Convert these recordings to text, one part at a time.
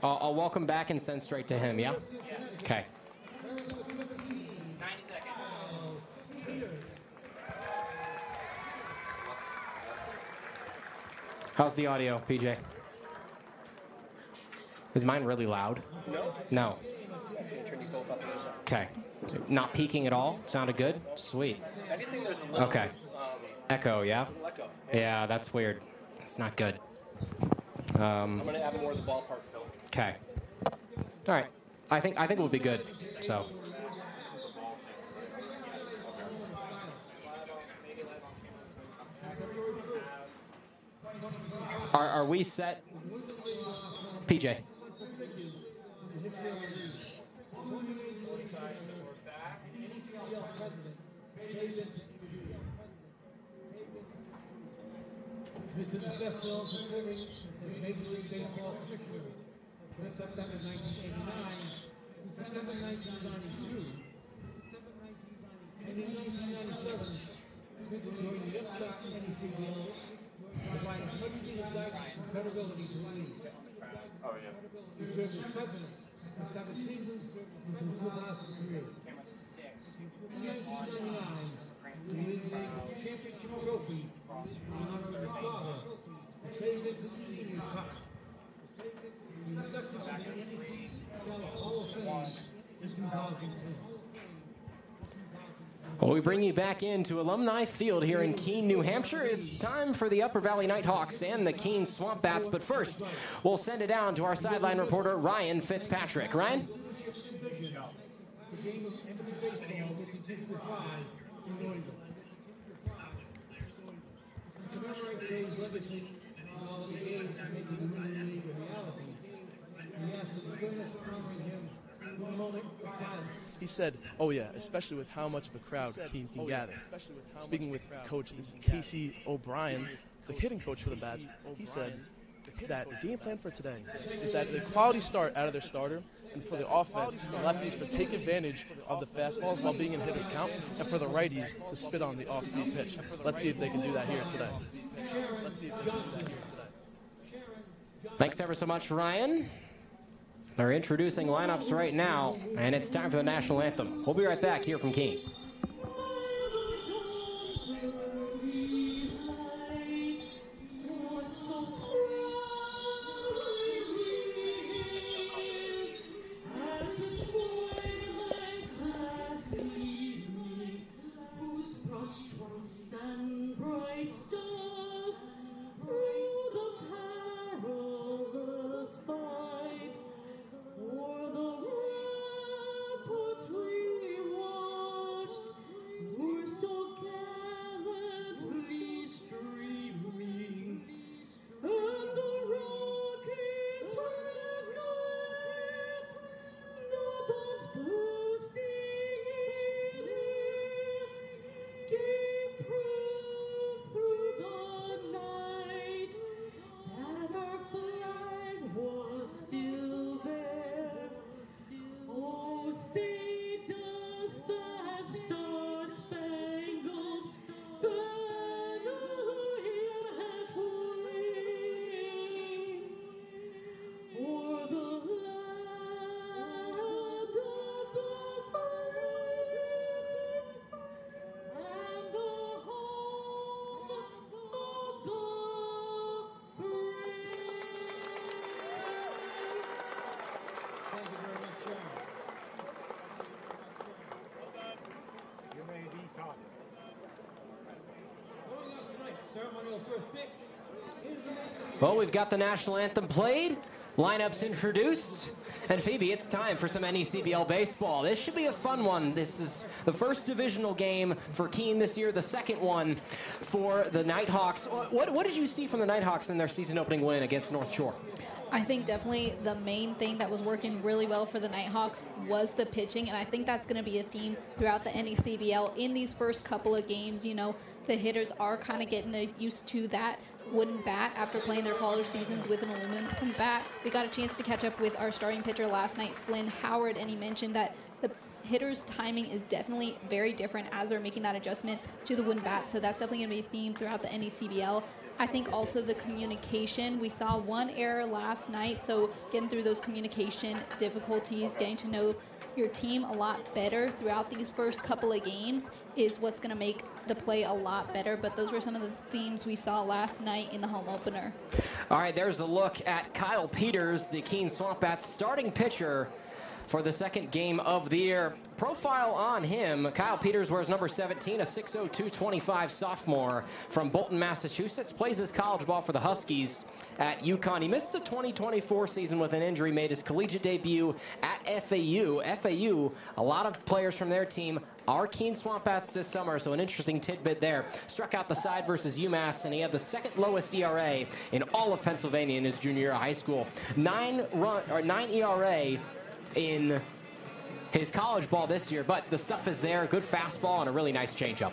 I'll welcome back and send straight to him, yeah? Yes. Okay. 90 seconds. How's the audio, PJ? Is mine really loud? No. No. Actually, turn you both up a little bit. Okay. Not peaking at all? Sounded good? Sweet. Anything there's a little Echo, yeah? echo. Yeah, that's weird. It's not good. I'm going to add more of the ballpark film. Okay. All right. I think it will be good. So. Are we set? PJ. It's a successful considering Major League Baseball commissioner since September 1989, since September 1992, and in 1997, since joining the upstart NECBL, providing coaching and guidance and credibility to the league. Oh, yeah. He served as president for 7 seasons until 2003. Camera 6. In 1999, he named the championship trophy in honor of his father, the Trey Vincent Senior Cup. He was inducted into the NECBL Hall of Fame in 2003. Well, we bring you back into Alumni Field here in Keene, New Hampshire. It's time for the Upper Valley Nighthawks and the Keene SwampBats. But first, we'll send it down to our sideline reporter, Ryan Fitzpatrick. Ryan? The game of amateur baseball will continue to thrive in New England. To commemorate Jay's legacy of the game of making the Winter League a reality, he asked that the join us in honoring him one moment of silence. He said, oh yeah, especially with how much of a crowd Keene can gather. Speaking with Coach Casey O'Brien, the hitting coach for the Bats, he said that the game plan for today is that the quality start out of their starter, and for the offense, the lefties to take advantage of the fastballs while being in hitter's count, and for the righties to spit on the off-speed pitch. Let's see if they can do that here today. Thanks ever so much, Ryan. They're introducing lineups right now, and it's time for the national anthem. We'll be right back here from Keene. Well, we've got the national anthem played, lineups introduced, and Phoebe, it's time for some NECBL baseball. This should be a fun one. This is the first divisional game for Keene this year, the second one for the Nighthawks. What did you see from the Nighthawks in their season opening win against North Shore? I think definitely the main thing that was working really well for the Nighthawks was the pitching, and I think that's going to be a theme throughout the NECBL. In these first couple of games, you know, the hitters are kind of getting used to that wooden bat after playing their college seasons with an aluminum bat. We got a chance to catch up with our starting pitcher last night, Flynn Howard, and he mentioned that the hitters' timing is definitely very different as they're making that adjustment to the wooden bat. So that's definitely going to be a theme throughout the NECBL. I think also the communication. We saw one error last night, so getting through those communication difficulties, getting to know your team a lot better throughout these first couple of games is what's going to make the play a lot better. But those were some of the themes we saw last night in the home opener. All right, there's a look at Kyle Peters, the Keene SwampBats starting pitcher for the second game of the year. Profile on him, Kyle Peters wears number 17, a 6'0", 225 sophomore from Bolton, Massachusetts. Plays his college ball for the Huskies at UConn. He missed the 2024 season with an injury, made his collegiate debut at FAU. FAU, a lot of players from their team are Keene SwampBats this summer, so an interesting tidbit there. Struck out the side versus UMass, and he had the second lowest ERA in all of Pennsylvania in his junior year of high school. 9 ERA in his college ball this year, but the stuff is there. Good fastball and a really nice changeup.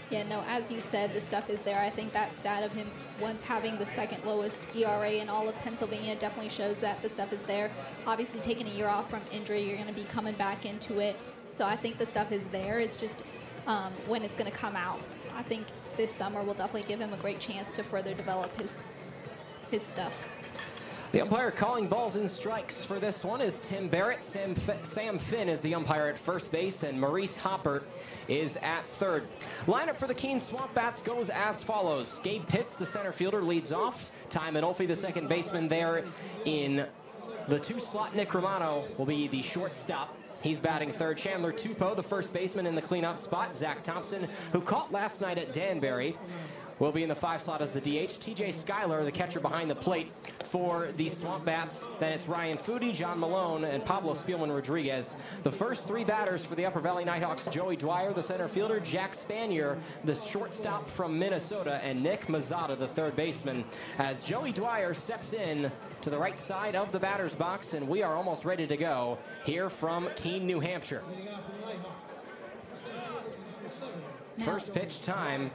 Yeah, no, as you said, the stuff is there. I think that stat of him once having the second lowest ERA in all of Pennsylvania definitely shows that the stuff is there. Obviously, taking a year off from injury, you're going to be coming back into it. So I think the stuff is there. It's just when it's going to come out. I think this summer will definitely give him a great chance to further develop his stuff. The umpire calling balls and strikes for this one is Tim Barrett. Sam Finn is the umpire at first base, and Maurice Hoppert is at third. Lineup for the Keene SwampBats goes as follows. Gabe Pitts, the center fielder, leads off. Ty Manolfi, the second baseman, there in the 2 slot. Nick Romano will be the shortstop. He's batting third. Chandler Tupou, the first baseman, in the cleanup spot. Zach Thompson, who caught last night at Danbury, will be in the 5 slot as the DH. TJ Schuyler, the catcher behind the plate for the SwampBats. Then it's Ryan Foodie, John Malone, and Pablo Spielman Rodriguez. The first 3 batters for the Upper Valley Nighthawks: Joey Dwyer, the center fielder, Jack Spanier, the shortstop from Minnesota, and Nick Mazzata, the third baseman, as Joey Dwyer steps in to the right side of the batter's box, and we are almost ready to go here from Keene, New Hampshire. First pitch time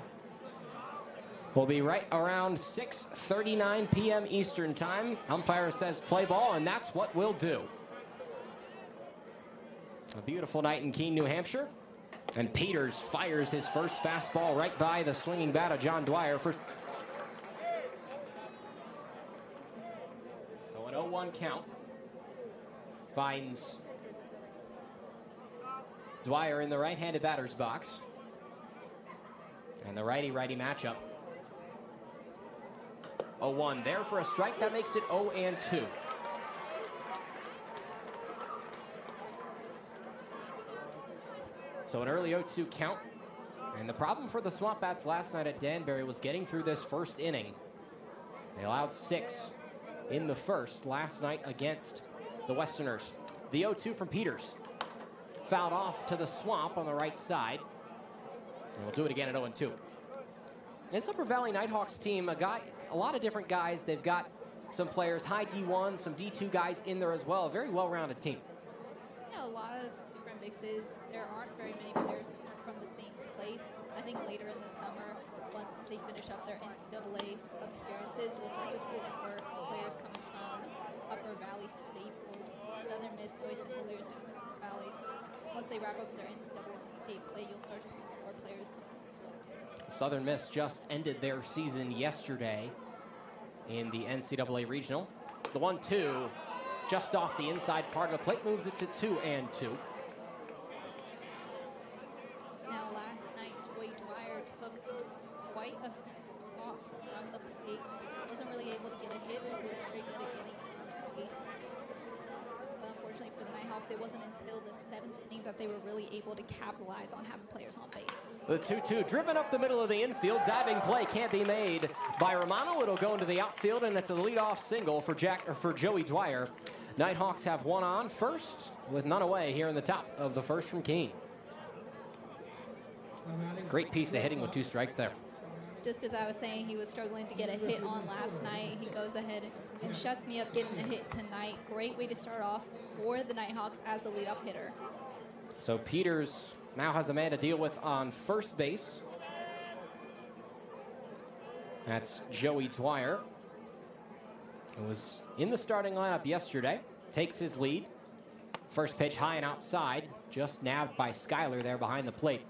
will be right around 6:39 p.m. Eastern time. Umpire says play ball, and that's what we'll do. A beautiful night in Keene, New Hampshire. And Peters fires his first fastball right by the swinging bat of John Dwyer. So an 0-1 count. Finds Dwyer in the right-handed batter's box. And the righty-righty matchup. 0-1 there for a strike. That makes it 0-2. So an early 0-2 count. And the problem for the SwampBats last night at Danbury was getting through this first inning. They allowed 6 in the first last night against the Westerners. The 0-2 from Peters. Fouled off to the Swamp on the right side. And we'll do it again at 0-2. This Upper Valley Nighthawks team, a lot of different guys. They've got some players, high D1, some D2 guys in there as well. A very well-rounded team. Yeah, a lot of different mixes. There aren't very many players coming from the same place. I think later in the summer, once they finish up their NCAA appearances, we'll start to see more players coming from Upper Valley staples. Southern Miss always sends players to Upper Valley, so once they wrap up their NCAA play, you'll start to see more players coming from the South. Southern Miss just ended their season yesterday in the NCAA Regional. The 1-2 just off the inside part of the plate moves it to 2-2. Now last night, Joey Dwyer took quite a few walks from the plate. Wasn't really able to get a hit, but was very good at getting on base. But unfortunately for the Nighthawks, it wasn't until the 7th inning that they were really able to capitalize on having players on base. The 2-2 driven up the middle of the infield. Diving play can't be made by Romano. It'll go into the outfield, and it's a leadoff single for Joey Dwyer. Nighthawks have one on first with none away here in the top of the first from Keene. Great piece of hitting with 2 strikes there. Just as I was saying, he was struggling to get a hit on last night. He goes ahead and shuts me up getting a hit tonight. Great way to start off for the Nighthawks as the leadoff hitter. So Peters now has a man to deal with on first base. That's Joey Dwyer, who was in the starting lineup yesterday. Takes his lead. First pitch high and outside, just nabbed by Schuyler there behind the plate.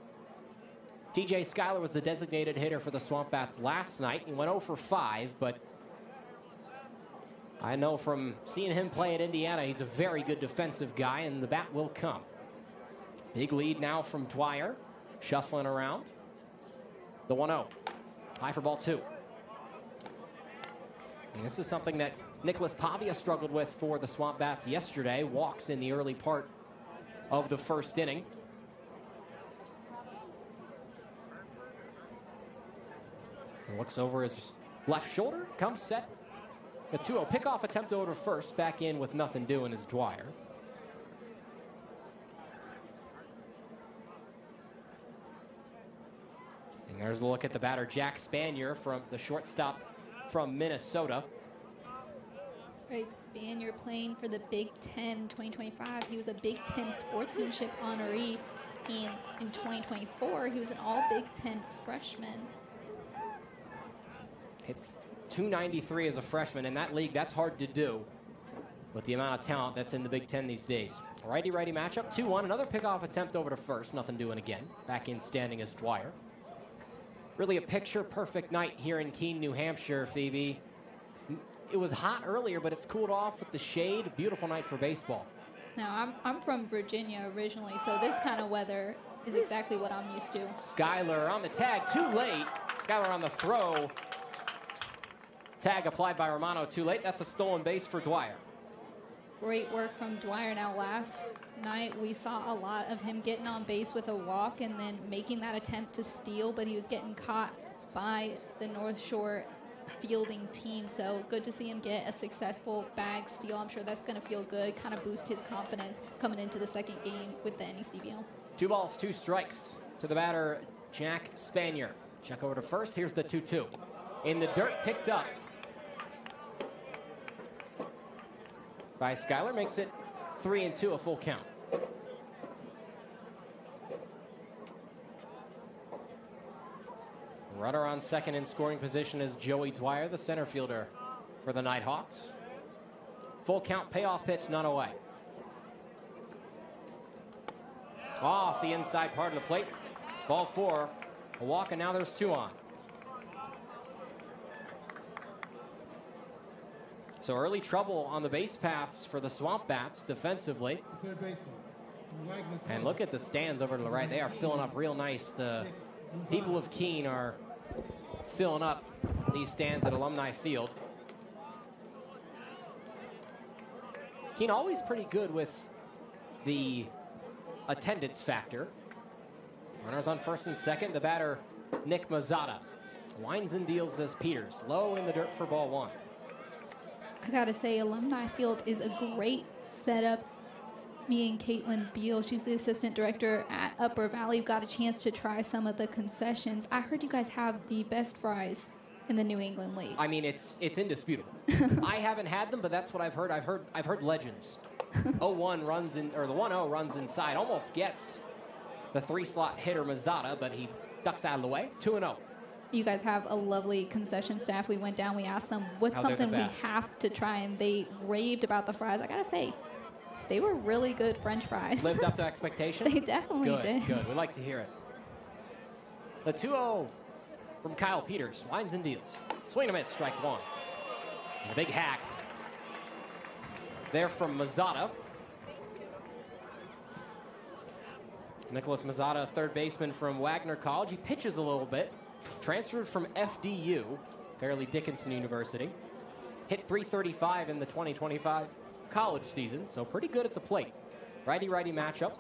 TJ Schuyler was the designated hitter for the SwampBats last night. He went 0 for 5, but I know from seeing him play at Indiana, he's a very good defensive guy, and the bat will come. Big lead now from Dwyer, shuffling around. The 1-0. High for ball 2. And this is something that Nicholas Pavia struggled with for the SwampBats yesterday. Walks in the early part of the first inning. And looks over his left shoulder, comes set. A 2-0 pickoff attempt over to first. Back in with nothing doing is Dwyer. And there's a look at the batter, Jack Spanier, from the shortstop from Minnesota. That's right, Spanier playing for the Big Ten 2025. He was a Big Ten sportsmanship honoree. And in 2024, he was an all Big Ten freshman. Hit 293 as a freshman. In that league, that's hard to do with the amount of talent that's in the Big Ten these days. Righty-righty matchup, 2-1. Another pickoff attempt over to first. Nothing doing again. Back in standing is Dwyer. Really a picture-perfect night here in Keene, New Hampshire, Phoebe. It was hot earlier, but it's cooled off with the shade. Beautiful night for baseball. Now, I'm from Virginia originally, so this kind of weather is exactly what I'm used to. Schuyler on the tag, too late. Schuyler on the throw. Tag applied by Romano, too late. That's a stolen base for Dwyer. Great work from Dwyer. Now, last night we saw a lot of him getting on base with a walk and then making that attempt to steal, but he was getting caught by the North Shore fielding team. So good to see him get a successful bag steal. I'm sure that's going to feel good, kind of boost his confidence coming into the second game with the NECBL. 2 balls, 2 strikes to the batter, Jack Spanier. Check over to first. Here's the 2-2. In the dirt, picked up by Schuyler, makes it 3-2, a full count. Runner on second in scoring position is Joey Dwyer, the center fielder for the Nighthawks. Full count, payoff pitch, none away. Off the inside part of the plate. Ball 4, a walk, and now there's 2 on. So early trouble on the base paths for the SwampBats defensively. And look at the stands over to the right. They are filling up real nice. The people of Keene are filling up these stands at Alumni Field. Keene always pretty good with the attendance factor. Runners on first and second. The batter, Nick Mazzata, winds and deals as Peters. Low in the dirt for ball 1. I gotta say, Alumni Field is a great setup. Me and Caitlin Beal, she's the assistant director at Upper Valley, got a chance to try some of the concessions. I heard you guys have the best fries in the New England League. I mean, it's indisputable. I haven't had them, but that's what I've heard. I've heard legends. 0-1 runs in, or the 1-0 runs inside, almost gets the 3-slot hitter Mazzata, but he ducks out of the way. 2-0. You guys have a lovely concession staff. We went down, we asked them what's something we have to try, and they raved about the fries. I gotta say, they were really good French fries. Lived up to expectation? They definitely did. Good. We like to hear it. The 2-0 from Kyle Peters. Winds and deals. Swing and a miss, strike 1. And a big hack there from Mazzata. Nicholas Mazzata, third baseman from Wagner College. He pitches a little bit. Transferred from FDU, Fairleigh Dickinson University. Hit .335 in the 2025 college season, so pretty good at the plate. Righty-righty matchup.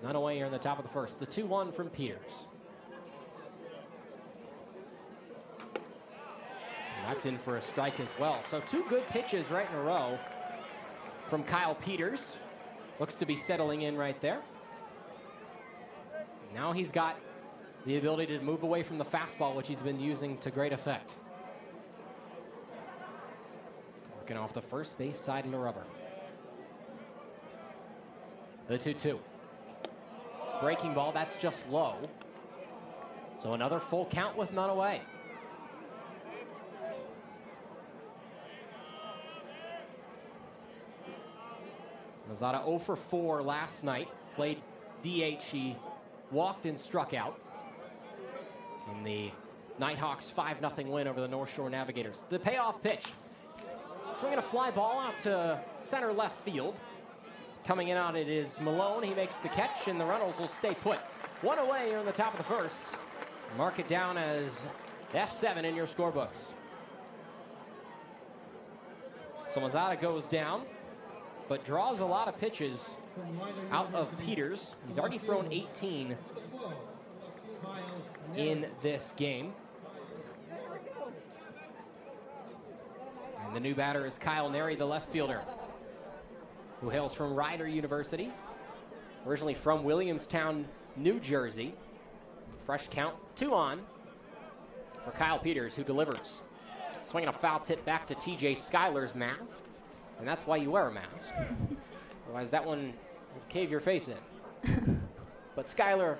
None away here in the top of the first. The 2-1 from Peters. And that's in for a strike as well. So 2 good pitches right in a row from Kyle Peters. Looks to be settling in right there. Now he's got the ability to move away from the fastball, which he's been using to great effect. Working off the first base side of the rubber. The 2-2. Breaking ball, that's just low. So another full count with none away. Mazzata 0 for 4 last night. Played DH. He walked and struck out in the Nighthawks 5-0 win over the North Shore Navigators. The payoff pitch. Swinging a fly ball out to center left field. Coming in on it is Malone. He makes the catch, and the Runnels will stay put. One away here in the top of the first. Mark it down as F7 in your scorebooks. So Mazzata goes down, but draws a lot of pitches out of Peters. He's already thrown 18 in this game. And the new batter is Kyle Neri, the left fielder, who hails from Rider University, originally from Williamstown, New Jersey. Fresh count, 2 on for Kyle Peters, who delivers. Swinging a foul tip back to TJ Schuyler's mask, and that's why you wear a mask. Otherwise, that one would cave your face in. But Schuyler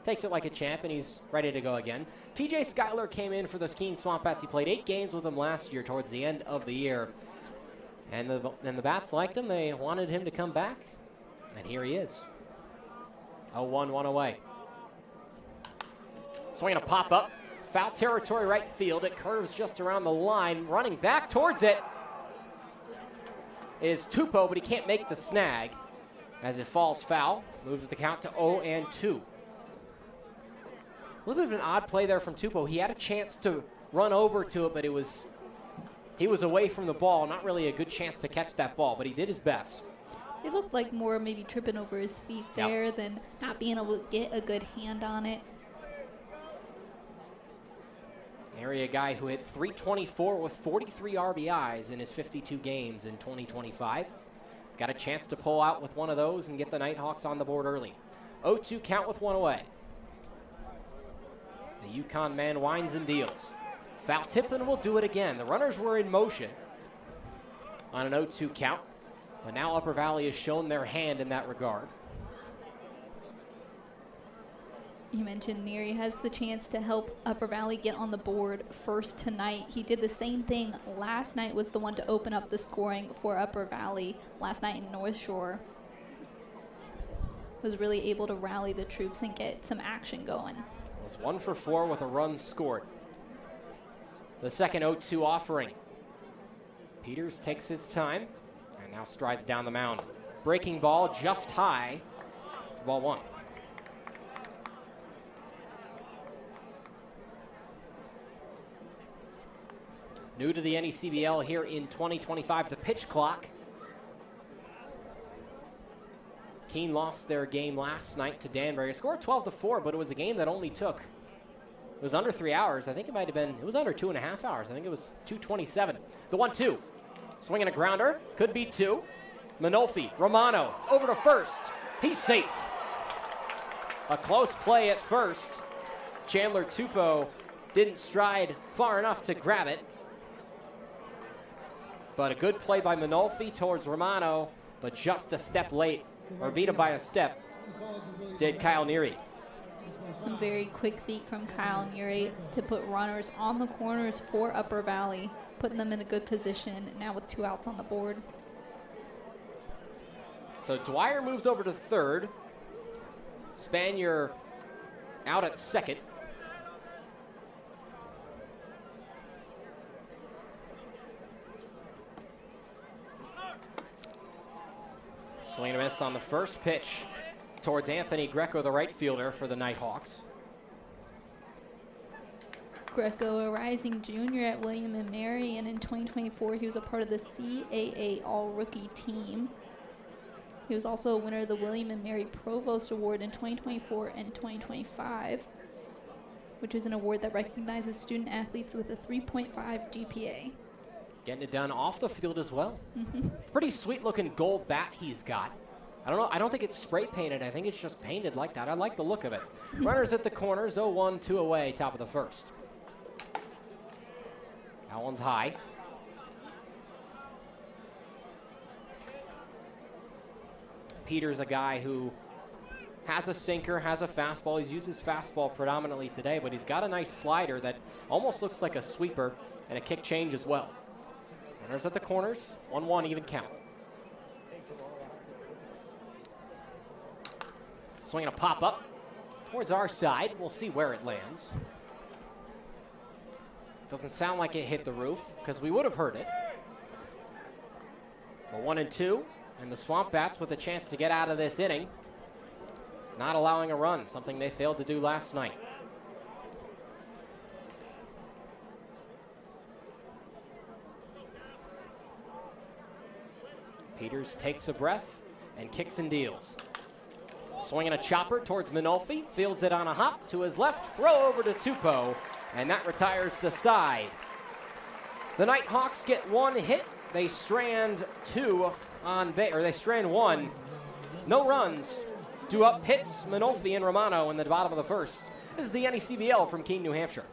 takes it like a champ, and he's ready to go again. TJ Schuyler came in for the Keene SwampBats. He played 8 games with them last year towards the end of the year. And the Bats liked him. They wanted him to come back, and here he is. 0-1, 1 away. Swinging a pop-up. Foul territory right field. It curves just around the line. Running back towards it is Tupou, but he can't make the snag as it falls foul. Moves the count to 0-2. A little bit of an odd play there from Tupou. He had a chance to run over to it, but he was away from the ball. Not really a good chance to catch that ball, but he did his best. It looked like more maybe tripping over his feet there than not being able to get a good hand on it. Area guy who hit .324 with 43 RBIs in his 52 games in 2025. He's got a chance to pull out with one of those and get the Nighthawks on the board early. 0-2 count with 1 away. The Yukon man winds and deals. Foul tip and will do it again. The runners were in motion on an 0-2 count, but now Upper Valley has shown their hand in that regard. You mentioned Neri has the chance to help Upper Valley get on the board first tonight. He did the same thing last night, was the one to open up the scoring for Upper Valley last night in North Shore. Was really able to rally the troops and get some action going. It's 1 for 4 with a run scored. The second 0-2 offering. Peters takes his time and now strides down the mound. Breaking ball just high for ball 1. New to the NECBL here in 2025, the pitch clock. Keene lost their game last night to Danbury. Scored 12-4, but it was a game that only took, it was under 3 hours. I think it might have been, it was under 2.5 hours. I think it was 2:27. The 1-2. Swinging a grounder, could be 2. Manolfi, Romano, over to first. He's safe. A close play at first. Chandler Tupou didn't stride far enough to grab it. But a good play by Manolfi towards Romano, but just a step late, or beat him by a step, did Kyle Neri. Some very quick feet from Kyle Neri to put runners on the corners for Upper Valley, putting them in a good position now with 2 outs on the board. So Dwyer moves over to third. Spanier out at second. Swing and a miss on the first pitch towards Anthony Greco, the right fielder for the Nighthawks. Greco, a rising junior at William & Mary, and in 2024 he was a part of the CAA All-Rookie team. He was also a winner of the William & Mary Provost Award in 2024 and 2025, which is an award that recognizes student athletes with a 3.5 GPA. Getting it done off the field as well. Pretty sweet looking gold bat he's got. I don't know, I don't think it's spray painted. I think it's just painted like that. I like the look of it. Runners at the corners, 0-1, 2 away, top of the first. That one's high. Peter's a guy who has a sinker, has a fastball. He's used his fastball predominantly today, but he's got a nice slider that almost looks like a sweeper and a kick change as well. Runners at the corners, 1-1 even count. Swinging a pop-up, towards our side. We'll see where it lands. Doesn't sound like it hit the roof, because we would have heard it. But 1-2, and the SwampBats with a chance to get out of this inning. Not allowing a run, something they failed to do last night. Peters takes a breath and kicks and deals. Swinging a chopper towards Minolfi, fields it on a hop to his left, throw over to Tupou, and that retires the side. The Nighthawks get one hit. They strand they strand one. No runs. Due up hits Minolfi and Romano in the bottom of the first. This is the NECBL from Keene, New Hampshire.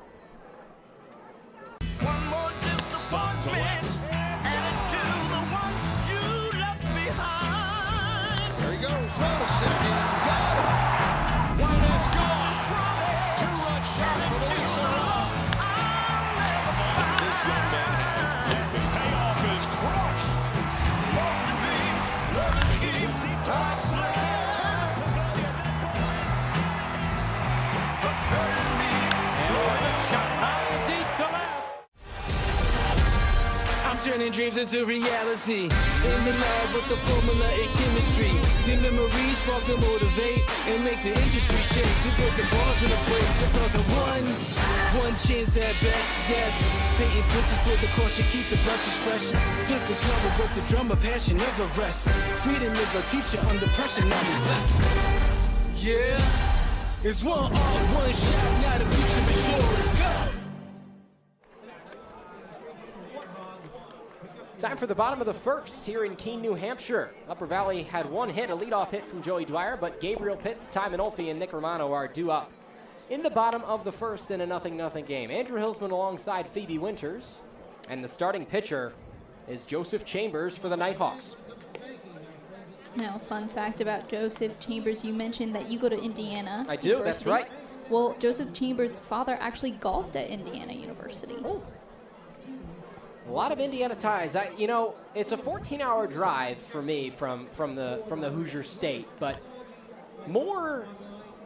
One more disappointment added to the ones you left behind. There he goes. On a second. Got it. One is gone. Two-run shot at Louisa. This young man has the payoff is crushed. Love the beams, love the schemes, tight slip. But burning me, Lord, the shot high deep to left. I'm turning dreams into reality. In the lab with the formula and chemistry. Your memories spark and motivate and make the industry shake. We put the balls in the brakes and talk one chance at best, yes. Painting pictures for the culture, keep the brushes fresh. Flip the cover, work the drummer, passion never rests. Freedom is a teacher under pressure, now we blessed. Yeah, it's one art, one shot, now the future is yours. Go! Time for the bottom of the first here in Keene, New Hampshire. Upper Valley had one hit, a leadoff hit from Joey Dwyer, but Gabriel Pitts, Ty Minolfi, and Nick Romano are due up in the bottom of the first in a 0-0 game. Andrew Hillsman alongside Phoebe Winters, and the starting pitcher is Joseph Chambers for the Nighthawks. Now, fun fact about Joseph Chambers, you mentioned that you go to Indiana I do, University. that's right. Well, Joseph Chambers' father actually golfed at Indiana University. Oh. A lot of Indiana ties. It's a 14-hour drive for me from the Hoosier State, but more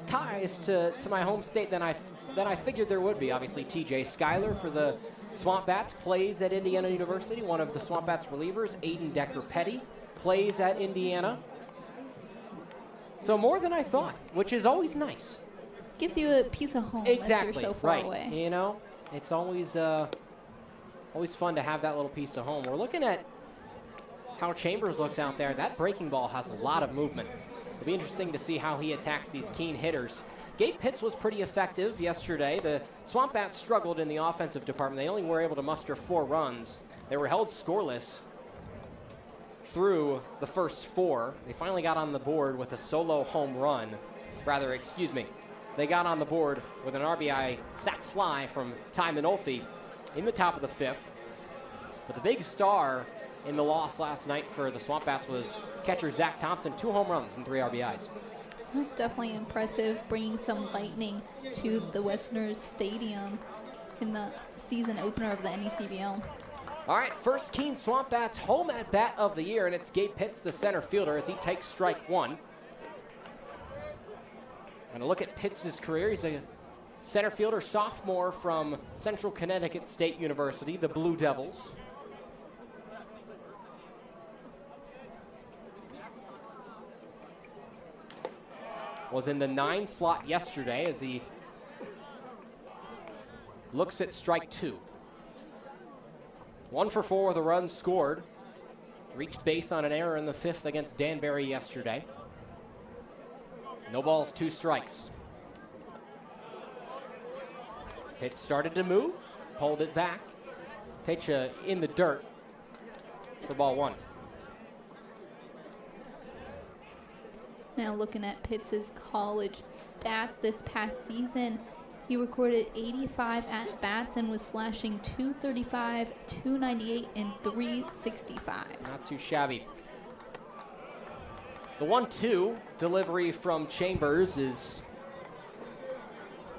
ties to my home state than I figured there would be. Obviously, TJ Schuyler for the SwampBats plays at Indiana University. One of the SwampBats relievers, Aiden Decker-Petty, plays at Indiana. So more than I thought, which is always nice. Gives you a piece of home Exactly, as you're so far right. away. You know, it's always fun to have that little piece of home. We're looking at how Chambers looks out there. That breaking ball has a lot of movement. It'll be interesting to see how he attacks these Keene hitters. Gabe Pitts was pretty effective yesterday. The SwampBats struggled in the offensive department. They only were able to muster 4 runs. They were held scoreless through the first 4. They finally got on the board with a solo home run. They got on the board with an RBI sac fly from Ty Minolfi in the top of the 5th. But the big star in the loss last night for the SwampBats was catcher Zach Thompson, 2 home runs and 3 RBIs. That's definitely impressive, bringing some lightning to the Westerners Stadium in the season opener of the NECBL. All right, first Keene SwampBats home at bat of the year, and it's Gabe Pitts, the center fielder, as he takes strike 1. And a look at Pitts' career, he's a center fielder sophomore from Central Connecticut State University, the Blue Devils. Was in the 9 slot yesterday as he looks at strike 2. 1 for 4 with a run scored. Reached base on an error in the 5th against Danbury yesterday. No balls, 2 strikes. Pitch started to move, pulled it back. Pitch in the dirt for ball 1. Now looking at Pitts' college stats this past season, he recorded 85 at-bats and was slashing .235, .298, and .365. Not too shabby. The 1-2 delivery from Chambers is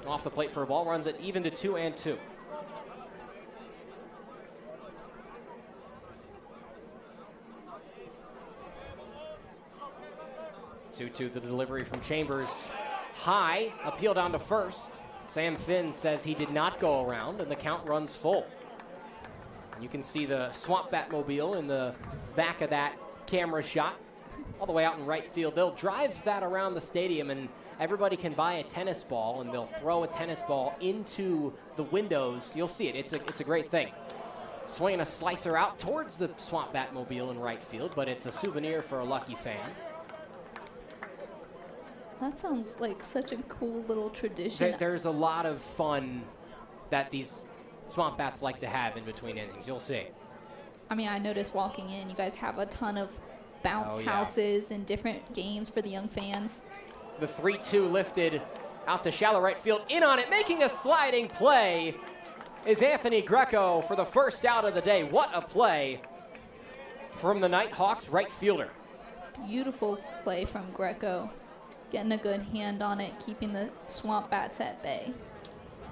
off the plate for a ball. Runs it even to 2-2. 2-2 the delivery from Chambers. high, appeal down to first. Sam Finn says he did not go around, and the count runs full. You can see the SwampBat mobile in the back of that camera shot, all the way out in right field. They'll drive that around the stadium, and everybody can buy a tennis ball, and they'll throw a tennis ball into the windows. You'll see it. It's a great thing. Swinging a slicer out towards the SwampBat mobile in right field, but it's a souvenir for a lucky fan. That sounds like such a cool little tradition. There's a lot of fun that these SwampBats like to have in between innings. You'll see. I mean, I noticed walking in, you guys have a ton of bounce houses and different games for the young fans. The 3-2 lifted out to shallow right field. In on it, making a sliding play is Anthony Greco for the first out of the day. What a play from the Nighthawks right fielder. Beautiful play from Greco. Getting a good hand on it, keeping the SwampBats at bay.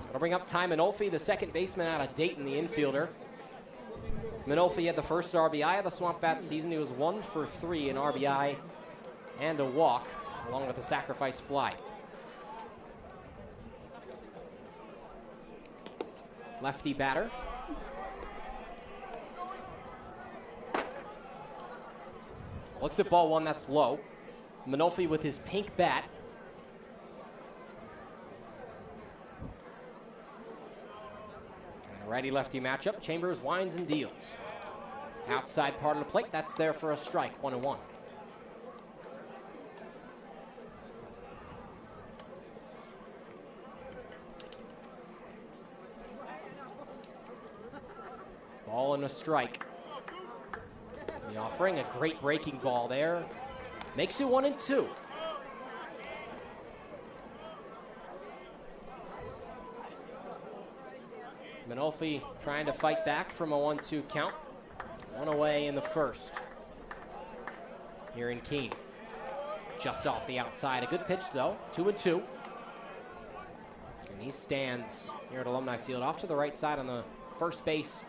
It'll bring up Ty Manolfi, the second baseman out of Dayton, the infielder. Manolfi had the first RBI of the SwampBats season. He was 1 for 3 in RBI and a walk, along with a sacrifice fly. Lefty batter. Looks at ball one, that's low. Manolfi with his pink bat. Righty-lefty matchup. Chambers winds and deals. Outside part of the plate, that's there for a strike, 1-1. Ball and a strike. The offering, a great breaking ball there. Makes it 1-2. Manolfi trying to fight back from a 1-2 count. One away in the first. Here in Keene. Just off the outside. A good pitch though. 2-2. And he stands here at Alumni Field off to the right side on the first base.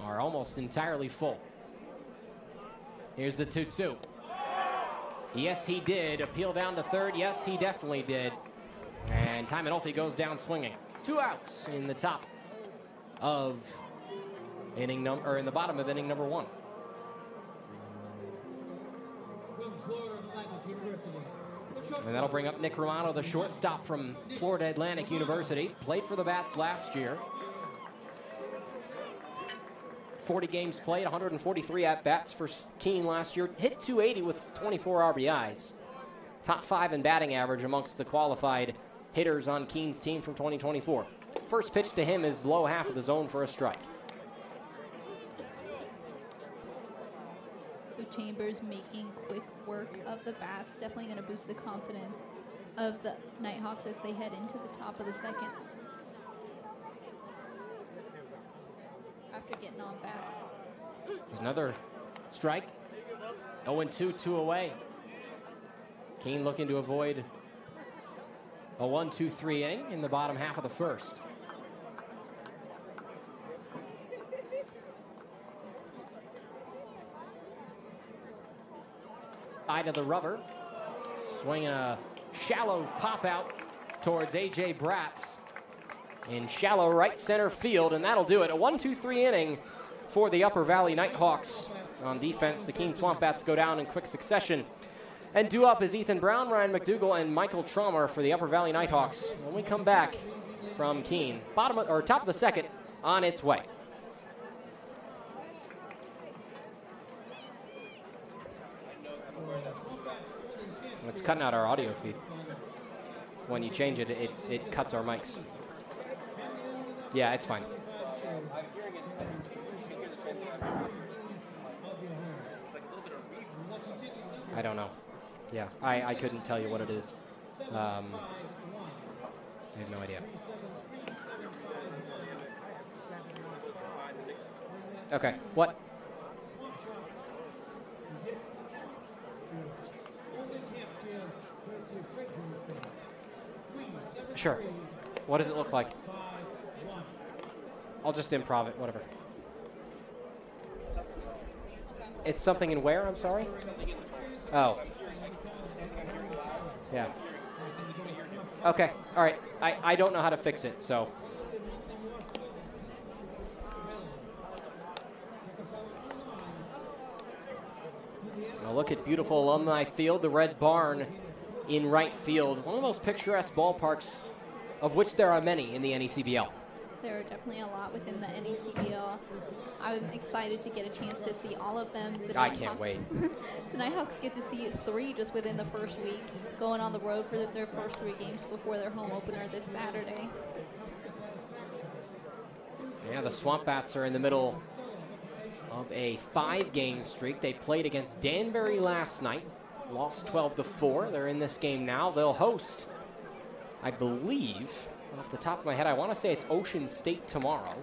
Are almost entirely full. Here's the 2-2. Yes, he did. Appeal down to third. Yes, he definitely did. And Ty Manolfi goes down swinging. 2 outs in the top of in the bottom of inning number 1. And that'll bring up Nick Romano, the shortstop from Florida Atlantic University. Played for the Bats last year. 40 games played, 143 at-bats for Keene last year. Hit 280 with 24 RBIs. Top 5 in batting average amongst the qualified hitters on Keene's team from 2024. First pitch to him is low half of the zone for a strike. So Chambers making quick work of the bats. Definitely going to boost the confidence of the Nighthawks as they head into the top of the second. After getting on bat. There's another strike. 0-2, 2 away. Keene looking to avoid a 1-2-3 inning in the bottom half of the first. Side of the rubber. Swinging a shallow pop out towards A.J. Bratz in shallow right center field, and that'll do it. A 1-2-3 inning for the Upper Valley Nighthawks. On defense, the Keene SwampBats go down in quick succession. And due up is Ethan Brown, Ryan McDougall, and Michael Traumer for the Upper Valley Nighthawks. When we come back from Keene, top of the second, on its way. It's cutting out our audio feed. When you change it, it cuts our mics. Yeah, it's fine. I don't know. Yeah, I couldn't tell you what it is. I have no idea. Okay, what? Sure. What does it look like? I'll just improv it, whatever. It's something in where? I'm sorry. Oh. Yeah. Okay. All right. I don't know how to fix it, so. Now look at beautiful Alumni Field, the Red Barn in right field. One of the most picturesque ballparks, of which there are many in the NECBL. There are definitely a lot within the NECBL. I'm excited to get a chance to see all of them. I can't wait. The Nighthawks get to see 3 just within the first week, going on the road for their first 3 games before their home opener this Saturday. Yeah, the SwampBats are in the middle of a 5-game streak. They played against Danbury last night, lost 12-4. They're in this game now. They'll host, I believe, off the top of my head, I want to say it's Ocean State tomorrow.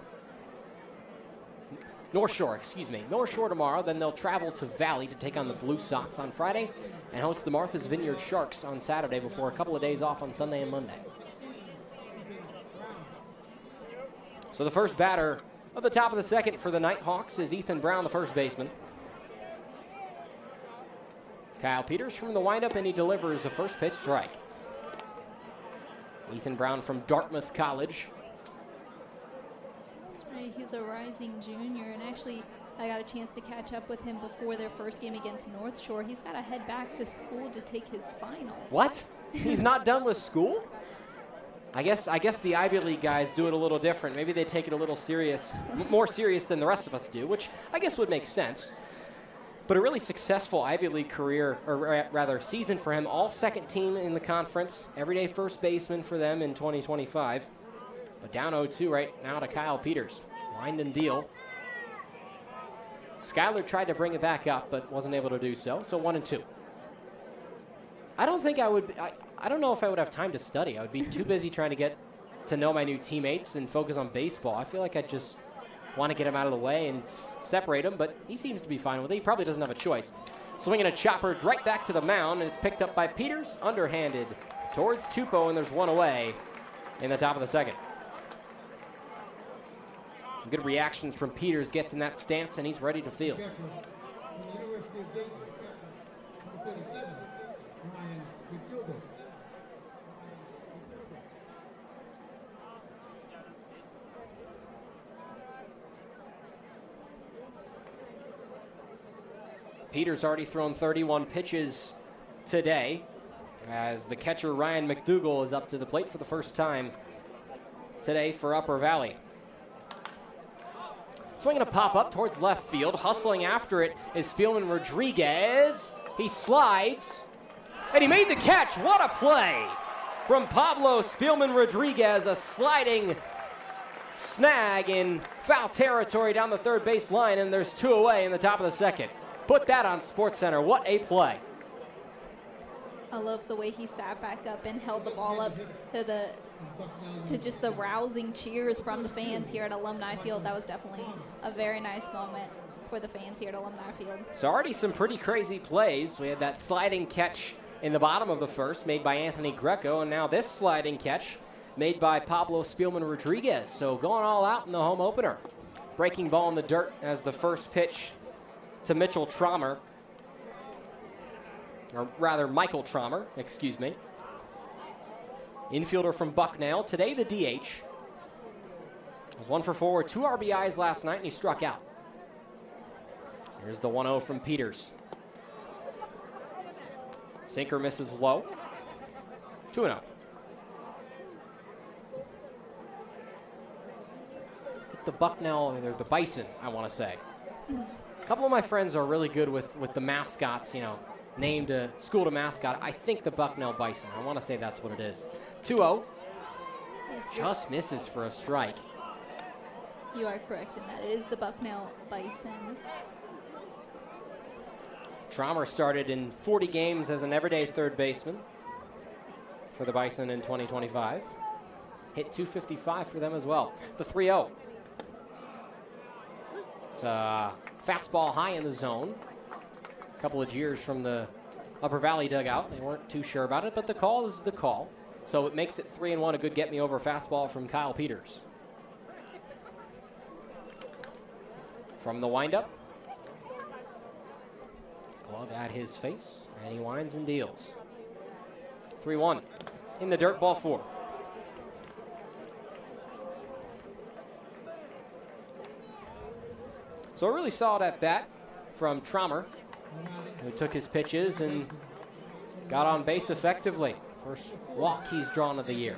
North Shore, excuse me. North Shore tomorrow. Then they'll travel to Valley to take on the Blue Sox on Friday and host the Martha's Vineyard Sharks on Saturday before a couple of days off on Sunday and Monday. So the first batter of the top of the second for the Nighthawks is Ethan Brown, the first baseman. Kyle Peters from the windup, and he delivers a first pitch strike. Ethan Brown from Dartmouth College. That's right, he's a rising junior, and actually I got a chance to catch up with him before their first game against North Shore. He's got to head back to school to take his finals. What? He's not done with school? I guess the Ivy League guys do it a little different. Maybe they take it a little serious, more serious than the rest of us do, which I guess would make sense. But a really successful Ivy League career, or rather season for him, all second team in the conference, everyday first baseman for them in 2025. But down 0-2 right now to Kyle Peters. Wind and deal. Skyler tried to bring it back up, but wasn't able to do so. So 1-2. I don't think I would. I don't know if I would have time to study. I would be too busy trying to get to know my new teammates and focus on baseball. I feel like I just want to get him out of the way and separate him, but he seems to be fine with it. He probably doesn't have a choice. Swinging a chopper right back to the mound, and it's picked up by Peters, underhanded towards Tupou, and there's one away in the top of the second. Good reactions from Peters, gets in that stance, and he's ready to field. Peters already thrown 31 pitches today, as the catcher Ryan McDougall is up to the plate for the first time today for Upper Valley. Swinging a pop-up towards left field. Hustling after it is Spielman Rodriguez. He slides, and he made the catch. What a play from Pablo Spielman Rodriguez. A sliding snag in foul territory down the third base line, and there's 2 away in the top of the second. Put that on SportsCenter. What a play. I love the way he sat back up and held the ball up to just the rousing cheers from the fans here at Alumni Field. That was definitely a very nice moment for the fans here at Alumni Field. So already some pretty crazy plays. We had that sliding catch in the bottom of the first made by Anthony Greco, and now this sliding catch made by Pablo Spielman Rodriguez. So going all out in the home opener. Breaking ball in the dirt as the first pitch to Mitchell Trommer. Or rather, Michael Trommer, excuse me. Infielder from Bucknell. Today, the DH. Was 1 for 4 with 2 RBIs last night, and he struck out. Here's the 1-0 from Peters. Sinker misses low. 2-0. The Bucknell, or the Bison, I want to say. A couple of my friends are really good with the mascots, you know, named a school to mascot. I think the Bucknell Bison. I want to say that's what it is. 2-0. Just misses for a strike. You are correct in that. It is the Bucknell Bison. Trommer started in 40 games as an everyday third baseman for the Bison in 2025. Hit 255 for them as well. The 3-0. It's a fastball high in the zone. A couple of jeers from the Upper Valley dugout. They weren't too sure about it, but the call is the call. So it makes it 3-1, a good get-me-over fastball from Kyle Peters. From the windup, glove at his face, and he winds and deals. 3-1 in the dirt, ball 4. So a really solid at bat from Trommer, who took his pitches and got on base effectively. First walk he's drawn of the year.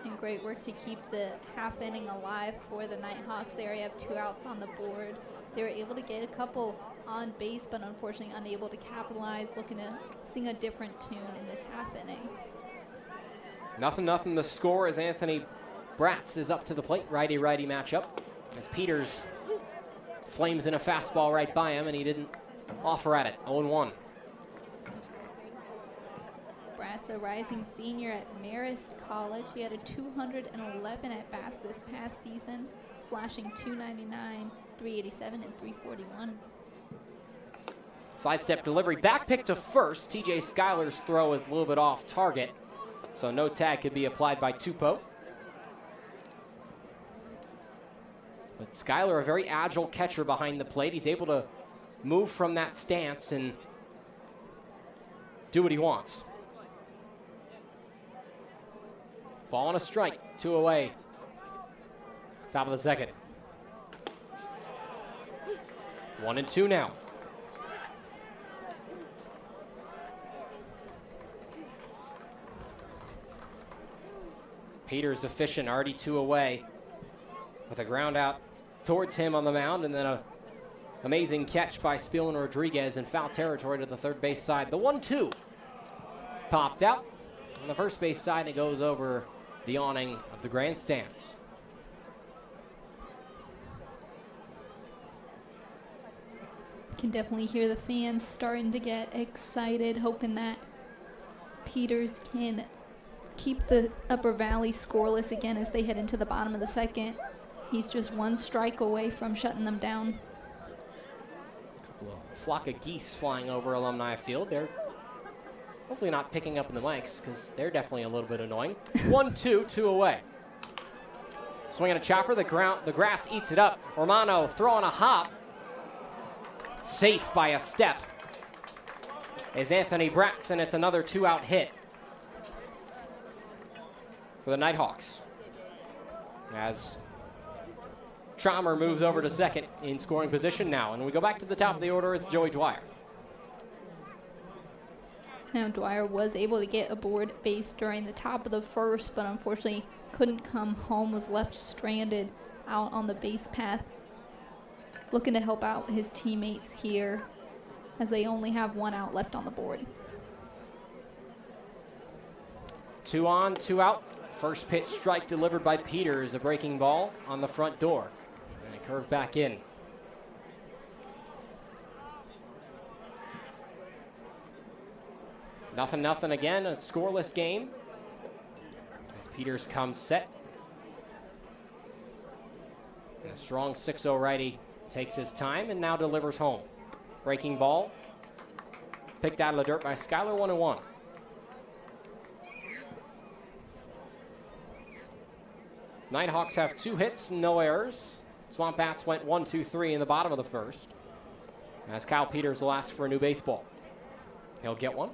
And great work to keep the half inning alive for the Nighthawks. They already have 2 outs on the board. They were able to get a couple on base, but unfortunately unable to capitalize. Looking to sing a different tune in this half inning. 0-0 the score as Anthony Bratz is up to the plate. Righty-righty matchup as Peters flames in a fastball right by him, and he didn't offer at it. 0-1. Bratz, a rising senior at Marist College. He had a 211 at-bats this past season, slashing .299, .387, and .341. Sidestep delivery, back pick to first. TJ Schuyler's throw is a little bit off target, so no tag could be applied by Tupou. But Schuyler, a very agile catcher behind the plate. He's able to move from that stance and do what he wants. Ball and a strike, 2 away. Top of the second. 1-2 now. Peters efficient, already 2 away. With a ground out towards him on the mound, and then a amazing catch by Spielman Rodriguez in foul territory to the third base side. The 1-2 popped out. On the first base side, it goes over the awning of the grandstands. Can definitely hear the fans starting to get excited, hoping that Peters can keep the Upper Valley scoreless again as they head into the bottom of the second. He's just 1 strike away from shutting them down. A flock of geese flying over Alumni Field. They're hopefully not picking up in the mics because they're definitely a little bit annoying. 1-2, 2 away. Swinging a chopper, the grass eats it up. Romano throwing a hop. Safe by a step is Anthony Bratz, and it's another 2-out hit for the Nighthawks. As Trommer moves over to second in scoring position now. And we go back to the top of the order. It's Joey Dwyer. Now Dwyer was able to get aboard base during the top of the first, but unfortunately couldn't come home, was left stranded out on the base path. Looking to help out his teammates here as they only have 1 out left on the board. 2 on, 2 out. First pitch strike delivered by Peters, a breaking ball on the front door. And a curve back in. Nothing again, a scoreless game. As Peters comes set. And a strong 6-0 righty takes his time and now delivers home. Breaking ball. Picked out of the dirt by Schuyler, 1-1. Nighthawks have 2 hits, no errors. SwampBats went 1-2-3 in the bottom of the first. As Kyle Peters will ask for a new baseball. He'll get one.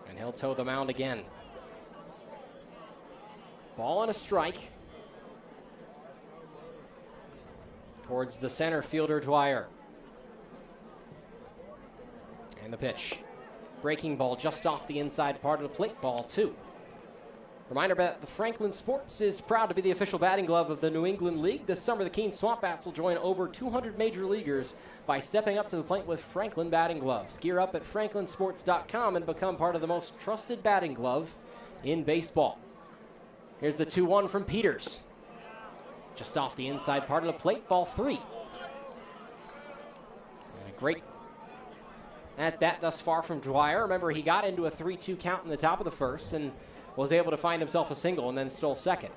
And he'll toe the mound again. Ball and a strike. Towards the center fielder, Dwyer. And the pitch. Breaking ball just off the inside part of the plate, ball 2. Reminder that the Franklin Sports is proud to be the official batting glove of the New England League. This summer, the Keene SwampBats will join over 200 major leaguers by stepping up to the plate with Franklin batting gloves. Gear up at franklinsports.com and become part of the most trusted batting glove in baseball. Here's the 2-1 from Peters. Just off the inside part of the plate, ball 3. And a great at bat thus far from Dwyer. Remember, he got into a 3-2 count in the top of the first and was able to find himself a single and then stole second.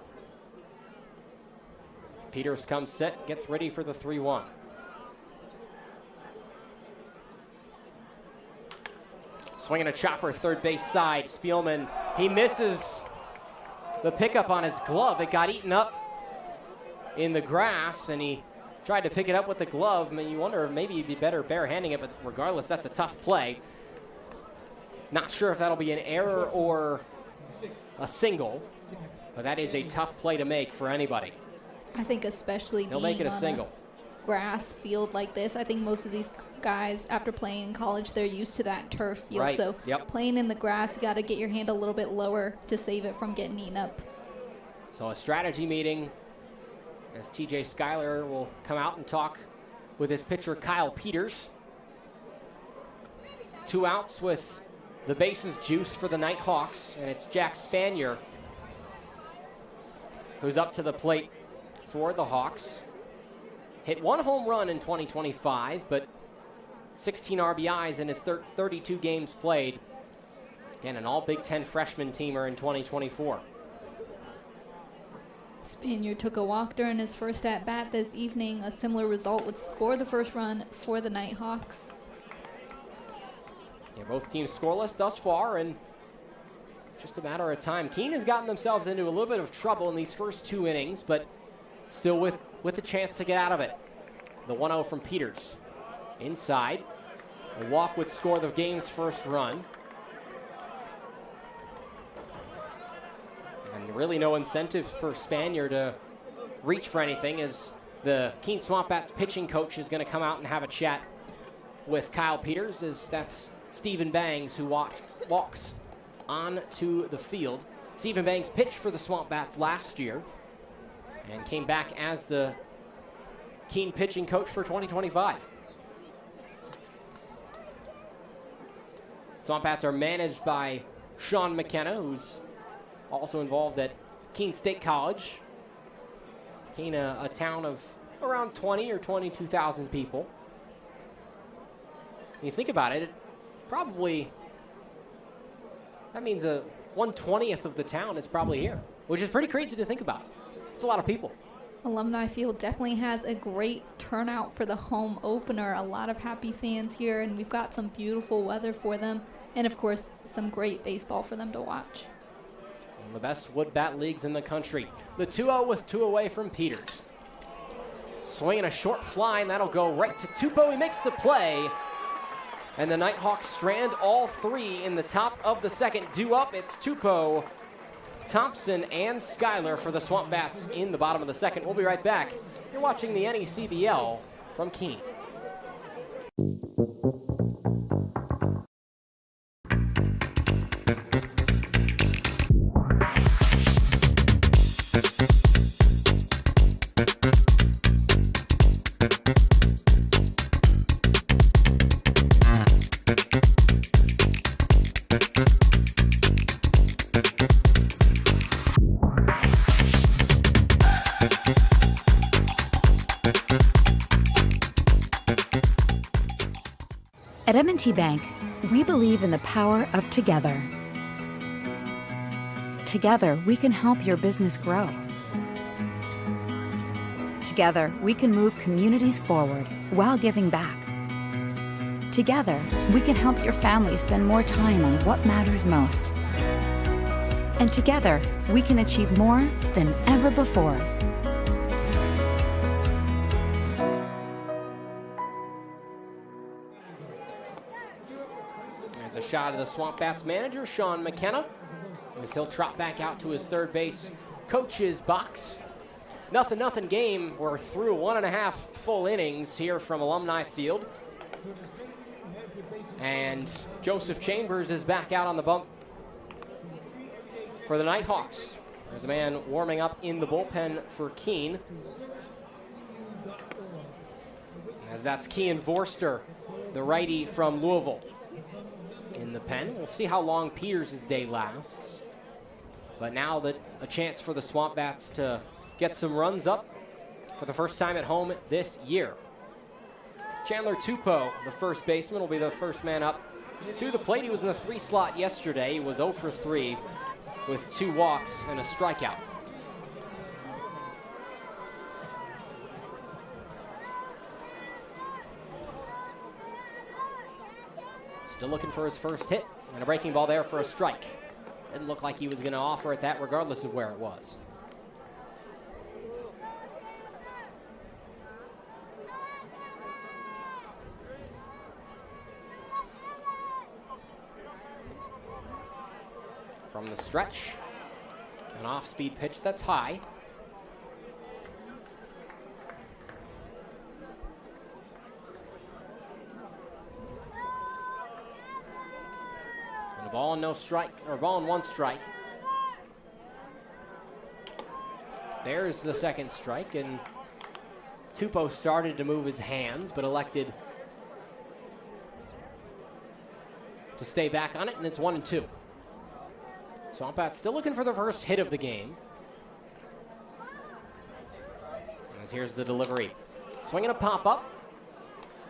Peters comes set, gets ready for the 3-1. Swinging a chopper, third base side. Spielman, he misses the pickup on his glove. It got eaten up in the grass, and he tried to pick it up with the glove. I mean, you wonder if maybe he'd be better barehanding it, but regardless, that's a tough play. Not sure if that'll be an error or a single, but that is a tough play to make for anybody. I think especially They'll being make it a on single. Grass field like this, I think most of these guys, after playing in college, they're used to that turf field. Right. So Yep. playing in the grass, you got to get your hand a little bit lower to save it from getting eaten up. So a strategy meeting as TJ Schuyler will come out and talk with his pitcher Kyle Peters. 2 outs with the bases juice for the Nighthawks, and it's Jack Spanier who's up to the plate for the Hawks. Hit 1 home run in 2025, but 16 RBIs in his 32 games played. Again, an all Big Ten freshman teamer in 2024. Spaniard took a walk during his first at-bat this evening. A similar result would score the first run for the Nighthawks. Yeah, both teams scoreless thus far, and just a matter of time. Keene has gotten themselves into a little bit of trouble in these first 2 innings, but still with a chance to get out of it. The 1-0 from Peters. Inside. A walk would score the game's first run. And really no incentive for Spanier to reach for anything, as the Keene SwampBats pitching coach is going to come out and have a chat with Kyle Peters, as that's Stephen Bangs who walks onto the field. Stephen Bangs pitched for the SwampBats last year and came back as the Keene pitching coach for 2025. SwampBats are managed by Sean McKenna, who's also involved at Keene State College. Keene, a town of around 20 or 22,000 people. When you think about it, probably, that means 1/20th of the town is probably here, which is pretty crazy to think about. It's a lot of people. Alumni Field definitely has a great turnout for the home opener. A lot of happy fans here, and we've got some beautiful weather for them, and of course, some great baseball for them to watch. One of the best wood bat leagues in the country. The 2-0 with 2 away from Peters. Swinging a short fly, and that'll go right to Tupou. He makes the play. And the Nighthawks strand all 3 in the top of the second. Due up, it's Tupou, Thompson, and Schuyler for the SwampBats in the bottom of the second. We'll be right back. You're watching the NECBL from Keene. At M&T Bank, we believe in the power of together. Together, we can help your business grow. Together, we can move communities forward while giving back. Together, we can help your family spend more time on what matters most. And together, we can achieve more than ever before. There's a shot of the SwampBats manager, Sean McKenna, as he'll trot back out to his third base coach's box. 0-0 game. We're through 1.5 full innings here from Alumni Field. And Joseph Chambers is back out on the bump for the Nighthawks. There's a man warming up in the bullpen for Keene, as that's Kean Vorster, the righty from Louisville, in the pen. We'll see how long Peters' day lasts. But now that a chance for the SwampBats to get some runs up for the first time at home this year. Chandler Tupou, the first baseman, will be the first man up to the plate. He was in the 3 slot yesterday. He was 0 for 3 with 2 walks and a strikeout. Still looking for his first hit, and a breaking ball there for a strike. Didn't look like he was going to offer it that regardless of where it was. From the stretch, an off-speed pitch that's high. And a ball and no strike, or ball and one strike. There's the second strike, and Tupou started to move his hands, but elected to stay back on it, and it's 1-2. SwampBats still looking for the first hit of the game. As here's the delivery. Swinging a pop-up.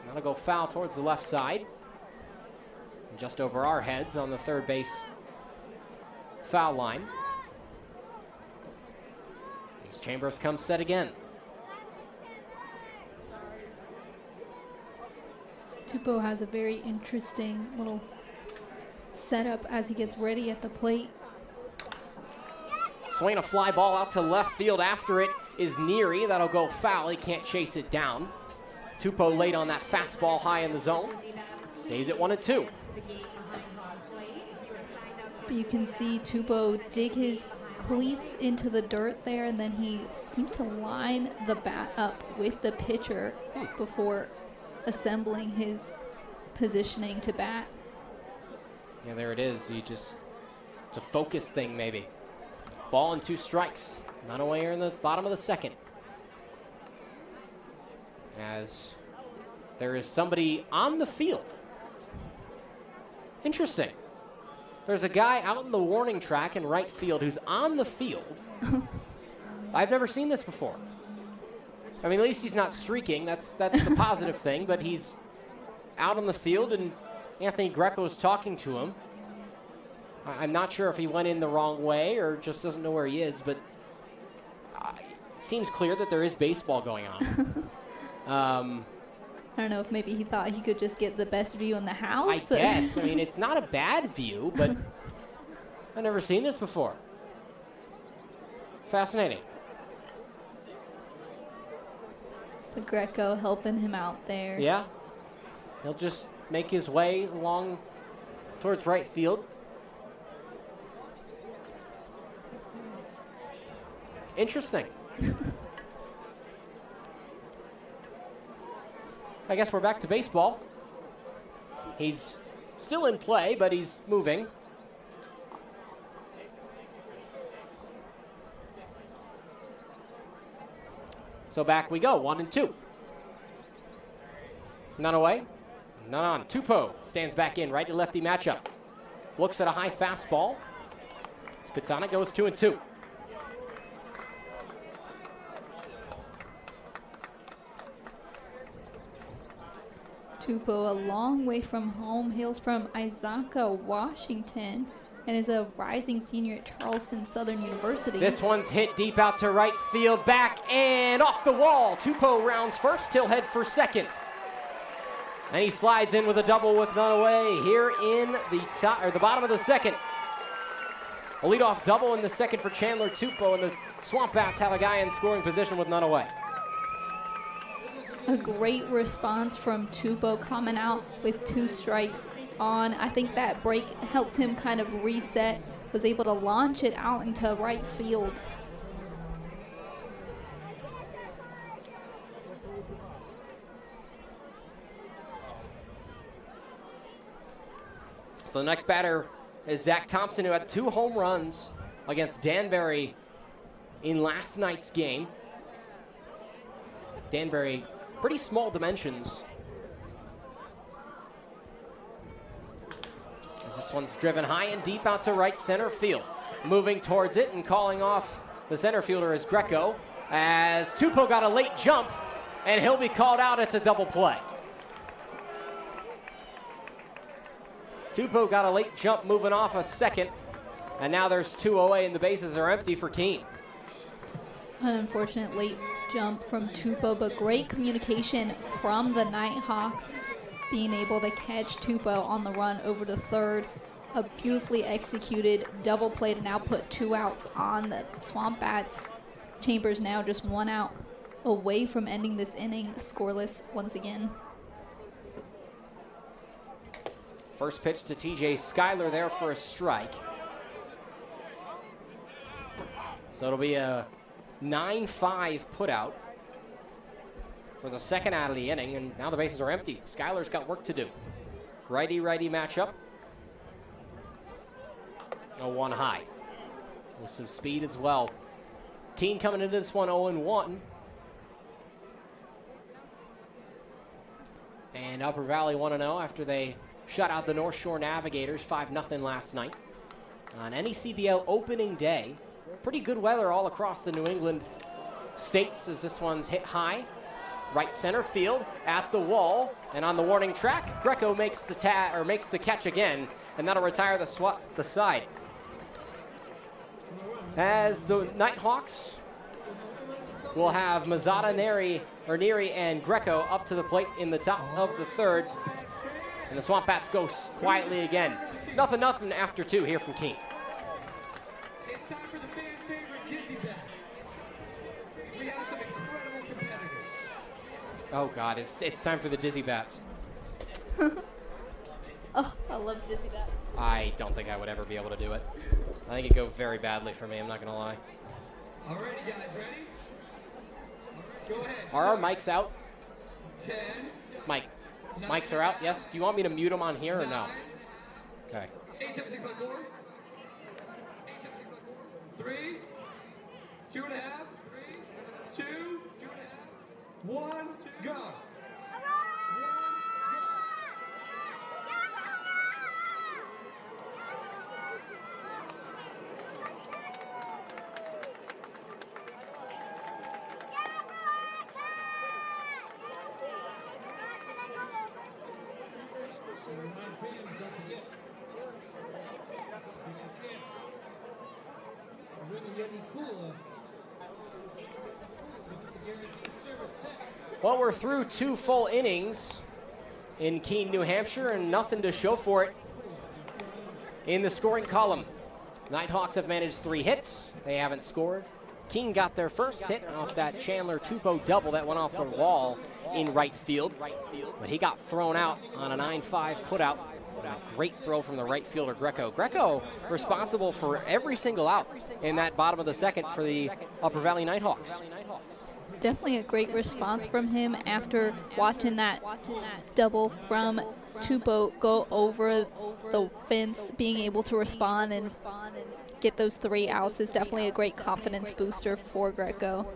That'll go foul towards the left side. And just over our heads on the third base foul line. As Chambers comes set again. Tupou has a very interesting little setup as he gets ready at the plate. Swinging a fly ball out to left field. After it is Neary. That'll go foul. He can't chase it down. Tupou late on that fastball high in the zone. Stays at 1-2. But you can see Tupou dig his cleats into the dirt there, and then he seems to line the bat up with the pitcher before assembling his positioning to bat. Yeah, there it is. It's a focus thing maybe. Ball and 2 strikes. None away here in the bottom of the second. As there is somebody on the field. Interesting. There's a guy out in the warning track in right field who's on the field. I've never seen this before. I mean, at least he's not streaking. That's the positive thing, but he's out on the field, and Anthony Greco's talking to him. I'm not sure if he went in the wrong way or just doesn't know where he is, but it seems clear that there is baseball going on. I don't know if maybe he thought he could just get the best view in the house. I guess. I mean, it's not a bad view, but I've never seen this before. Fascinating. The Greco helping him out there. Yeah. He'll just make his way along towards right field. Interesting. I guess we're back to baseball. He's still in play, but he's moving. So back we go, 1-2. None away, none on. Tupou stands back in, righty lefty matchup. Looks at a high fastball. Spits on it, goes 2-2. Tupou, a long way from home, hails from Issaquah, Washington, and is a rising senior at Charleston Southern University. This one's hit deep out to right field, back and off the wall. Tupou rounds first, he'll head for second. And he slides in with a double with none away here in the bottom of the second. A leadoff double in the second for Chandler Tupou, and the SwampBats have a guy in scoring position with none away. A great response from Tupou, coming out with 2 strikes on. I think that break helped him kind of reset, was able to launch it out into right field. So the next batter is Zach Thompson, who had 2 home runs against Danbury in last night's game. Danbury, pretty small dimensions. As this one's driven high and deep out to right center field. Moving towards it and calling off the center fielder is Greco, as Tupou got a late jump, and he'll be called out. It's a double play. Tupou got a late jump moving off a second, and now there's 2 away and the bases are empty for Keene. An unfortunate late jump from Tupou, but great communication from the Nighthawks, being able to catch Tupou on the run over to third A beautifully executed double play to now put 2 outs on the SwampBats. Chambers now just 1 out away from ending this inning scoreless once again. First pitch to TJ Schuyler there for a strike. So it'll be a 9-5 put out for the second out of the inning, and now the bases are empty. Schuyler's got work to do. Righty-righty matchup. A 1 high with some speed as well. Keene coming into this one 0-1. And Upper Valley 1-0 after they shut out the North Shore Navigators 5-0 last night. On NECBL opening day, pretty good weather all across the New England states as this one's hit high. Right center field at the wall, and on the warning track, Greco makes the makes the catch again, and that'll retire the side. As the Nighthawks will have Mazzata, Neri, and Greco up to the plate in the top of the third. And the SwampBats go quietly again. 0-0 after 2 here from Keene. It's time for the fan favorite Dizzy Bet. We have some incredible competitors. Oh God, it's time for the Dizzy Bats. Oh, I love Dizzy Bat. I don't think I would ever be able to do it. I think it'd go very badly for me, I'm not gonna lie. All right, guys, ready? Go ahead. Are our mics out? 10. Mike. Mics are out, yes? Do you want me to mute them on here or no? Okay. 8, 7, 6, 5, 4. 8, 7, 6, 5, 4. 3, 2.5, 3, 2, 2.5, 1, go. Well, we're through 2 full innings in Keene, New Hampshire, and nothing to show for it in the scoring column. Nighthawks have managed 3 hits. They haven't scored. Keene got their first hit off that Chandler Tupou double that went off the wall in right field. But he got thrown out on a 9-5 putout. A great throw from the right fielder, Greco. Greco responsible for every single out in that bottom of the second for the Upper Valley Nighthawks. Definitely a great response from him after watching that double from Tupou go over the fence. Being able to respond and get those 3 outs is definitely a great confidence booster for Greco.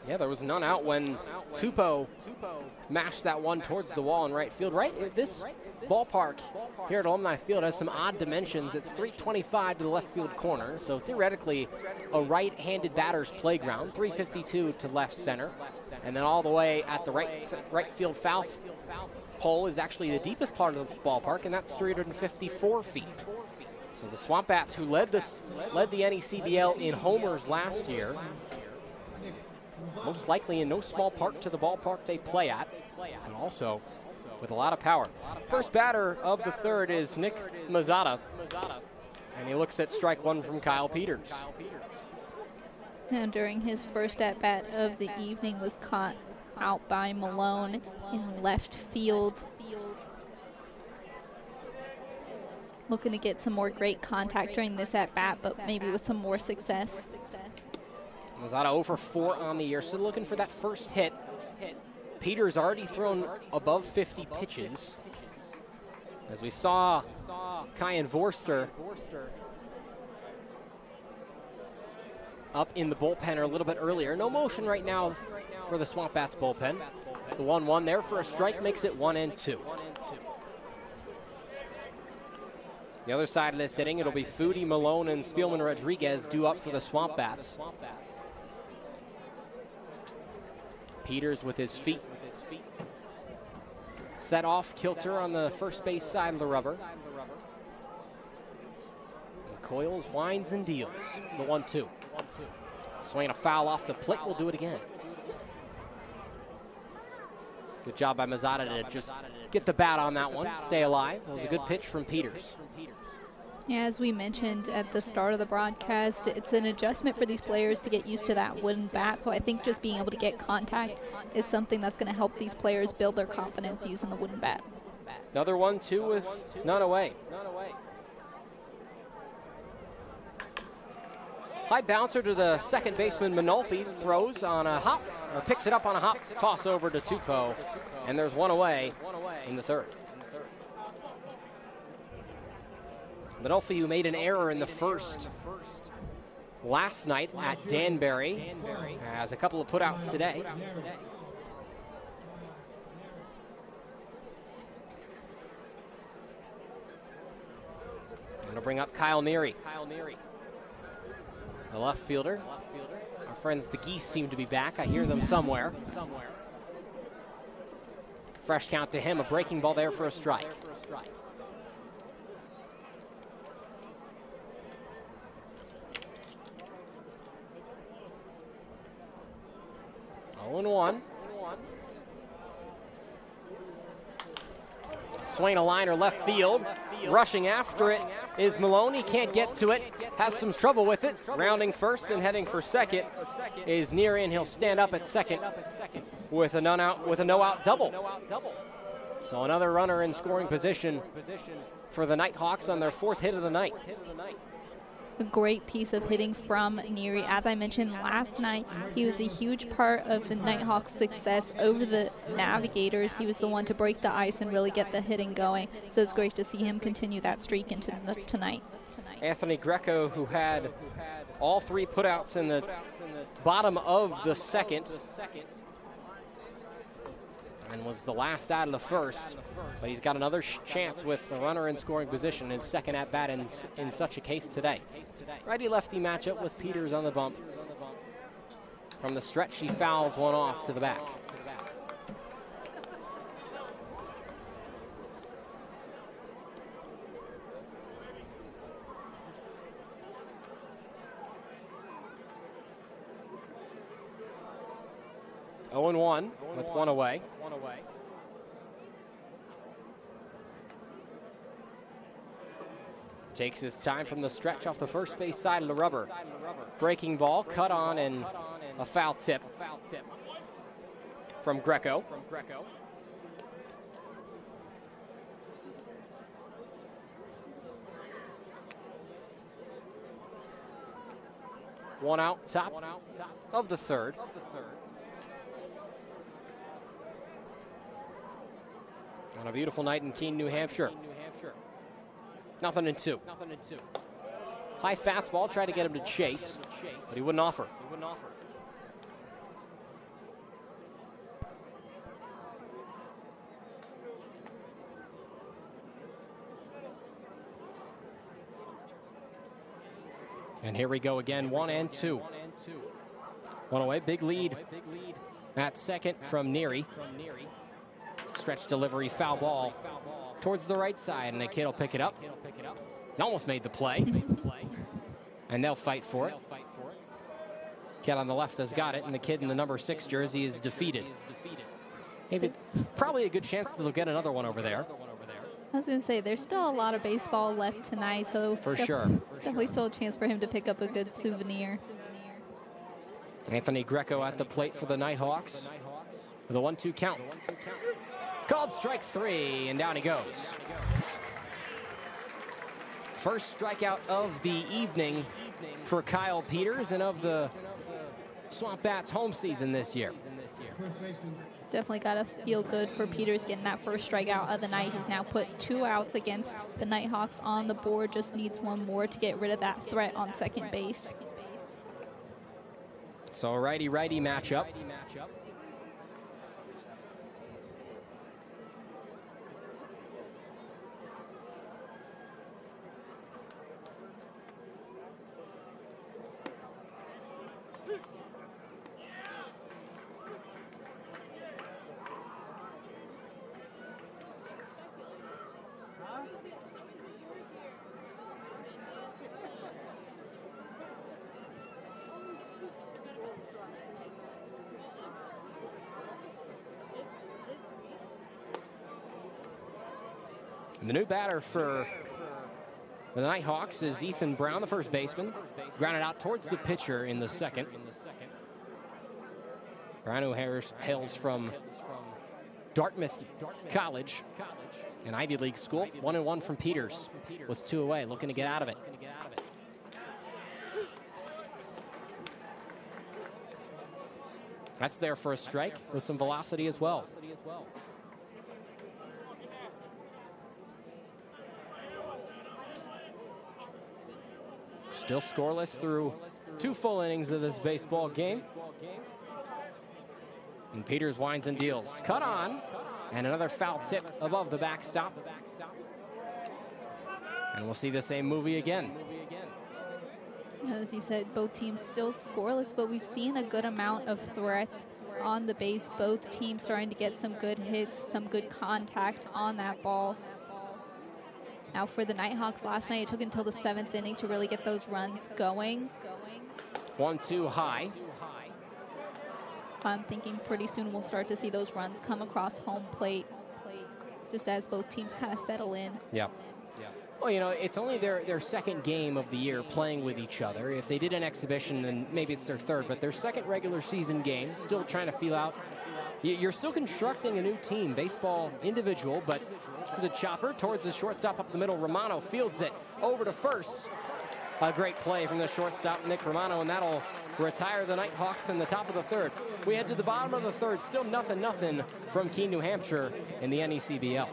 Yeah, there was none out when Tupou mashed that one towards the wall in right field. This ballpark here at Alumni Field has some odd dimensions. It's 325 to the left field corner, so theoretically a right-handed batter's playground, 352 to left center, and then all the way at the right field foul pole is actually the deepest part of the ballpark, and that's 354 feet. So the SwampBats, who led the NECBL in homers last year, most likely in no small part to the ballpark they play at, and also with a lot of power. First batter of the third is Nick Mazzata, and he looks at strike 1 from Kyle Peters. Now, during his first at-bat of the evening was caught out by Malone in left field. Looking to get some more great contact during this at-bat, but maybe with some more success. Mazzata 0 for 4 on the year, still looking for that first hit. Peters already thrown above 50 pitches. As we saw Kyan Vorster up in the bullpen a little bit earlier. No motion right now for the SwampBats bullpen. The 1-1 there for a strike makes it 1-2. The other side of this inning, it'll be Foodie, Malone, and Spielman Rodriguez due up for the SwampBats. Peters with his feet set off kilter on the first base side of the rubber. And coils, winds, and deals. The 1-2. Swinging a foul off the plate, we'll do it again. Good job by Mazzata to just get the bat on that one, stay alive. It was a good pitch from Peters. Yeah, as we mentioned at the start of the broadcast, it's an adjustment for these players to get used to that wooden bat. So I think just being able to get contact is something that's going to help these players build their confidence using the wooden bat. Another 1-2 with none away. High bouncer to the second baseman Manolfi, throws on a hop, or picks it up on a hop, toss over to Tupou, and there's one away in the third. Manolfi, who made an error in the first last night at Danbury, has a couple of putouts today. Going to bring up Kyle Neary. The left fielder. Our friends the Geese seem to be back. I hear them somewhere. Fresh count to him. A breaking ball there for a strike. Oh, 1. Swing a liner left field. Rushing after it is Maloney. Can't get to it. Has some trouble with it. Rounding first and heading for second is Neary, and he'll stand up at second with a no-out double. So another runner in scoring position for the Nighthawks on their 4th hit of the night. A great piece of hitting from Neary. As I mentioned last night, he was a huge part of the Nighthawks' success over the Navigators. He was the one to break the ice and really get the hitting going. So it's great to see him continue that streak into tonight. Anthony Greco, who had all 3 putouts in the bottom of the second, and was the last out of the first, but he's got another chance with a runner in scoring position, his second at bat in such a case today. Righty-lefty matchup with Peters on the bump. From the stretch, he fouls one off to the back. Oh, 1 with one away. Takes his time from the stretch off the first base side of the rubber. Breaking ball, cut on, and a foul tip from Greco. One out, top of the third. On a beautiful night in Keene, New Hampshire. 0-2. High fastball, tried to get him to chase, but he wouldn't offer. And here we go again, 1-2. One away, big lead at second from Neary. Stretch delivery, foul ball towards the right side, and the kid will pick it up. Almost made the play. And they'll fight for it. Kid on the left has got it, and the kid in the number 6 jersey is defeated. Maybe, probably a good chance that they'll get another one over there. I was going to say, there's still a lot of baseball left tonight, so for sure. Definitely still a chance for him to pick up a good souvenir. Anthony Greco at the plate for the Nighthawks with a 1-2 count. Called strike 3, and down he goes. First strikeout of the evening for Kyle Peters and of the SwampBats home season this year. Definitely got to feel good for Peters getting that first strikeout of the night. He's now put 2 outs against the Nighthawks on the board. Just needs one more to get rid of that threat on second base. So a righty-righty matchup. And the new batter for The Nighthawks is Ethan Brown, the first baseman. Grounded out towards the pitcher in the second. Brown, who hails from Dartmouth College, an Ivy League school. 1-1 from Peters with 2 away, looking to get out of it. That's there for a strike with some velocity as well. Still scoreless through 2 full innings of this baseball game. And Peters winds and deals. Cut on, and another foul tip above the backstop. And we'll see the same movie again. As you said, both teams still scoreless, but we've seen a good amount of threats on the base. Both teams starting to get some good hits, some good contact on that ball. Now for the Nighthawks last night, it took until the 7th inning to really get those runs going. 1-2 high. I'm thinking pretty soon we'll start to see those runs come across home plate, just as both teams kind of settle in. Yep. Well, you know, it's only their second game of the year playing with each other. If they did an exhibition, then maybe it's their third, but their second regular season game, still trying to feel out. You're still constructing a new team, baseball individual, but there's a chopper towards the shortstop up the middle. Romano fields it over to first. A great play from the shortstop, Nick Romano, and that'll retire the Nighthawks in the top of the third. We head to the bottom of the third, still nothing from Keene, New Hampshire in the NECBL.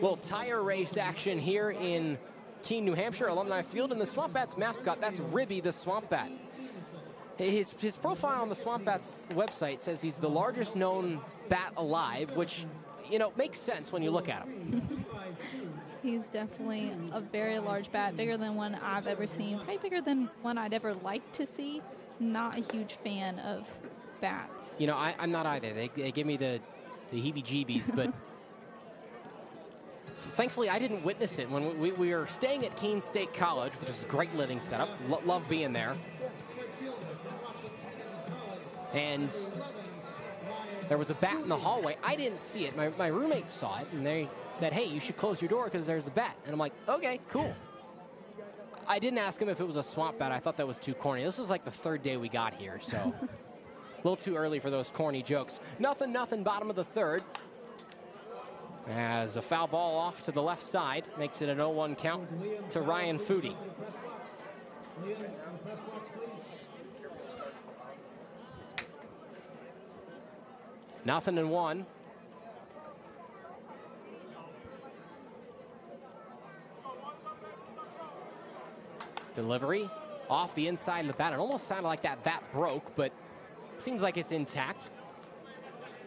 Little tire race action here in Keene, New Hampshire, Alumni Field, and the SwampBats mascot, that's Ribby the SwampBat. His profile on the SwampBats website says he's the largest known bat alive, which, you know, makes sense when you look at him. He's definitely a very large bat, bigger than one I've ever seen, probably bigger than one I'd ever like to see. Not a huge fan of bats. You know, I'm not either. They give me the heebie-jeebies, but thankfully, I didn't witness it. When we were staying at Keene State College, which is a great living setup. Love being there. And there was a bat in the hallway. I didn't see it. My roommate saw it, and they said, hey, you should close your door because there's a bat. And I'm like, okay, cool. I didn't ask him if it was a swamp bat. I thought that was too corny. This was like the 3rd day we got here, so a little too early for those corny jokes. Nothing, bottom of the 3rd. As a foul ball off to the left side makes it an 0-1 count to Ryan Foodie. Nothing in 1. Delivery off the inside of the bat. It almost sounded like that bat broke, but it seems like it's intact.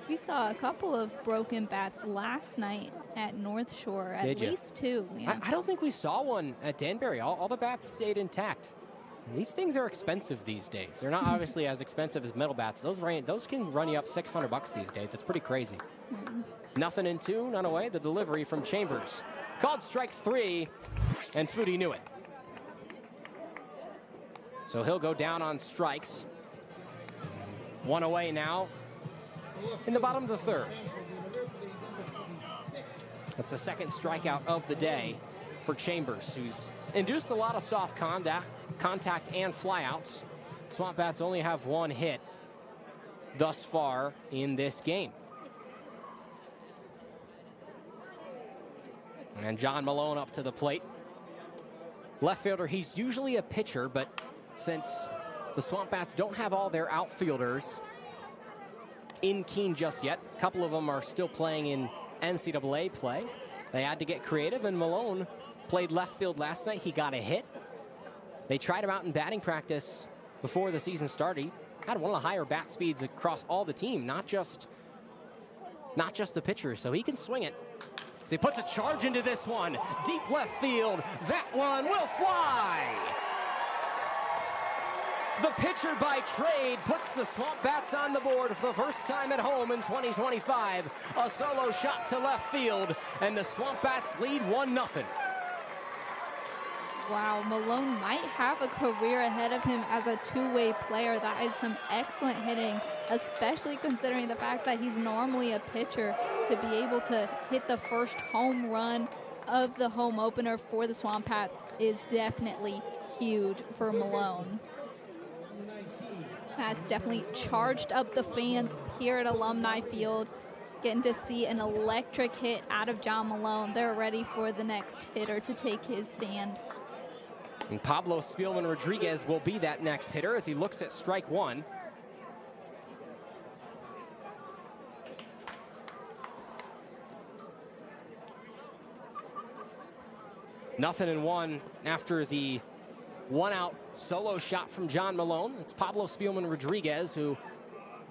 We saw a couple of broken bats last night at North Shore, at least 2. Yeah. I don't think we saw one at Danbury. All the bats stayed intact. These things are expensive these days. They're not obviously as expensive as metal bats. Those can run you up $600 these days. It's pretty crazy. Nothing in 2, none away. The delivery from Chambers. Called strike 3, and Foodie knew it. So he'll go down on strikes. 1 away now in the bottom of the 3rd. That's the 2nd strikeout of the day for Chambers, who's induced a lot of soft contact and flyouts. SwampBats only have 1 hit thus far in this game. And John Malone up to the plate. Left fielder, he's usually a pitcher, but since the SwampBats don't have all their outfielders in Keene just yet, a couple of them are still playing in NCAA play, they had to get creative, and Malone played left field last night. He got a hit. They tried him out in batting practice before the season started. He had one of the higher bat speeds across all the team, not just the pitchers, so he can swing it. So he puts a charge into this one. Deep left field. That one will fly. The pitcher by trade puts the SwampBats on the board for the first time at home in 2025. A solo shot to left field, and the SwampBats lead 1-0. Wow, Malone might have a career ahead of him as a two-way player. That is some excellent hitting, especially considering the fact that he's normally a pitcher. To be able to hit the first home run of the home opener for the SwampBats is definitely huge for Malone. That's definitely charged up the fans here at Alumni Field. Getting to see an electric hit out of John Malone. They're ready for the next hitter to take his stand. And Pablo Spielman Rodriguez will be that next hitter as he looks at strike one. Nothing in one after the one-out solo shot from John Malone. It's Pablo Spielman Rodriguez who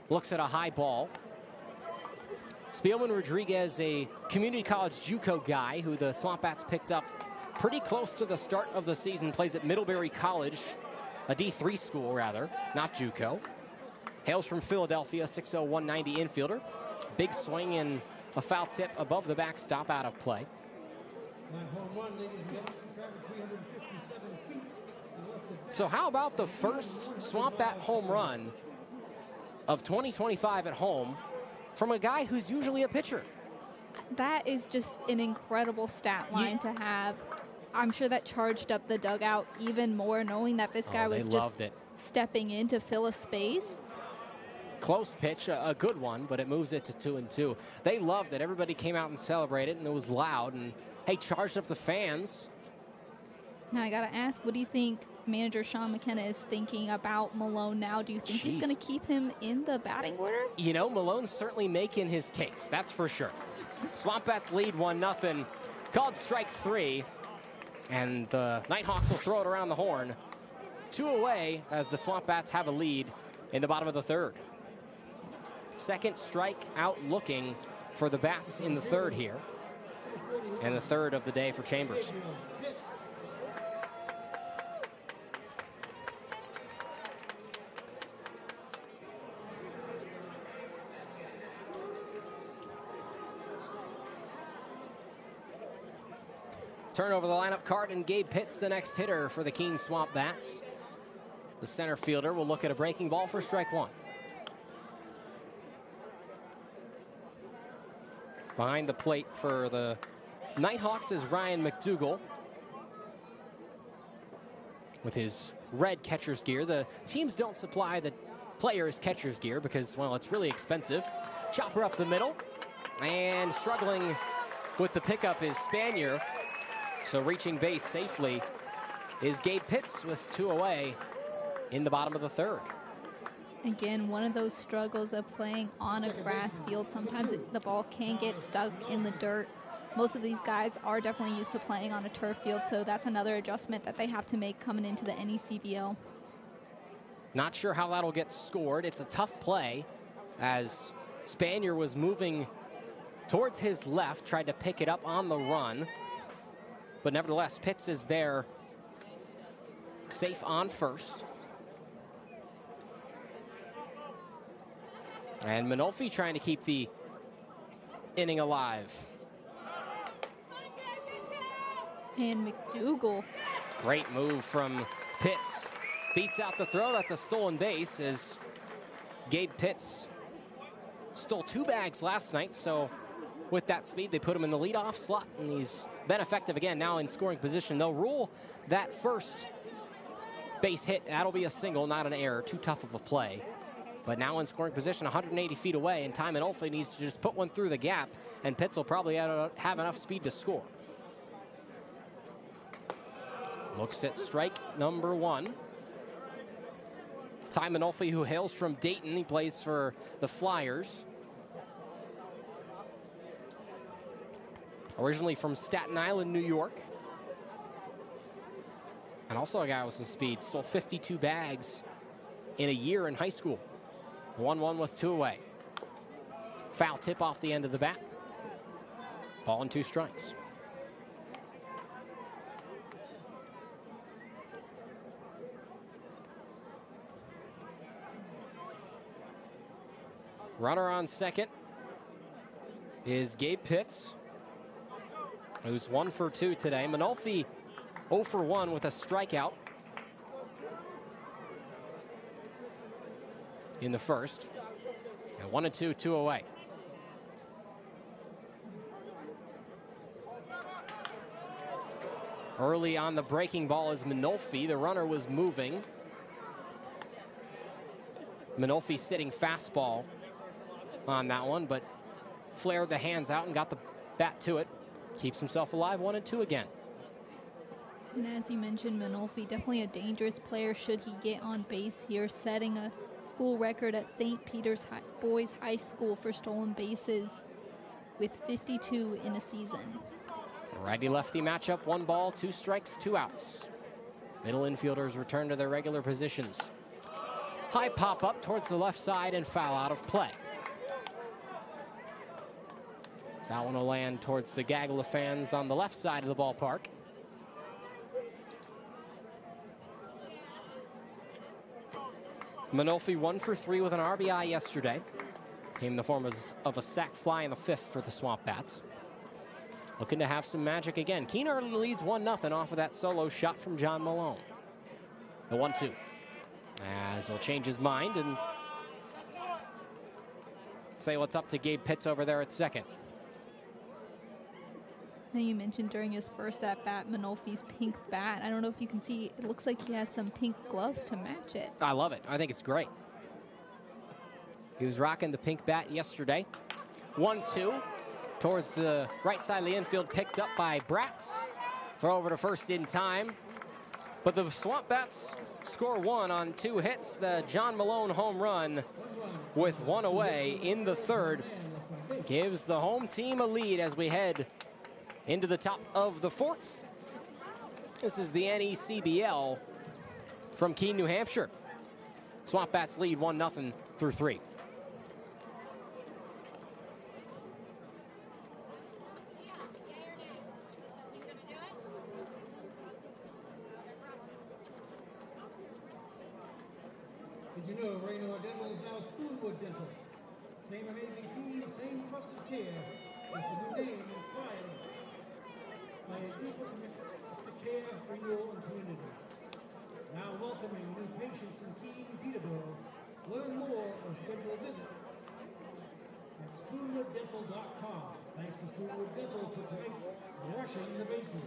looks at a high ball. Spielman Rodriguez, a community college JUCO guy who the SwampBats picked up pretty close to the start of the season, plays at Middlebury College, a D3 school rather, not JUCO. Hails from Philadelphia, 6'0", 190 infielder. Big swing and a foul tip above the backstop out of play. So how about the first SwampBat home run of 2025 at home from a guy who's usually a pitcher? That is just an incredible stat line to have. I'm sure that charged up the dugout even more, knowing that this guy was just stepping in to fill a space. Close pitch, a good one, but it moves it to 2-2. They loved it. Everybody came out and celebrated, and it was loud. And hey, charged up the fans. Now I gotta ask, what do you think manager Sean McKenna is thinking about Malone now? Do you think he's gonna keep him in the batting order? You know, Malone's certainly making his case, that's for sure. SwampBats lead 1-0. Called strike three. And the Nighthawks will throw it around the horn. 2 away as the SwampBats have a lead in the bottom of the third. Second strike out looking for the Bats in the third here. And the third of the day for Chambers. Turn over the lineup card, and Gabe Pitts, the next hitter for the Keene SwampBats. The center fielder will look at a breaking ball for strike one. Behind the plate for the Nighthawks is Ryan McDougall with his red catcher's gear. The teams don't supply the players catcher's gear because, well, it's really expensive. Chopper up the middle, and struggling with the pickup is Spanier. So reaching base safely is Gabe Pitts with 2 away in the bottom of the third. Again, one of those struggles of playing on a grass field. Sometimes the ball can get stuck in the dirt. Most of these guys are definitely used to playing on a turf field, so that's another adjustment that they have to make coming into the NECBL. Not sure how that'll get scored. It's a tough play as Spanier was moving towards his left, tried to pick it up on the run. But nevertheless, Pitts is there, safe on first. And Manolfi trying to keep the inning alive. And McDougall. Great move from Pitts. Beats out the throw. That's a stolen base as Gabe Pitts stole 2 bags last night. So with that speed, they put him in the leadoff slot, and he's been effective again now in scoring position. They'll rule that first base hit. That'll be a single, not an error. Too tough of a play. But now in scoring position, 180 feet away, and Ty Manolfi needs to just put one through the gap, and Pitts will probably have enough speed to score. Looks at strike number 1. Ty Manolfi, who hails from Dayton, he plays for the Flyers. Originally from Staten Island, New York. And also a guy with some speed. Stole 52 bags in a year in high school. 1-1 with 2 away. Foul tip off the end of the bat. Ball and 2 strikes. Runner on second is Gabe Pitts, who's 1 for 2 today. Manolfi 0 for 1 with a strikeout in the first. And 1-2, 2 away. Early on the breaking ball is Manolfi. The runner was moving. Manolfi sitting fastball on that one, but flared the hands out and got the bat to it. Keeps himself alive, 1-2 again. And as you mentioned, Manolfi, definitely a dangerous player should he get on base here, setting a school record at St. Peter's Boys High School for stolen bases with 52 in a season. Righty-lefty matchup, 1 ball, 2 strikes, 2 outs. Middle infielders return to their regular positions. High pop up towards the left side and foul out of play. That one will land towards the gaggle of fans on the left side of the ballpark. Manolfi 1 for 3 with an RBI yesterday. Came in the form of a sac fly in the 5th for the SwampBats. Looking to have some magic again. Keene early leads 1-0 off of that solo shot from John Malone. The 1-2. As he'll change his mind and say what's up to Gabe Pitts over there at second. Now you mentioned during his first at-bat, Manolfi's pink bat. I don't know if you can see, it looks like he has some pink gloves to match it. I love it. I think it's great. He was rocking the pink bat yesterday. 1-2 towards the right side of the infield, picked up by Bratz. Throw over to first in time. But the SwampBats score 1 on 2 hits. The John Malone home run with 1 away in the 3rd gives the home team a lead as we head into the top of the 4th. This is the NECBL from Keene, New Hampshire. SwampBats lead 1-0 through 3. Did you know Raynor Dental is now Spoonwood Dental? Same amazing team, same trusted care. Just a new name inspired by a deeper commitment to care for your community. Now welcoming new patients from Keene, Peterborough. Learn more or schedule a visit at SpoonwoodDental.com. Thanks to Spoonwood Dental for tonight, brushing the bases.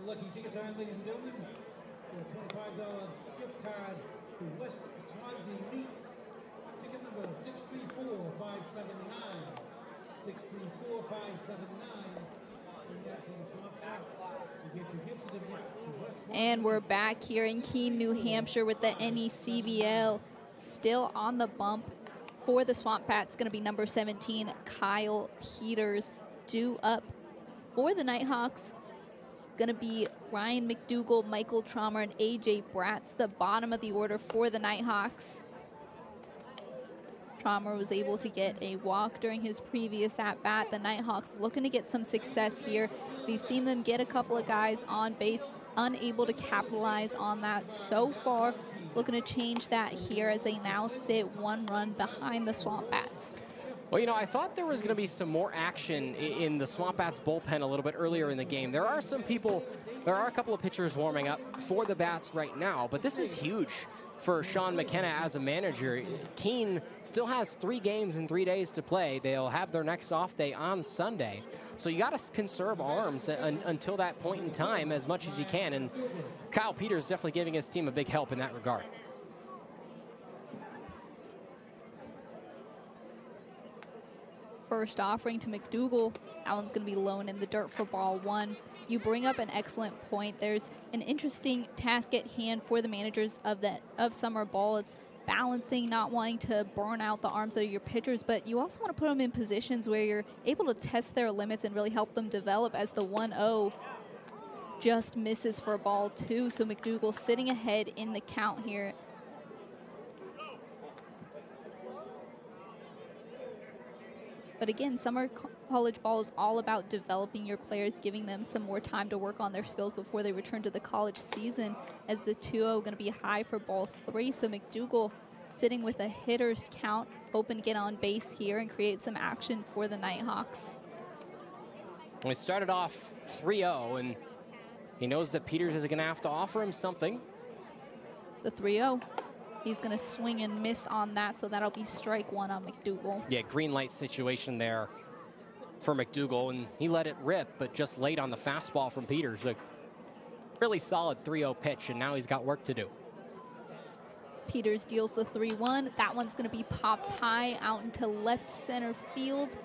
Lucky ticket time, ladies and gentlemen, for a $25 gift card to West Swansea Meats. Ticket number 634579. 634579. And we're back here in Keene, New Hampshire with the NECBL. Still on the bump for the SwampBats. Going to be number 17, Kyle Peters. Due up for the Nighthawks. Going to be Ryan McDougall, Michael Traumer, and AJ Bratz, the bottom of the order for the Nighthawks. Traumer was able to get a walk during his previous at-bat. The Nighthawks looking to get some success here. We've seen them get a couple of guys on base, unable to capitalize on that so far. Looking to change that here as they now sit 1 run behind the SwampBats. Well, you know, I thought there was going to be some more action in the SwampBats bullpen a little bit earlier in the game. There are a couple of pitchers warming up for the Bats right now, but this is huge for Sean McKenna as a manager. Keene still has 3 games in 3 days to play. They'll have their next off day on Sunday. So you got to conserve arms until that point in time as much as you can. And Kyle Peters definitely giving his team a big help in that regard. first offering to McDougal. That one's going to be low and in the dirt for ball one. You bring up an excellent point. There's an interesting task at hand for the managers of summer ball. It's balancing, not wanting to burn out the arms of your pitchers, but you also want to put them in positions where you're able to test their limits and really help them develop, as the 1-0 just misses for ball two. So McDougal sitting ahead in the count here. But again, summer college ball is all about developing your players, giving them some more time to work on their skills before they return to the college season, as the 2-0 going to be high for ball three. So McDougal sitting with a hitter's count, hoping to get on base here and create some action for the Nighthawks. We started off 3-0, and he knows that Peters is going to have to offer him something. The 3-0. He's going to swing and miss on that, so that'll be strike one on McDougal. Yeah, green light situation there for McDougal, and he let it rip, but just late on the fastball from Peters. A really solid 3-0 pitch, and now he's got work to do. Peters deals the 3-1. That one's going to be popped high out into left center field.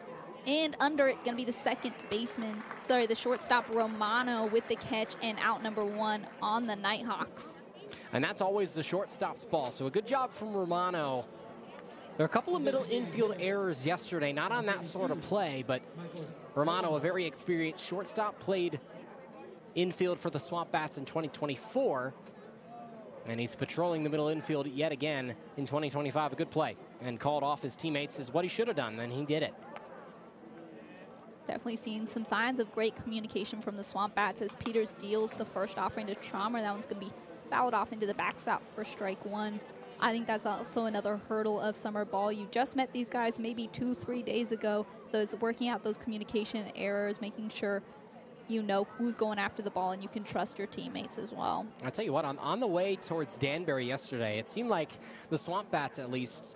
And under it, going to be the the shortstop Romano with the catch, and out number one on the Nighthawks. And that's always the shortstop's ball, so a good job from Romano. There are a couple of middle infield errors yesterday, not on that sort of play, but Romano, a very experienced shortstop, played infield for the SwampBats in 2024, and he's patrolling the middle infield yet again in 2025. A good play, and called off his teammates is what he should have done, and he did it. Definitely seen some signs of great communication from the SwampBats as Peters deals the first offering to Traumer. That one's going to be fouled off into the backstop for strike one. I think that's also another hurdle of summer ball. You just met these guys maybe 2-3 days ago, so it's working out those communication errors, making sure you know who's going after the ball and you can trust your teammates as well. I'll tell you what, on the way towards Danbury yesterday, it seemed like the SwampBats at least.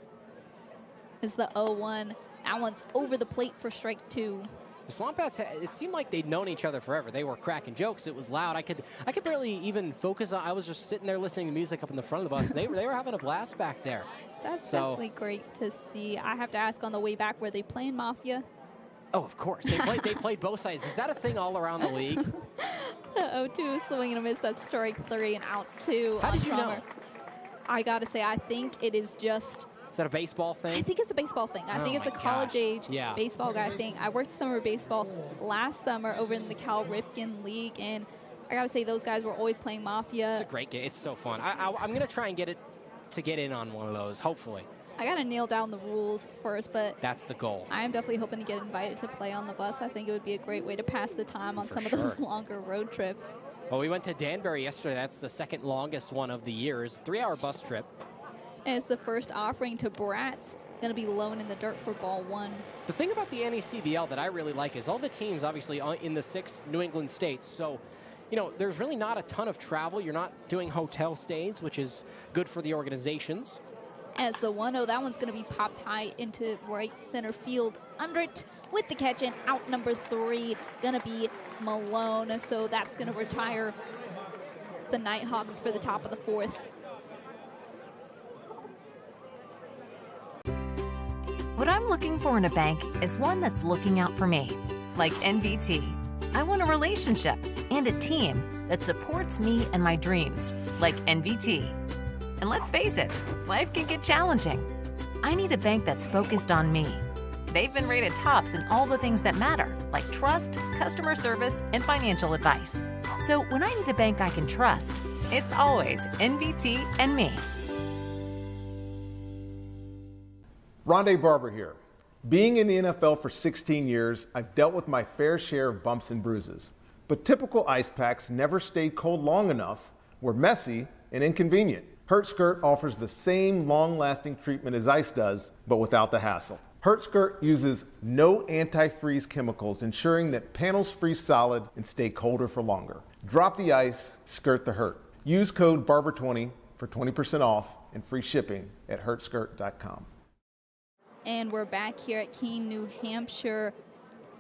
Is the 0-1. That one's over the plate for strike two. The SwampBats, it seemed like they'd known each other forever. They were cracking jokes. It was loud. I could barely even focus on. I was just sitting there listening to music up in the front of the bus. They were having a blast back there. That's definitely great to see. I have to ask, on the way back, were they playing Mafia? Oh, of course. They played both sides. Is that a thing all around the league? 0-2, swing and a miss. That's strike three and out two. How did you know? I got to say, I think it is just. Is that a baseball thing? I think it's a baseball thing. I think it's a college-age baseball guy thing. I worked summer baseball last summer over in the Cal Ripken League, and I got to say, those guys were always playing Mafia. It's a great game. It's so fun. I'm going to try and get in on one of those, hopefully. I got to nail down the rules first, but that's the goal. I am definitely hoping to get invited to play on the bus. I think it would be a great way to pass the time on some of those longer road trips. Well, we went to Danbury yesterday. That's the second longest one of the year. It's a 3-hour bus trip. And it's the first offering to Bratz. Going to be low and in the dirt for ball one. The thing about the NECBL that I really like is all the teams, obviously, in the 6 New England states. So, you know, there's really not a ton of travel. You're not doing hotel stays, which is good for the organizations. As the 1-0, that one's going to be popped high into right center field. Under it with the catch, and out number 3, going to be Malone. So that's going to retire the Nighthawks for the top of the 4th. What I'm looking for in a bank is one that's looking out for me, like NBT. I want a relationship and a team that supports me and my dreams, like NBT. And let's face it, life can get challenging. I need a bank that's focused on me. They've been rated tops in all the things that matter, like trust, customer service, and financial advice. So when I need a bank I can trust, it's always NBT and me. Rondé Barber here. Being in the NFL for 16 years, I've dealt with my fair share of bumps and bruises. But typical ice packs never stayed cold long enough, were messy and inconvenient. HurtSkirt offers the same long-lasting treatment as ice does, but without the hassle. HurtSkirt uses no antifreeze chemicals, ensuring that panels freeze solid and stay colder for longer. Drop the ice, skirt the hurt. Use code BARBER20 for 20% off and free shipping at HurtSkirt.com. And we're back here at Keene, New Hampshire.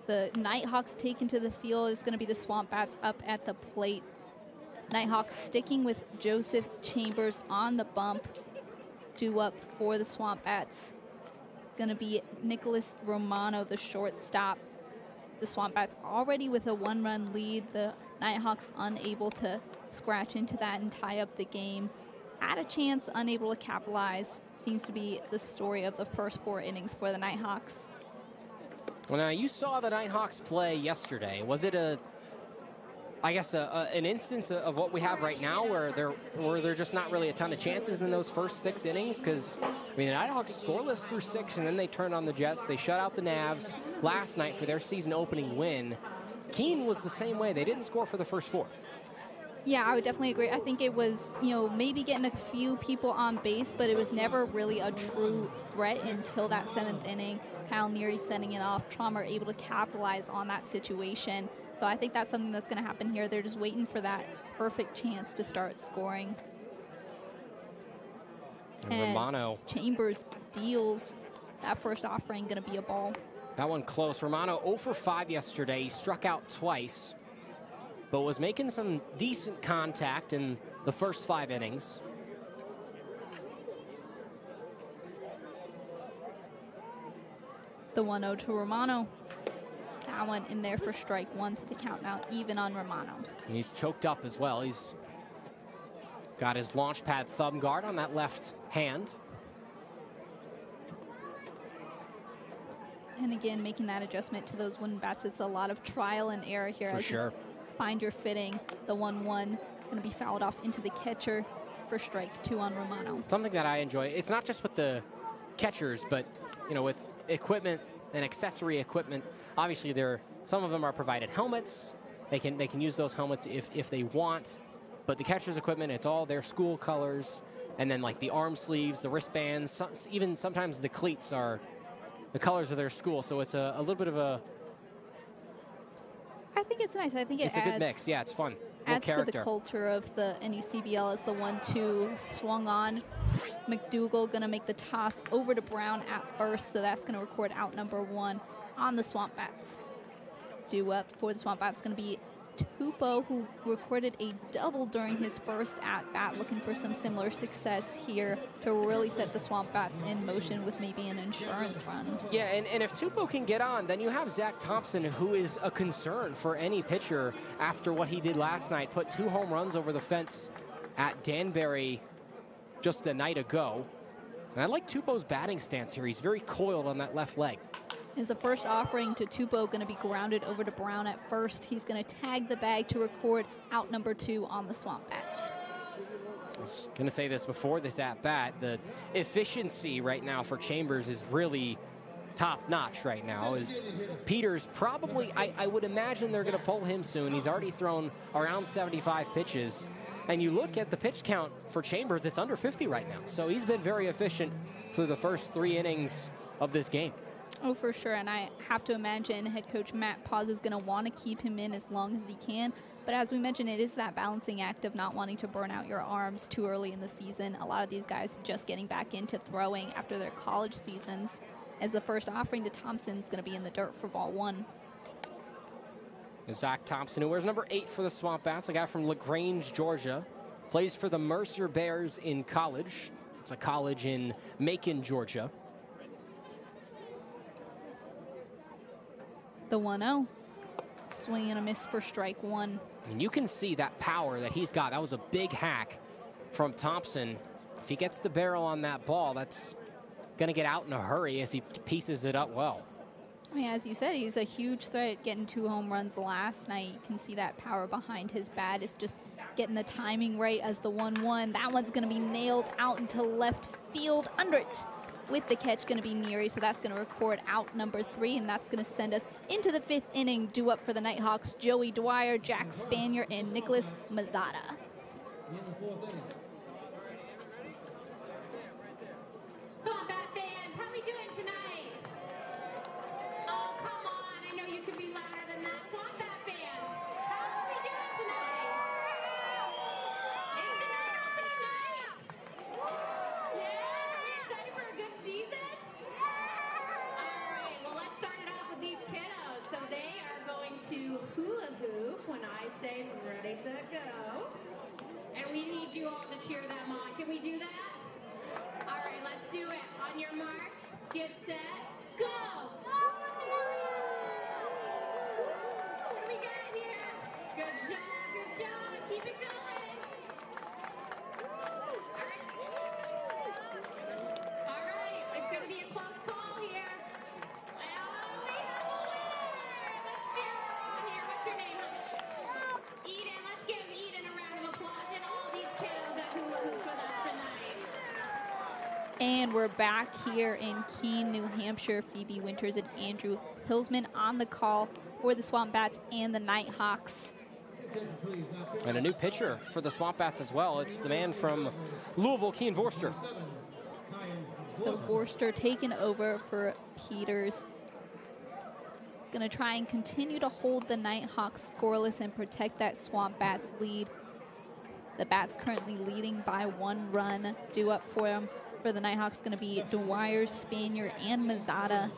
The Nighthawks taken to the field. Is going to be the SwampBats up at the plate. Nighthawks sticking with Joseph Chambers on the bump. Due up for the SwampBats. going to be Nicholas Romano, the shortstop. The SwampBats already with a 1-run lead. The Nighthawks unable to scratch into that and tie up the game. Had a chance, unable to capitalize. Seems to be the story of the first 4 innings for the Nighthawks. Well, now you saw the Nighthawks play yesterday. Was it an instance of what we have right now where there just not really a ton of chances in those first 6 innings? Because, I mean, the Nighthawks scoreless through 6, and then they turned on the Jets. They shut out the Navs last night for their season opening win. Keene was the same way. They didn't score for the first 4. Yeah, I would definitely agree. I think it was, maybe getting a few people on base, but it was never really a true threat until that 7th inning. Kyle Neary sending it off. Traumer able to capitalize on that situation. So I think that's something that's going to happen here. They're just waiting for that perfect chance to start scoring. And Romano. Chambers deals that first offering, going to be a ball. That one close. Romano 0 for 5 yesterday. He struck out twice, but was making some decent contact in the first 5 innings. The 1-0 to Romano. That one in there for strike 1, so the count now even on Romano. And he's choked up as well. He's got his launch pad thumb guard on that left hand. And again, making that adjustment to those wooden bats, it's a lot of trial and error here. For sure. Find your fitting. The 1-1 going to be fouled off into the catcher for strike 2 on Romano. Something that I enjoy. It's not just with the catchers, but with equipment and accessory equipment. Obviously, some of them are provided helmets. They can use those helmets if they want. But the catcher's equipment, it's all their school colors, and then like the arm sleeves, the wristbands, even sometimes the cleats are the colors of their school. So it's a little bit of a. I think it's nice. I think it's a good mix. Yeah, it's fun. Adds to the culture of the NECBL as the 1-2 swung on. McDougal going to make the toss over to Brown at first, so that's going to record out number 1 on the SwampBats. Due up for the SwampBats going to be Tupou, who recorded a double during his first at-bat, looking for some similar success here to really set the SwampBats in motion with maybe an insurance run. Yeah, and if Tupou can get on, then you have Zach Thompson, who is a concern for any pitcher after what he did last night. Put 2 home runs over the fence at Danbury just a night ago. And I like Tupou's batting stance here. He's very coiled on that left leg. Is the first offering to Tupou going to be grounded over to Brown at first. He's going to tag the bag to record out number 2 on the SwampBats. I was going to say this before this at-bat. The efficiency right now for Chambers is really top-notch right now. Is Peters probably, I would imagine they're going to pull him soon. He's already thrown around 75 pitches. And you look at the pitch count for Chambers, it's under 50 right now. So he's been very efficient through the first 3 innings of this game. Oh, for sure. And I have to imagine head coach Matt Paz is going to want to keep him in as long as he can. But as we mentioned, it is that balancing act of not wanting to burn out your arms too early in the season. A lot of these guys just getting back into throwing after their college seasons, as the first offering to Thompson's going to be in the dirt for ball 1. Zach Thompson, who wears number 8 for the SwampBats, a guy from LaGrange, Georgia, plays for the Mercer Bears in college. It's a college in Macon, Georgia. The 1-0. Swing and a miss for strike 1. And you can see that power that he's got. That was a big hack from Thompson. If he gets the barrel on that ball, that's going to get out in a hurry if he pieces it up well. I mean, as you said, he's a huge threat, getting 2 home runs last night. You can see that power behind his bat. It's just getting the timing right as the 1-1. That one's going to be nailed out into left field under it. With the catch going to be Neary, so that's going to record out number 3, and that's going to send us into the 5th inning. Due up for the Nighthawks, Joey Dwyer, Jack Spanier, and Nicholas Mazzata. SwampBat fans, how are we doing tonight? Oh, come on. I know you can be louder than that. SwampBat fans, how are we doing tonight? Is it our opening night? Yeah? Are we excited for a good season? All right, well, let's start it off with these kiddos. So they are going to hula hoop when I say ready, set, go. And we need you all to cheer them on. Can we do that? All right, let's do it. On your marks, get set. And we're back here in Keene, New Hampshire. Phoebe Winters and Andrew Hillsman on the call for the SwampBats and the Nighthawks. And a new pitcher for the SwampBats as well. It's the man from Louisville, Keene Vorster. So Vorster taking over for Peters. Going to try and continue to hold the Nighthawks scoreless and protect that SwampBats lead. The Bats currently leading by 1 run. Due up for them. For the Nighthawks going to be Dwyer, Spanier, and Mazzata.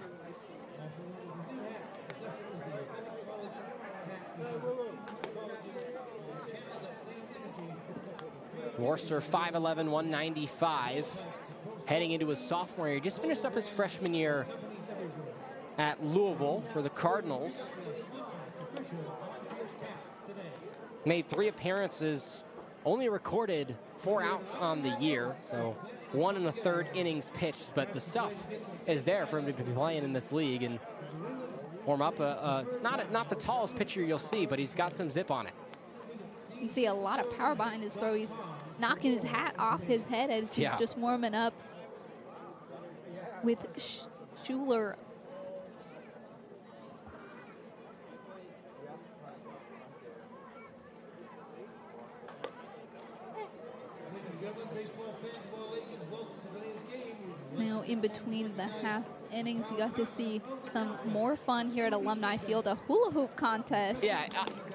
Vorster, 5'11", 195. Heading into his sophomore year. Just finished up his freshman year at Louisville for the Cardinals. Made 3 appearances, only recorded 4 outs on the year, so 1 1/3 innings pitched, but the stuff is there for him to be playing in this league and warm up. Not the tallest pitcher you'll see, but he's got some zip on it. You can see a lot of power behind his throw. He's knocking his hat off his head as he's just warming up with Schuler. Now in between the half innings, we got to see some more fun here at Alumni Field, a hula hoop contest. Yeah,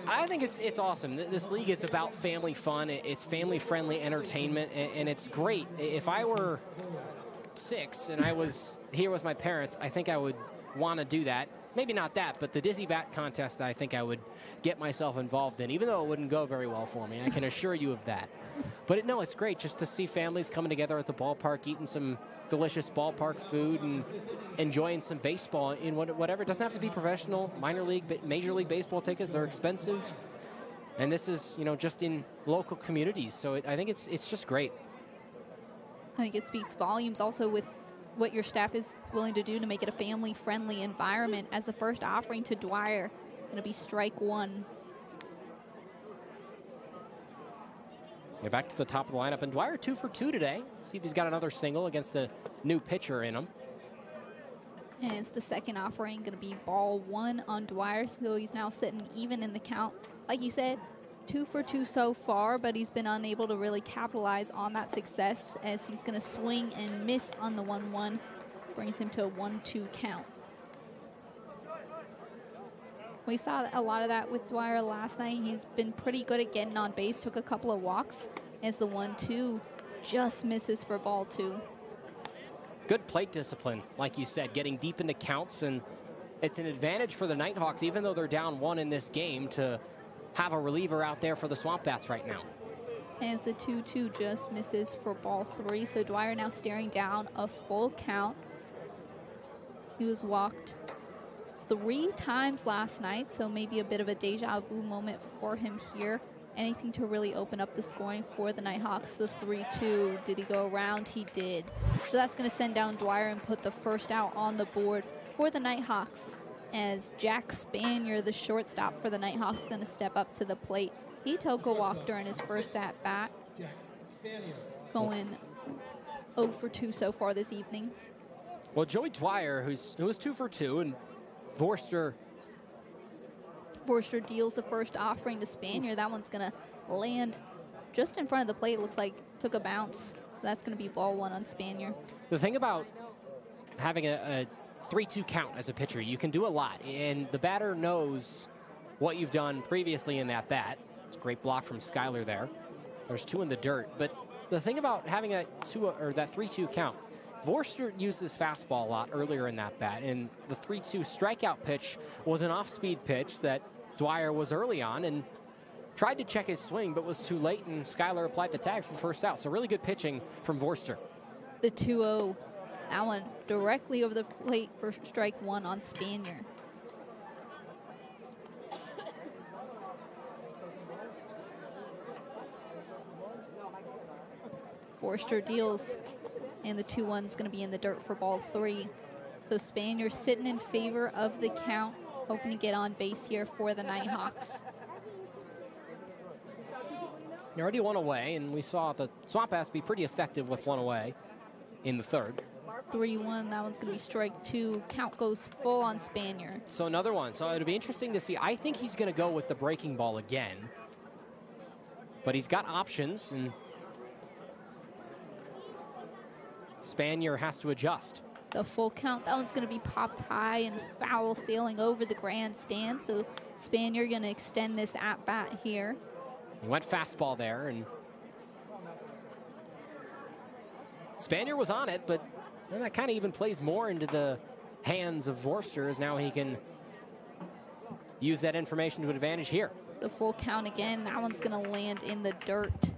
I think it's awesome. This league is about family fun. It's family-friendly entertainment, and it's great. If I were 6 and I was here with my parents, I think I would want to do that. Maybe not that, but the Dizzy Bat contest, I think I would get myself involved in, even though it wouldn't go very well for me. I can assure you of that. But no, it's great just to see families coming together at the ballpark, eating some delicious ballpark food and enjoying some baseball in whatever. It doesn't have to be professional, minor league, major league baseball tickets are expensive. And this is, just in local communities. So I think it's just great. I think it speaks volumes also with what your staff is willing to do to make it a family-friendly environment. As the first offering to Dwyer, going to be strike 1. Get back to the top of the lineup, and Dwyer 2 for 2 today. See if he's got another single against a new pitcher in him. And it's the second offering, going to be ball 1 on Dwyer, so he's now sitting even in the count. Like you said, 2 for 2 so far, but he's been unable to really capitalize on that success as he's going to swing and miss on the 1-1. Brings him to a 1-2 count. We saw a lot of that with Dwyer last night. He's been pretty good at getting on base, took a couple of walks as the 1-2 just misses for ball 2. Good plate discipline, like you said, getting deep into counts, and it's an advantage for the Nighthawks, even though they're down 1 in this game, to have a reliever out there for the SwampBats right now. And the 2-2 just misses for ball 3, so Dwyer now staring down a full count. He was walked 3 times last night, so maybe a bit of a deja vu moment for him here. Anything to really open up the scoring for the Nighthawks. The 3-2, did he go around? He did. So that's going to send down Dwyer and put the first out on the board for the Nighthawks, as Jack Spanier, the shortstop for the Nighthawks, going to step up to the plate. He took a walk during his first at-bat, going 0 for 2 so far this evening. Well, Joey Dwyer, who was 2 for 2, and Vorster deals the first offering to Spanier. That one's going to land just in front of the plate. Looks like took a bounce. So that's going to be ball 1 on Spanier. The thing about having a 3-2 count as a pitcher, you can do a lot, and the batter knows what you've done previously in that bat. It's a great block from Skyler there. There's 2 in the dirt, but the thing about having that 3-2 count, Vorster used his fastball a lot earlier in that bat, and the 3-2 strikeout pitch was an off-speed pitch that Dwyer was early on and tried to check his swing, but was too late, and Skyler applied the tag for the first out. So really good pitching from Vorster. The 2-0, that one directly over the plate for strike 1 on Spanier. Vorster deals, and the 2-1's going to be in the dirt for ball 3. So Spanier sitting in favor of the count, hoping to get on base here for the Nighthawks. He already 1 away, and we saw the SwampBats be pretty effective with 1 away. in the third. 3-1, that one's going to be strike 2. Count goes full on Spanier. So another one. So it'll be interesting to see. I think he's going to go with the breaking ball again. But he's got options, and Spanier has to adjust. The full count, that one's going to be popped high and foul sailing over the grandstand. So Spanier going to extend this at-bat here. He went fastball there, and Spanier was on it, but that kind of even plays more into the hands of Vorster, as now he can use that information to advantage here. The full count again, that one's going to land in the dirt.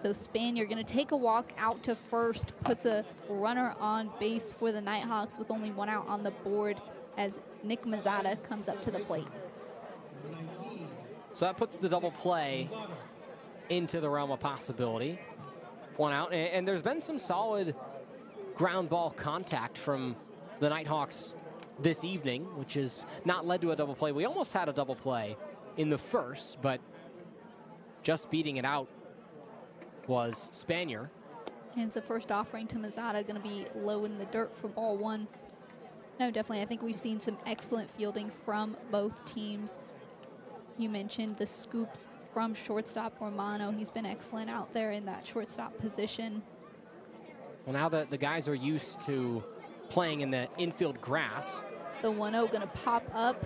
So Spanier going to take a walk out to first, puts a runner on base for the Nighthawks with only 1 out on the board as Nick Mazzata comes up to the plate. So that puts the double play into the realm of possibility. 1 out, and there's been some solid ground ball contact from the Nighthawks this evening, which has not led to a double play. We almost had a double play in the first, but just beating it out was Spanier. And it's the first offering to Mazzata, going to be low in the dirt for ball 1. No, definitely, I think we've seen some excellent fielding from both teams. You mentioned the scoops from shortstop Romano. He's been excellent out there in that shortstop position. Well, now that the guys are used to playing in the infield grass. The 1-0 going to pop up.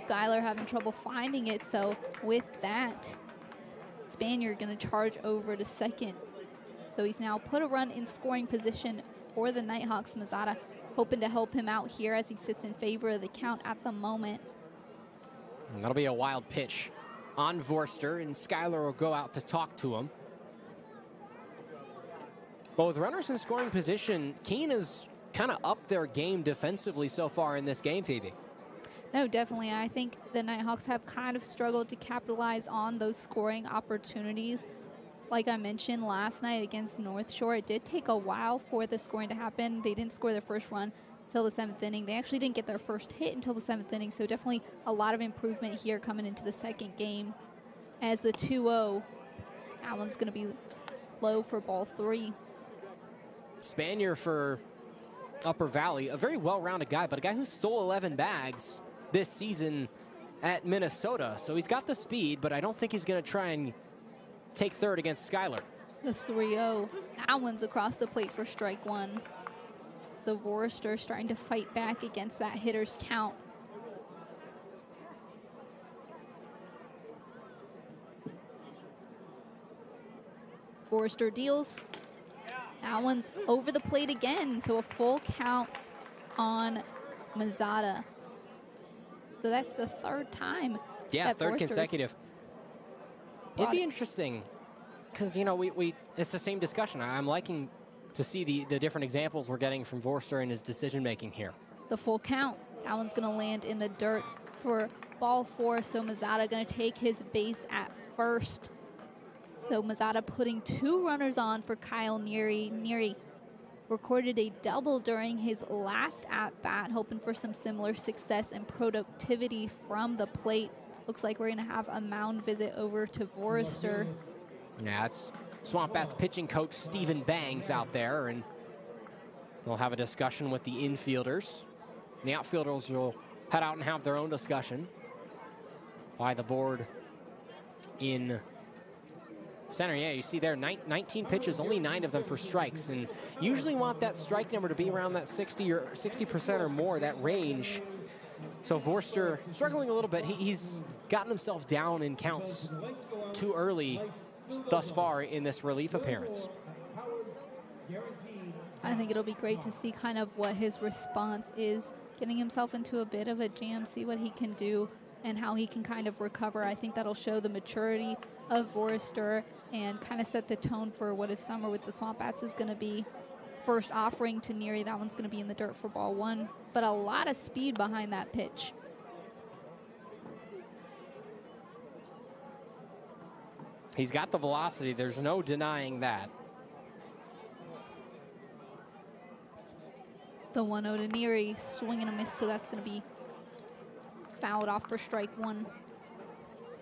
Skylar having trouble finding it, so with that, Spanier going to charge over to second. So he's now put a run in scoring position for the Nighthawks. Mazzata hoping to help him out here as he sits in favor of the count at the moment. And that'll be a wild pitch on Vorster, and Skylar will go out to talk to him. But with runners in scoring position, Keene has kind of upped their game defensively so far in this game, Phoebe. No, definitely. I think the Nighthawks have kind of struggled to capitalize on those scoring opportunities. Like I mentioned last night against North Shore, it did take a while for the scoring to happen. They didn't score their first run until the 7th inning. They actually didn't get their first hit until the 7th inning, so definitely a lot of improvement here coming into the second game. As the 2-0, that one's going to be low for ball 3. Spanier for Upper Valley, a very well-rounded guy, but a guy who stole 11 bags this season at Minnesota. So he's got the speed, but I don't think he's going to try and take third against Skylar. The 3-0, that one's across the plate for strike 1. So Vorster starting to fight back against that hitter's count. Vorster deals. That one's over the plate again, so a full count on Mazzata. So that's the 3rd time. Yeah, that 3rd Vorster's consecutive. It'd be interesting because, you know, it's the same discussion. I'm liking to see the different examples we're getting from Vorster in his decision-making here. The full count. That one's going to land in the dirt for ball 4, so Mazzata going to take his base at first. So Mazzata putting 2 runners on for Kyle Neary. Neary recorded a double during his last at-bat, hoping for some similar success and productivity from the plate. Looks like we're going to have a mound visit over to Vorster. Yeah, it's SwampBats pitching coach Stephen Bangs out there, and they'll have a discussion with the infielders. The outfielders will head out and have their own discussion by the board in center. Yeah, you see there 19 pitches, only 9 of them for strikes, and usually want that strike number to be around that 60% or more, that range. So Vorster struggling a little bit. He's gotten himself down in counts too early thus far in this relief appearance. I think it'll be great to see kind of what his response is, getting himself into a bit of a jam, see what he can do and how he can kind of recover. I think that'll show the maturity of Vorster and kind of set the tone for what his summer with the SwampBats is going to be. First offering to Neary, that one's going to be in the dirt for ball 1, but a lot of speed behind that pitch. He's got the velocity. There's no denying that. The 1-0 to Neary, swing and a miss, so that's going to be fouled off for strike 1.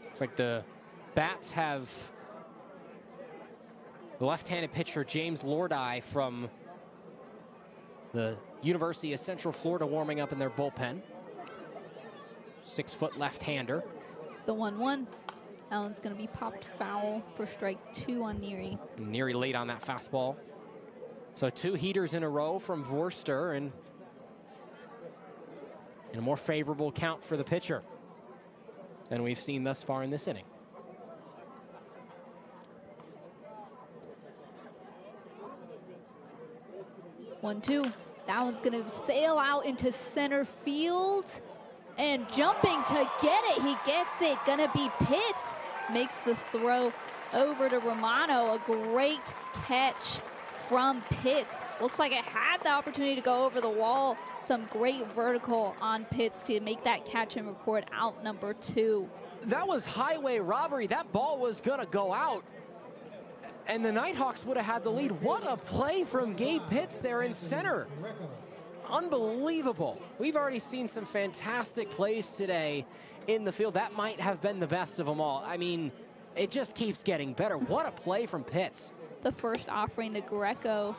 Looks like the Bats have the left-handed pitcher James Lordeye from The University of Central Florida warming up in their bullpen. 6-foot left-hander. The 1-1. That one's going to be popped foul for strike 2 on Neary. Neary late on that fastball. So 2 heaters in a row from Vorster, and a more favorable count for the pitcher than we've seen thus far in this inning. One, 2. That one's going to sail out into center field. And jumping to get it. He gets it. Going to be Pitts. Makes the throw over to Romano. A great catch from Pitts. Looks like it had the opportunity to go over the wall. Some great vertical on Pitts to make that catch and record out number 2. That was highway robbery. That ball was going to go out, and the Nighthawks would have had the lead. What a play from Gabe Pitts there in center. Unbelievable. We've already seen some fantastic plays today in the field. That might have been the best of them all. I mean, it just keeps getting better. What a play from Pitts. The first offering to Greco.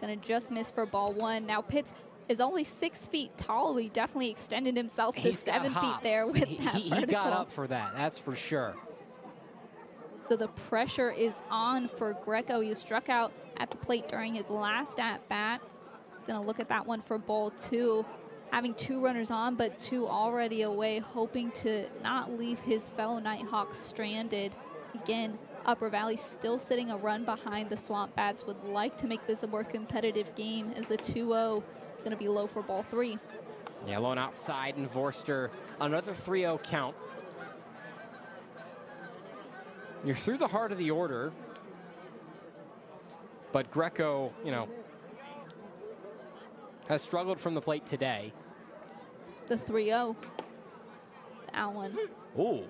Gonna just miss for ball 1. Now Pitts is only 6 feet tall. He definitely extended himself to 7 feet there with that he vertical. got up for that, that's for sure. So the pressure is on for Greco. He was struck out at the plate during his last at-bat. He's gonna look at that one for ball 2. Having 2 runners on, but 2 already away, hoping to not leave his fellow Nighthawks stranded. Again, Upper Valley still sitting a run behind the SwampBats. Would like to make this a more competitive game, as the 2-0 is going to be low for ball 3. Yeah, lone outside, and Vorster, another 3-0 count. You're through the heart of the order, but Greco, you know, has struggled from the plate today. The 3-0. That one. Ooh.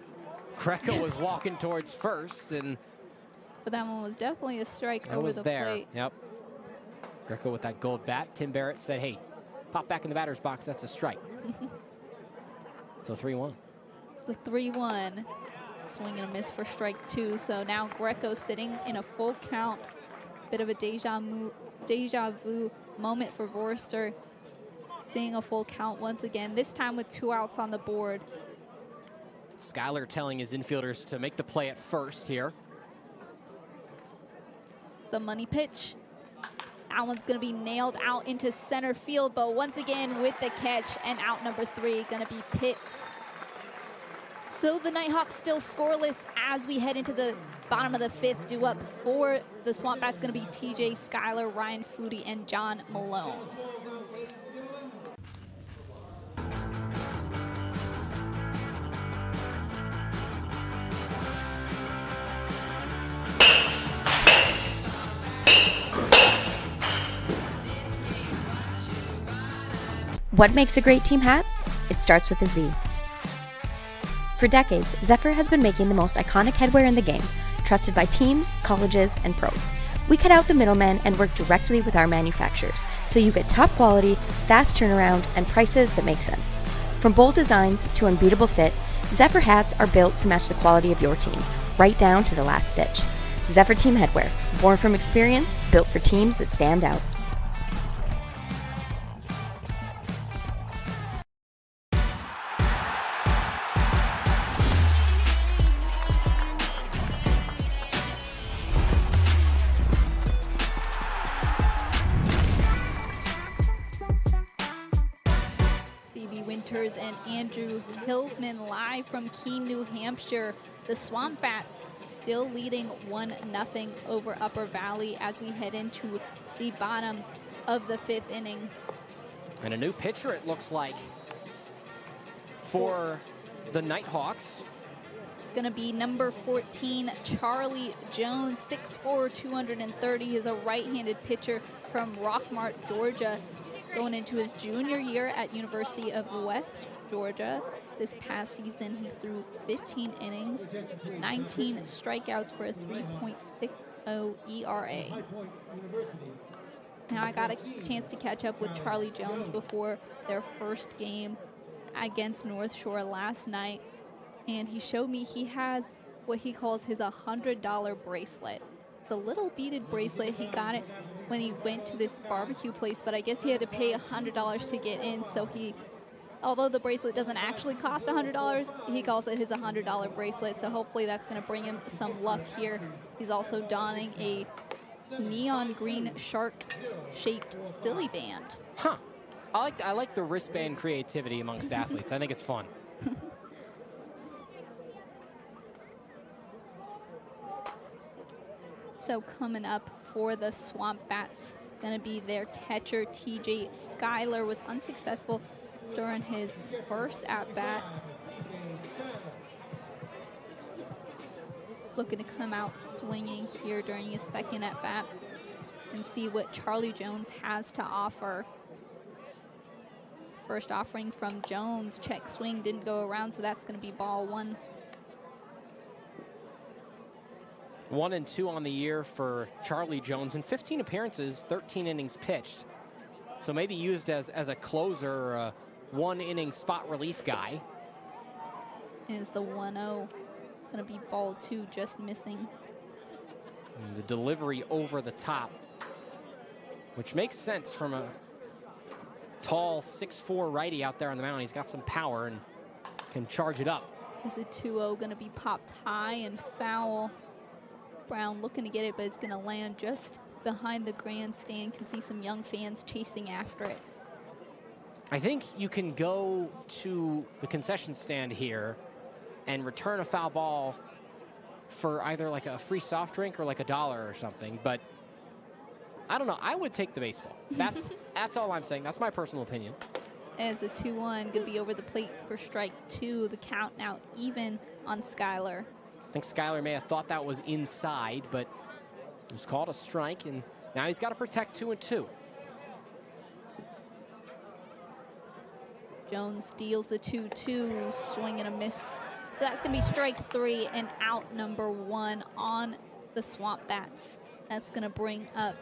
Greco was walking towards first, and but that one was definitely a strike that over was the there. plate. Yep. Greco with that gold bat. Tim Barrett said, hey, pop back in the batter's box, that's a strike. So 3-1. The 3-1. Swing and a miss for strike 2. So now Greco sitting in a full count. Bit of a deja vu moment for Vorster. Seeing a full count once again, this time with 2 outs on the board. Skyler telling his infielders to make the play at first here. The money pitch. That one's going to be nailed out into center field, but once again with the catch, and out number 3 going to be Pitts. So the Nighthawks still scoreless as we head into the bottom of the 5th. Due up for the SwampBats going to be TJ Skyler, Ryan Foodie, and John Malone. What makes a great team hat? It starts with a Z. For decades, Zephyr has been making the most iconic headwear in the game, trusted by teams, colleges, and pros. We cut out the middlemen and work directly with our manufacturers, so you get top quality, fast turnaround, and prices that make sense. From bold designs to unbeatable fit, Zephyr hats are built to match the quality of your team, right down to the last stitch. Zephyr Team Headwear, born from experience, built for teams that stand out. And Andrew Hillsman live from Keene, New Hampshire. The SwampBats still leading 1-0 over Upper Valley as we head into the bottom of the 5th inning. And a new pitcher, it looks like, for the Nighthawks. Going to be number 14, Charlie Jones, 6'4", 230. He's a right-handed pitcher from Rockmart, Georgia. Going into his junior year at University of West Georgia. This past season, he threw 15 innings, 19 strikeouts for a 3.60 ERA. Now, I got a chance to catch up with Charlie Jones before their first game against North Shore last night, and he showed me he has what he calls his $100 bracelet. It's a little beaded bracelet. He got it when he went to this barbecue place, but I guess he had to pay $100 to get in. So although the bracelet doesn't actually cost $100, he calls it his $100 bracelet. So hopefully that's going to bring him some luck here. He's also donning a neon green shark-shaped silly band. Huh. I like the wristband creativity amongst athletes. I think it's fun. So coming up for the SwampBats, going to be their catcher, TJ Schuyler, was unsuccessful during his first at-bat. Looking to come out swinging here during his second at-bat and see what Charlie Jones has to offer. First offering from Jones, check swing, didn't go around, so that's going to be ball 1. 1-2 on the year for Charlie Jones in 15 appearances, 13 innings pitched. So maybe used as a closer or a 1-inning spot relief guy. Is the 1-0 going to be ball 2, just missing. And the delivery over the top, which makes sense from a tall 6'4" righty out there on the mound. He's got some power and can charge it up. Is the 2-0 going to be popped high and foul? Brown looking to get it, but it's going to land just behind the grandstand. Can see some young fans chasing after it. I think you can go to the concession stand here and return a foul ball for either like a free soft drink or like $1 or something, but I don't know. I would take the baseball. That's all I'm saying. That's my personal opinion. As the 2-1 going to be over the plate for strike 2. The count now even on Schuyler. I think Schuyler may have thought that was inside, but it was called a strike, and now he's got to protect 2-2. Jones deals the 2-2, swing and a miss. So that's going to be strike 3 and out number 1 on the SwampBats. That's going to bring up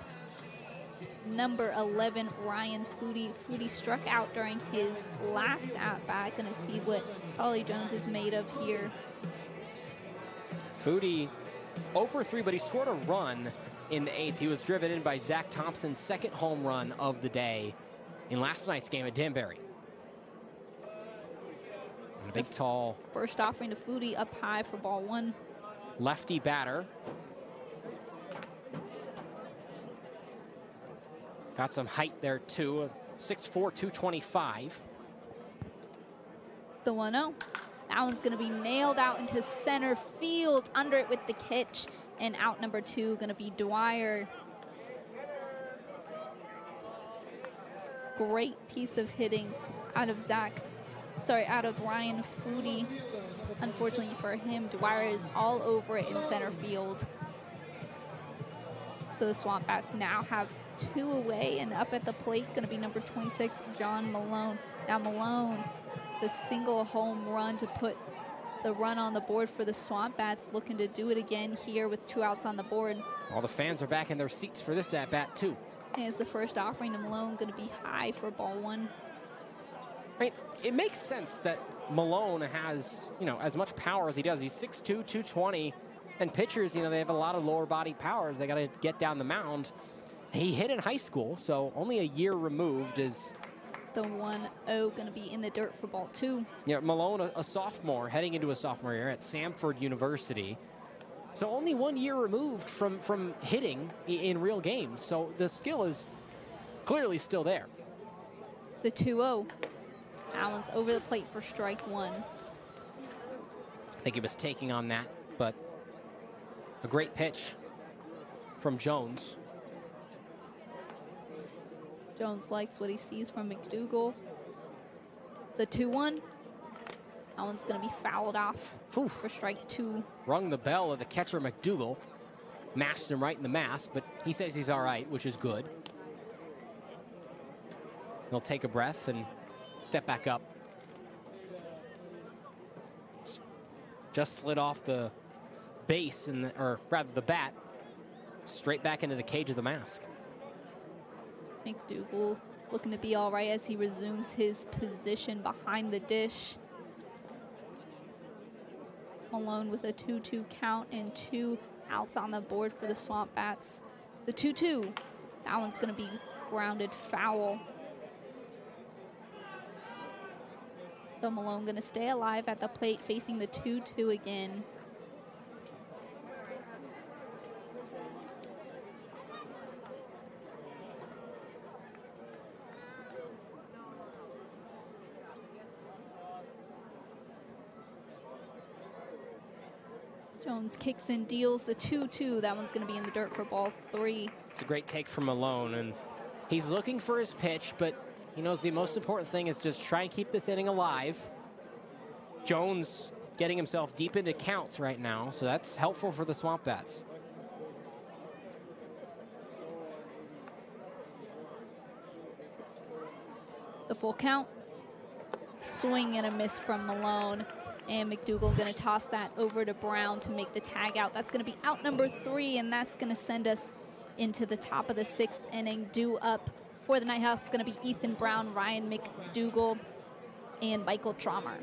number 11, Ryan Foodie. Foodie struck out during his last at-bat. Going to see what Charlie Jones is made of here. Foodie 0-for-3, but he scored a run in the 8th. He was driven in by Zach Thompson's second home run of the day in last night's game at Danbury. And a big, tall... First offering to Foodie up high for ball 1. Lefty batter. Got some height there, too. 6'4", 225. The 1-0. That one's going to be nailed out into center field. Under it with the catch. And out number 2 going to be Dwyer. Great piece of hitting out of Ryan Foodie. Unfortunately for him, Dwyer is all over it in center field. So the SwampBats now have 2 away, and up at the plate going to be number 26, John Malone. Now Malone, the single home run to put the run on the board for the SwampBats, looking to do it again here with 2 outs on the board. All the fans are back in their seats for this at-bat, too. And it's the first offering to Malone, going to be high for ball 1. Right. It makes sense that Malone has, as much power as he does. He's 6'2", 220, and pitchers, they have a lot of lower body powers. They got to get down the mound. He hit in high school, so only a year removed is... The 1-0 going to be in the dirt for ball 2. Yeah, Malone, a sophomore, heading into a sophomore year at Samford University. So only 1 year removed from hitting in real games. So the skill is clearly still there. The 2-0. Allen's over the plate for strike 1. I think he was taking on that, but a great pitch from Jones. Jones likes what he sees from McDougal. The 2-1. That one's going to be fouled off for strike 2. Rung the bell of the catcher McDougal. Mashed him right in the mask, but he says he's all right, which is good. He'll take a breath and step back up. Just slid off the base, or rather the bat, straight back into the cage of the mask. McDougal looking to be all right as he resumes his position behind the dish. Malone with a 2-2 count and 2 outs on the board for the SwampBats. The 2-2. That one's going to be grounded foul. So Malone going to stay alive at the plate, facing the 2-2 again. Jones kicks and deals the 2-2. That one's going to be in the dirt for ball 3. It's a great take from Malone, and he's looking for his pitch, but he knows the most important thing is just try and keep this inning alive. Jones getting himself deep into counts right now, so that's helpful for the SwampBats. The full count. Swing and a miss from Malone. And McDougal going to toss that over to Brown to make the tag out. That's going to be out number 3, and that's going to send us into the top of the 6th inning. Due up for the Nighthawks going to be Ethan Brown, Ryan McDougal, and Michael Traumer.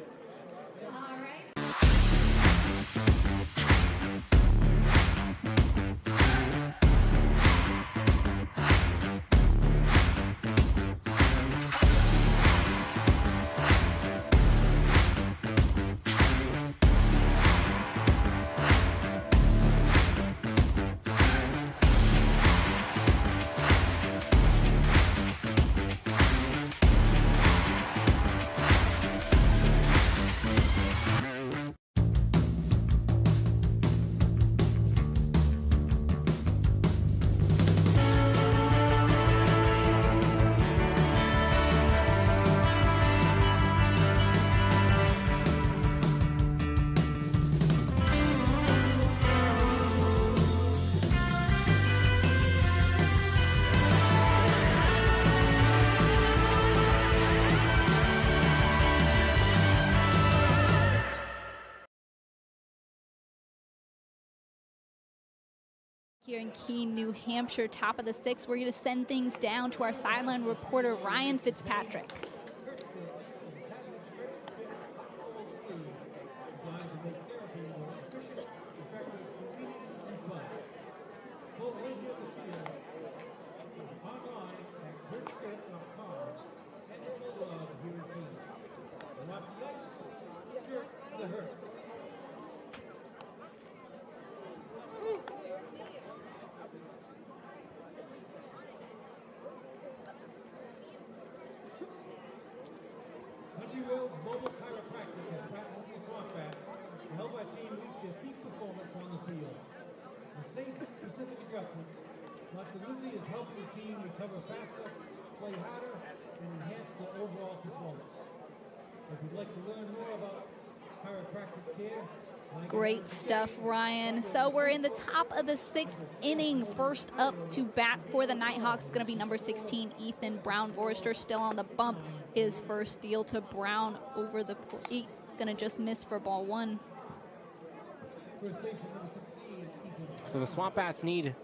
Here in Keene, New Hampshire, top of the 6th, we're going to send things down to our sideline reporter, Ryan Fitzpatrick. Mobile chiropractic has practiced with SwampBats to help our team reach their peak performance on the field. The same specific adjustments, Dr. Lucy is helping the team recover faster, play harder, and enhance their overall performance. If you'd like to learn more about chiropractic care, great stuff, Ryan. So we're in the top of the 6th inning. First up to bat for the Nighthawks is going to be number 16, Ethan Brown. Forrester still on the bump. His first deal to Brown over the plate. Going to just miss for ball 1. So the SwampBats need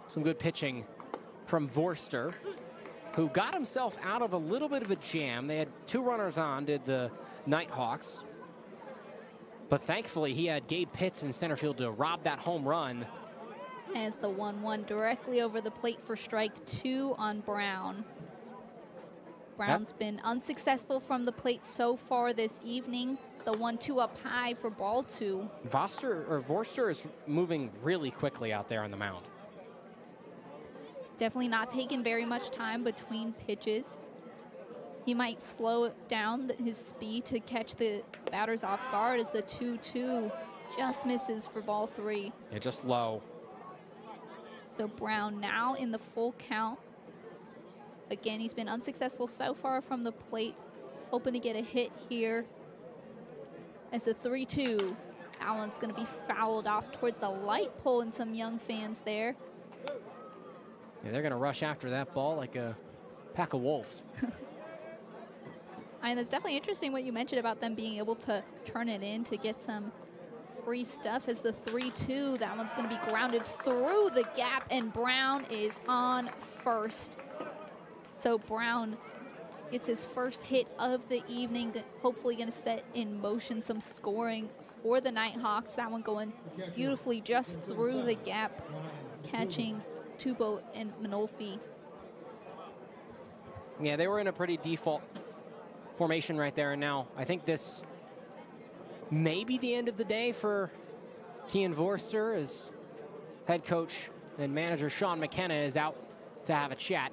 some good pitching from Forrester, who got himself out of a little bit of a jam. They had 2 runners on, did the Nighthawks. But thankfully, he had Gabe Pitts in center field to rob that home run. As the 1-1 directly over the plate for strike 2 on Brown. Brown's been unsuccessful from the plate so far this evening. The 1-2 up high for ball 2. Forster is moving really quickly out there on the mound. Definitely not taking very much time between pitches. He might slow down his speed to catch the batters off guard as the 2-2 just misses for ball 3. Yeah, just low. So Brown now in the full count. Again, he's been unsuccessful so far from the plate. Hoping to get a hit here. As the 3-2, Allen's going to be fouled off towards the light pole, and some young fans there. Yeah, they're going to rush after that ball like a pack of wolves. And it's definitely interesting what you mentioned about them being able to turn it in to get some free stuff. As the 3-2, that one's going to be grounded through the gap, and Brown is on first. So Brown gets his first hit of the evening, hopefully going to set in motion some scoring for the Nighthawks. That one going beautifully just through the gap, catching Tubo and Manolfi. Yeah, they were in a pretty default formation right there, and now I think this may be the end of the day for Keene Vorster, as head coach and manager Sean McKenna is out to have a chat.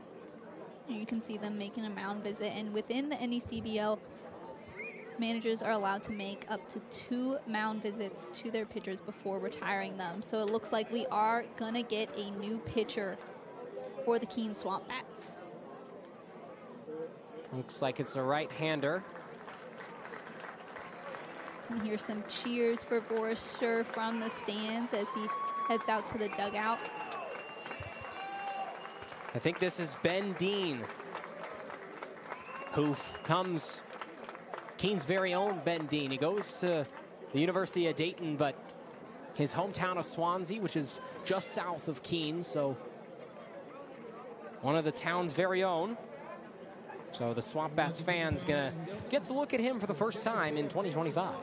And you can see them making a mound visit, and within the NECBL, managers are allowed to make up to 2 mound visits to their pitchers before retiring them. So it looks like we are going to get a new pitcher for the Keene SwampBats. Looks like it's a right-hander. You can hear some cheers for Vorster from the stands as he heads out to the dugout. I think this is Ben Dean, who comes, Keene's very own Ben Dean. He goes to the University of Dayton, but his hometown of Swansea, which is just south of Keene, so one of the town's very own. So the SwampBats fans gonna get to look at him for the first time in 2025.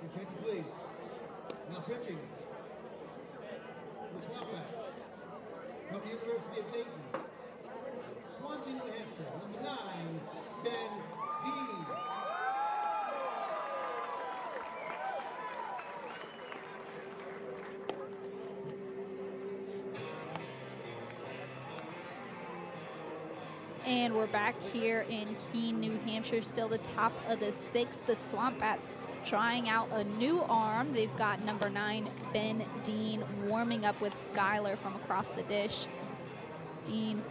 Attention, please. Now pitching. The SwampBats from the University of Dayton. Swansea, New Hampshire. Number 9, Ben Dean. And we're back here in Keene, New Hampshire, still the top of the 6th. The SwampBats trying out a new arm. They've got number 9, Ben Dean, warming up with Skylar from across the dish. Dean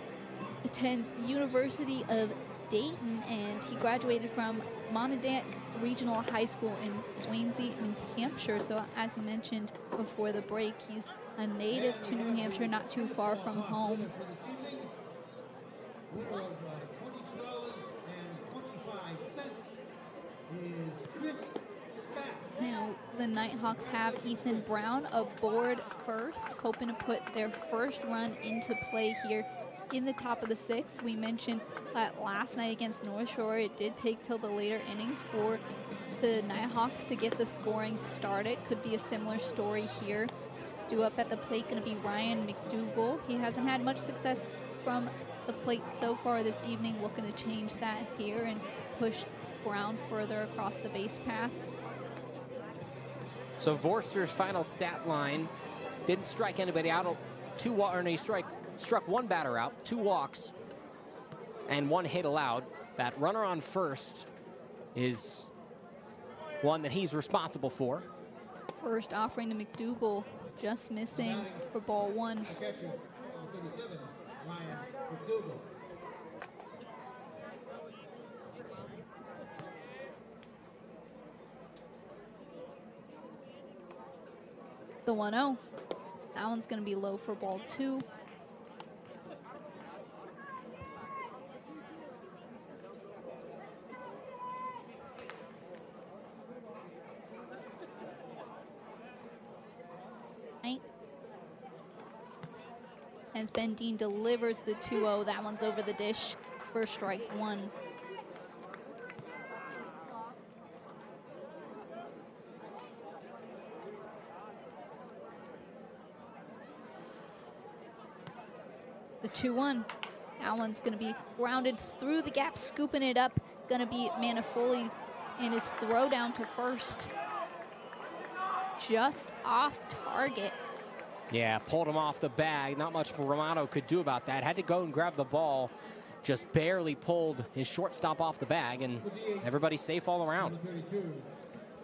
attends University of Dayton, and he graduated from Monadnock Regional High School in Swansea, New Hampshire. So as you mentioned before the break, he's a native to New Hampshire, not too far from home. Now, the Nighthawks have Ethan Brown aboard first, hoping to put their first run into play here in the top of the 6th. We mentioned that last night against North Shore, it did take till the later innings for the Nighthawks to get the scoring started. Could be a similar story here. Due up at the plate going to be Ryan McDougall. He hasn't had much success from the plate so far this evening, looking to change that here and push Brown further across the base path. So Vorster's final stat line didn't strike anybody out. He struck 1 batter out, 2 walks, and 1 hit allowed. That runner on first is one that he's responsible for. First offering to McDougall, just missing for ball 1. The 1-0. That one's going to be low for ball 2. As Ben Dean delivers the 2-0, that one's over the dish for strike 1. The 2-1. That one's going to be grounded through the gap, scooping it up. Going to be Manafoli in his throw down to first. Just off target. Yeah, pulled him off the bag. Not much Romano could do about that. Had to go and grab the ball. Just barely pulled his shortstop off the bag, and everybody's safe all around.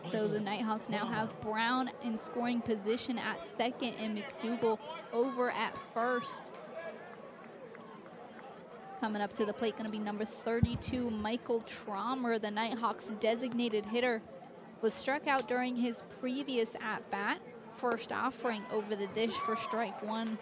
So the Nighthawks now have Brown in scoring position at second and McDougall over at first. Coming up to the plate, going to be number 32, Michael Trommer, the Nighthawks designated hitter. Was struck out during his previous at-bat. First offering over the dish for strike one.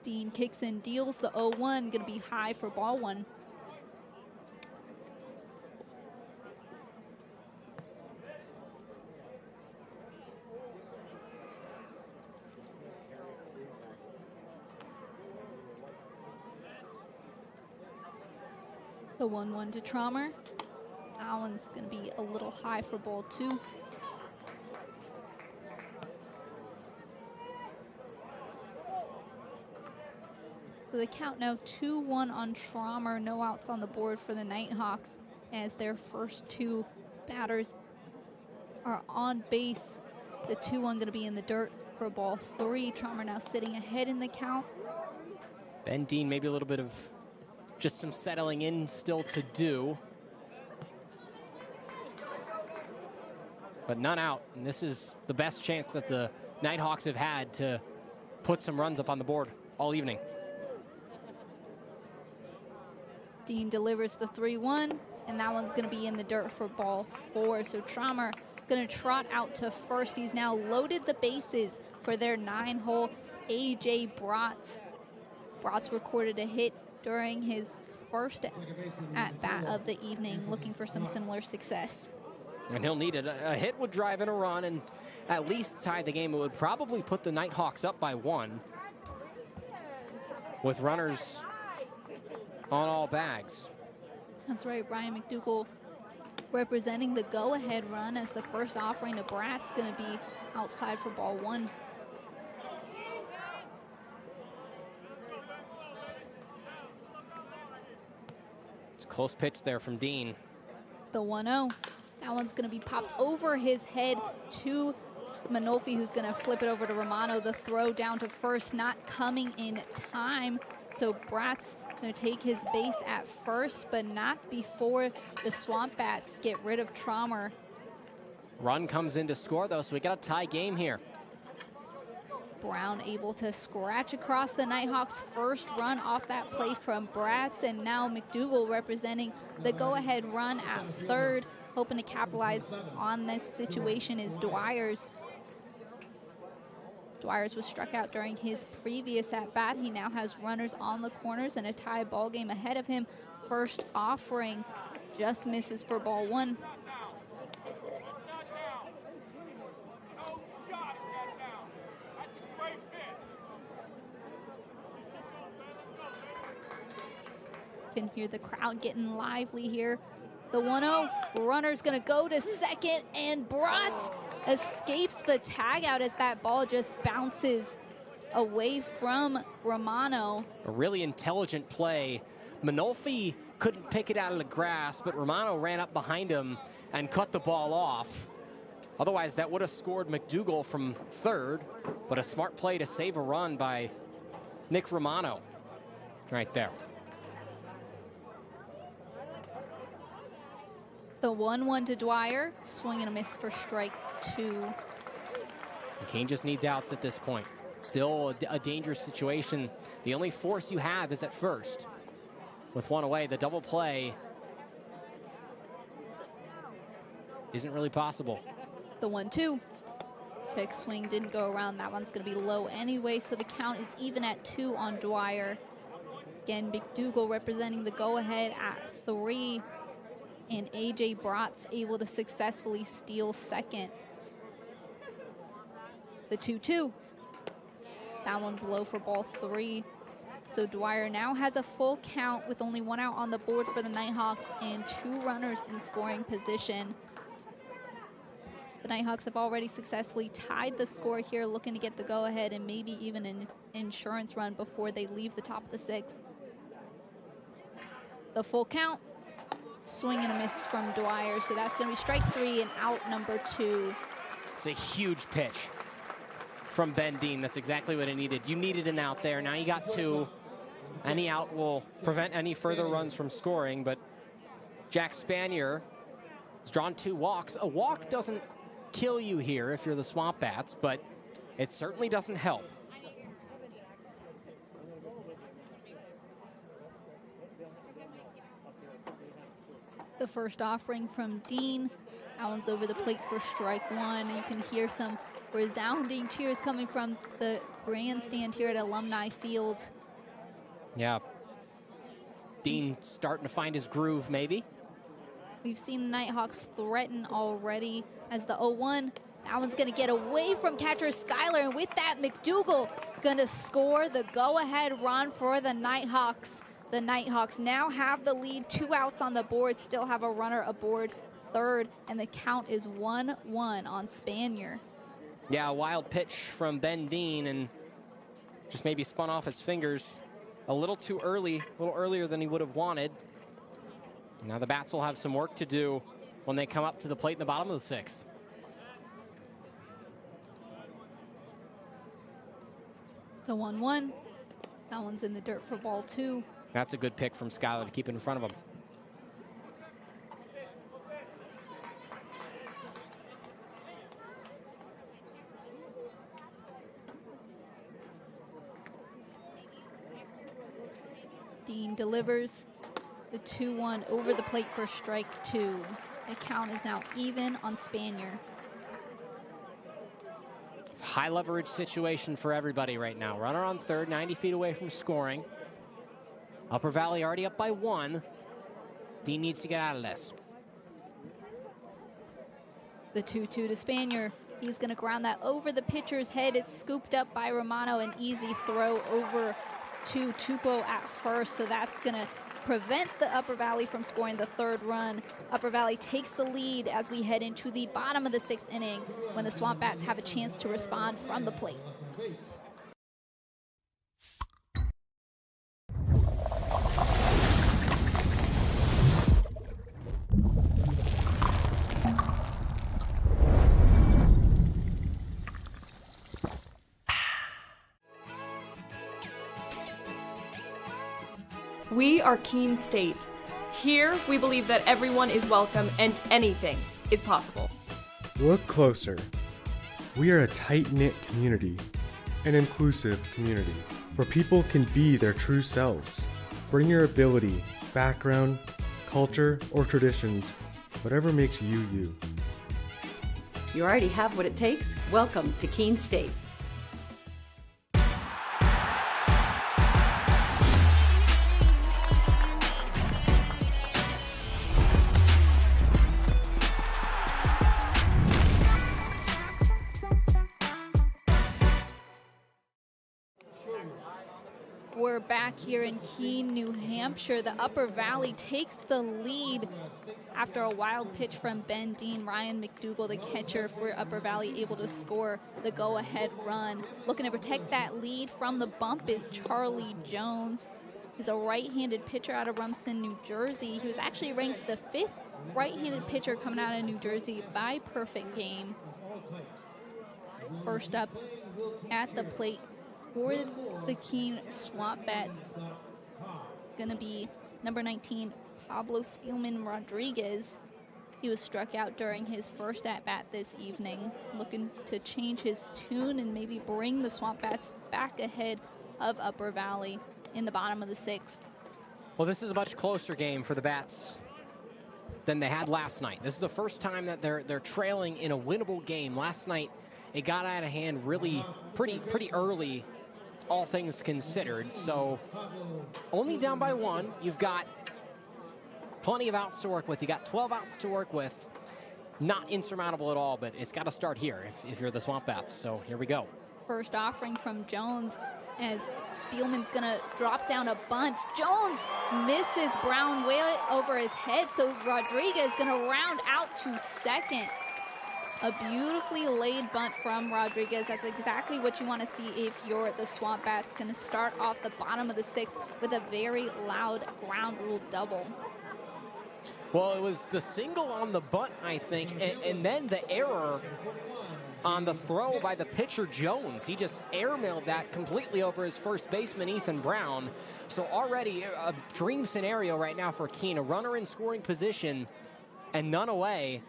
Dean kicks and deals the 0-1, going to be high for ball one. The 1-1 to Trommer. That one's going to be a little high for ball two. So the count now 2-1 on Trommer. No outs on the board for the Nighthawks as their first two batters are on base. The 2-1 going to be in the dirt for ball three. Trommer now sitting ahead in the count. Ben Dean, maybe a little bit of just some settling in still to do. But none out, and this is the best chance that the Nighthawks have had to put some runs up on the board all evening. Dean delivers the 3-1, and that one's going to be in the dirt for ball four. So Trommer going to trot out to first. He's now loaded the bases for their 9-hole. A.J. Bratz. Bratz recorded a hit during his first at-bat of the evening, looking for some similar success. And he'll need it. A hit would drive in a run and at least tie the game. It would probably put the Nighthawks up by one with runners on all bags. That's right, Brian McDougall representing the go-ahead run as the first offering to Bratz going to be outside for ball one. It's a close pitch there from Dean. The 1-0. That one's going to be popped over his head to Manolfi, who's going to flip it over to Romano. The throw down to first, not coming in time. So Bratz going to take his base at first, but not before the SwampBats get rid of Trommer. Run comes in to score, though, so we got a tie game here. Brown able to scratch across the Nighthawks' first run off that play from Bratz, and now McDougall representing the go-ahead run at third. Hoping to capitalize on this situation is Dwyers. Dwyers was struck out during his previous at-bat. He now has runners on the corners and a tie ball game ahead of him. First offering just misses for ball one. Can hear the crowd getting lively here. The 1-0, runner's gonna go to second, and Bratz escapes the tag out as that ball just bounces away from Romano. A really intelligent play. Manolfi couldn't pick it out of the grass, but Romano ran up behind him and cut the ball off. Otherwise, that would have scored McDougall from third, but a smart play to save a run by Nick Romano right there. The 1-1 to Dwyer, swing and a miss for strike two. Keene just needs outs at this point. Still a dangerous situation. The only force you have is at first. With one away, the double play isn't really possible. The 1-2. Check swing didn't go around. That one's going to be low anyway, so the count is even at 2 on Dwyer. Again, McDougall representing the go-ahead at 3. And A.J. Bratz able to successfully steal second. The 2-2. That one's low for ball 3. So Dwyer now has a full count with only 1 out on the board for the Nighthawks and 2 runners in scoring position. The Nighthawks have already successfully tied the score here, looking to get the go-ahead and maybe even an insurance run before they leave the top of the 6th. The full count. Swing and a miss from Dwyer, so that's going to be strike 3 and out number 2. It's a huge pitch from Ben Dean. That's exactly what it needed. You needed an out there. Now you got 2. Any out will prevent any further runs from scoring, but Jack Spanier He's drawn 2 walks. A walk doesn't kill you here if you're the SwampBats, but it certainly doesn't help. The first offering from Dean. That one's over the plate for strike 1. You can hear some resounding cheers coming from the grandstand here at Alumni Field. Yeah. Dean starting to find his groove, maybe. We've seen the Nighthawks threaten already as the 0-1. That one's going to get away from catcher Skyler, and with that, McDougal going to score the go-ahead run for the Nighthawks. The Nighthawks now have the lead, 2 outs on the board, still have a runner aboard third, and the count is 1-1 on Spanier. Yeah, a wild pitch from Ben Dean, and just maybe spun off his fingers a little too early, a little earlier than he would have wanted. Now the Bats will have some work to do when they come up to the plate in the bottom of the 6th. The 1-1. That one's in the dirt for ball 2. That's a good pick from Skyler to keep it in front of him. Dean delivers the 2-1 over the plate for strike 2. The count is now even on Spanier. It's a high leverage situation for everybody right now. Runner on third, 90 feet away from scoring. Upper Valley already up by 1. Dean needs to get out of this. The 2-2 to Spanier. He's going to ground that over the pitcher's head. It's scooped up by Romano. An easy throw over to Tupou at first, so that's going to prevent the Upper Valley from scoring the 3rd run. Upper Valley takes the lead as we head into the bottom of the 6th inning when the SwampBats have a chance to respond from the plate. We are Keene State. Here, we believe that everyone is welcome and anything is possible. Look closer. We are a tight-knit community, an inclusive community, where people can be their true selves. Bring your ability, background, culture, or traditions, whatever makes you you. You already have what it takes. Welcome to Keene State. We're back here in Keene, New Hampshire. The Upper Valley takes the lead after a wild pitch from Ben Dean. Ryan McDougal, the catcher for Upper Valley, able to score the go-ahead run. Looking to protect that lead from the bump is Charlie Jones. He's a right-handed pitcher out of Rumson, New Jersey. He was actually ranked the 5th right-handed pitcher coming out of New Jersey by Perfect Game. First up at the plate for the Keene SwampBats, gonna be number 19, Pablo Spielman Rodriguez. He was struck out during his first at-bat this evening, looking to change his tune and maybe bring the SwampBats back ahead of Upper Valley in the bottom of the 6th. Well, this is a much closer game for the Bats than they had last night. This is the first time that they're trailing in a winnable game. Last night, it got out of hand really pretty early, all things considered. So only down by 1. You've got plenty of outs to work with. You got 12 outs to work with. Not insurmountable at all, but it's got to start here if you're the SwampBats. So here we go. First offering from Jones as Spielman's going to drop down a bunt. Jones misses Brown way over his head, so Rodriguez going to round out to second. A beautifully laid bunt from Rodriguez. That's exactly what you want to see if you're the SwampBats. Going to start off the bottom of the 6th with a very loud ground rule double. Well, it was the single on the bunt, I think, and then the error on the throw by the pitcher Jones. He just airmailed that completely over his first baseman, Ethan Brown. So already a dream scenario right now for Keene. A runner in scoring position and none away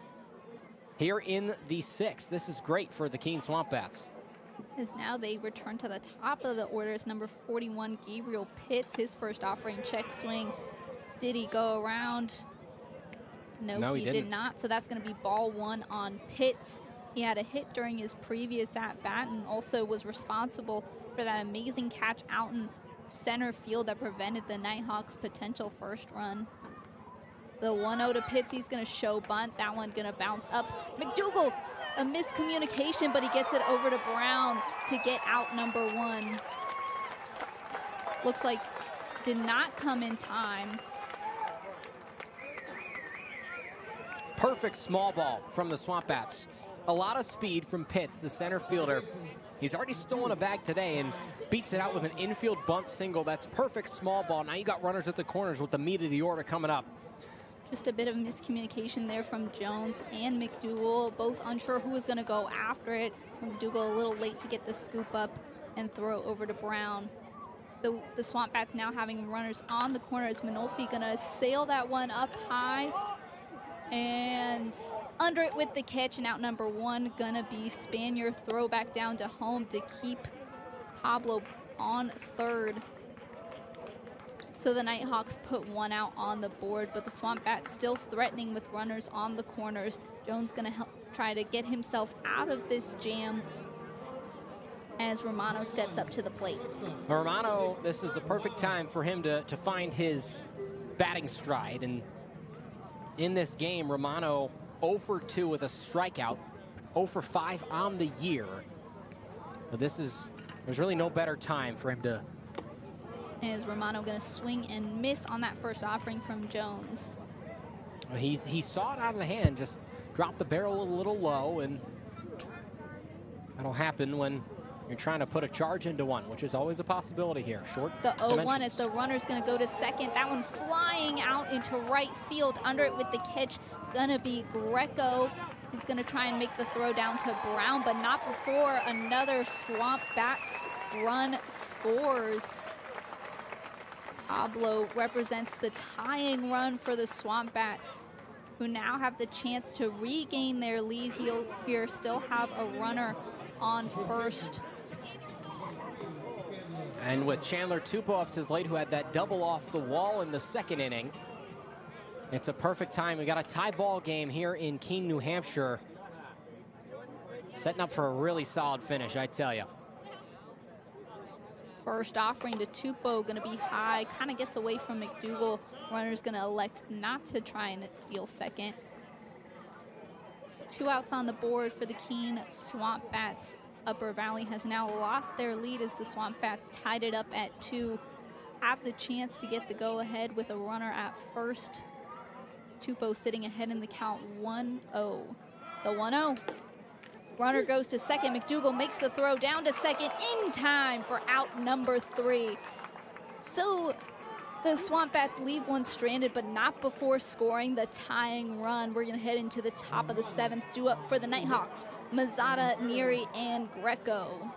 here in the 6th. This is great for the Keene SwampBats. As now they return to the top of the order as number 41, Gabriel Pitts, his first offering check swing. Did he go around? No, he did not. So that's going to be ball 1 on Pitts. He had a hit during his previous at-bat and also was responsible for that amazing catch out in center field that prevented the Nighthawks' potential first run. The 1-0 to Pitts, he's going to show bunt. That one going to bounce up. McDougal, a miscommunication, but he gets it over to Brown to get out number 1. Looks like did not come in time. Perfect small ball from the SwampBats. A lot of speed from Pitts, the center fielder. He's already stolen a bag today and beats it out with an infield bunt single. That's perfect small ball. Now you got runners at the corners with the meat of the order coming up. Just a bit of miscommunication there from Jones and McDougal, both unsure who was going to go after it. McDougal a little late to get the scoop up and throw over to Brown. So the SwampBats now having runners on the corner. Is Manolfi going to sail that one up high and under it with the catch, and out number 1 going to be Spanier. Throw back down to home to keep Pablo on third. So the Nighthawks put 1 out on the board, but the SwampBats still threatening with runners on the corners. Jones going to try to get himself out of this jam as Romano steps up to the plate. Romano, this is a perfect time for him to find his batting stride. And in this game, Romano 0 for 2 with a strikeout, 0 for 5 on the year. But there's really no better time for him to. Is Romano going to swing and miss on that first offering from Jones? He saw it out of the hand, just dropped the barrel a little low, and that'll happen when you're trying to put a charge into one, which is always a possibility here. Short The 0-1 dimensions. as the runner's going to go to second. That one flying out into right field. Under it with the catch, going to be Greco. He's going to try and make the throw down to Brown, but not before another SwampBats run scores. Pablo represents the tying run for the SwampBats, who now have the chance to regain their lead. He'll here still have a runner on first. And with Chandler Tupou up to the plate, who had that double off the wall in the 2nd inning, it's a perfect time. We got a tie ball game here in Keene, New Hampshire. Setting up for a really solid finish, I tell you. First offering to Tupou going to be high, kind of gets away from McDougal. Runner's going to elect not to try and steal second. 2 outs on the board for the Keene SwampBats. Upper Valley has now lost their lead as the SwampBats tied it up at 2. Have the chance to get the go-ahead with a runner at first. Tupou sitting ahead in the count 1-0. The 1-0. Runner goes to second. McDougal makes the throw down to second in time for out number 3. So the SwampBats leave one stranded, but not before scoring the tying run. We're going to head into the top of the 7th. Due up for the Nighthawks, Mazzata, Neary, and Greco.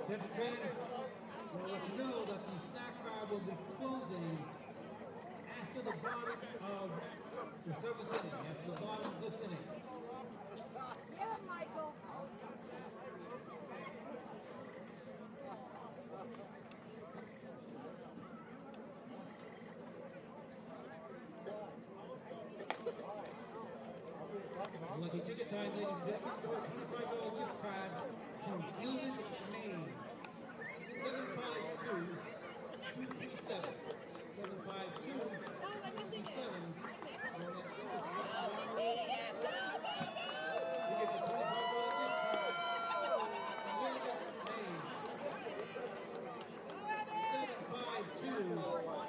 Fans, we'll let you know that the snack bar will be closing after the bottom of the 7th inning, after the bottom of this inning. Yeah, Michael. Lucky ticket time, ladies and gentlemen. $25 gift card from Gilman, Maine. 752-237.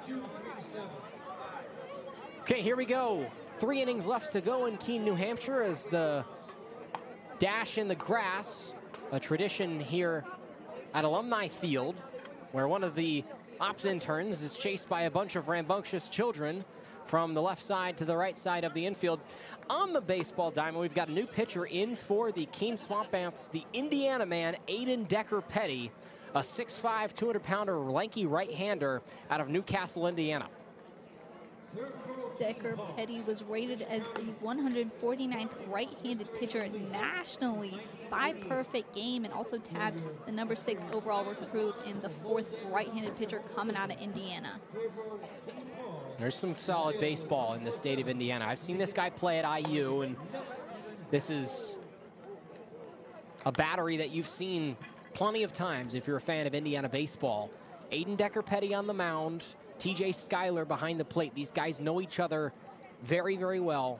752-237. Okay, here we go. 3 innings left to go in Keene, New Hampshire, as the dash in the grass, a tradition here at Alumni Field, where one of the ops interns is chased by a bunch of rambunctious children from the left side to the right side of the infield. On the baseball diamond, we've got a new pitcher in for the Keene SwampBats, the Indiana man, Aiden Decker-Petty, a 6'5", 200-pounder lanky right-hander out of Newcastle, Indiana. Decker-Petty was rated as the 149th right-handed pitcher nationally by Perfect Game, and also tagged the number 6 overall recruit and the 4th right-handed pitcher coming out of Indiana. There's some solid baseball in the state of Indiana. I've seen this guy play at IU, and this is a battery that you've seen plenty of times if you're a fan of Indiana baseball. Aiden Decker-Petty on the mound, TJ Schuyler behind the plate. These guys know each other very, very well.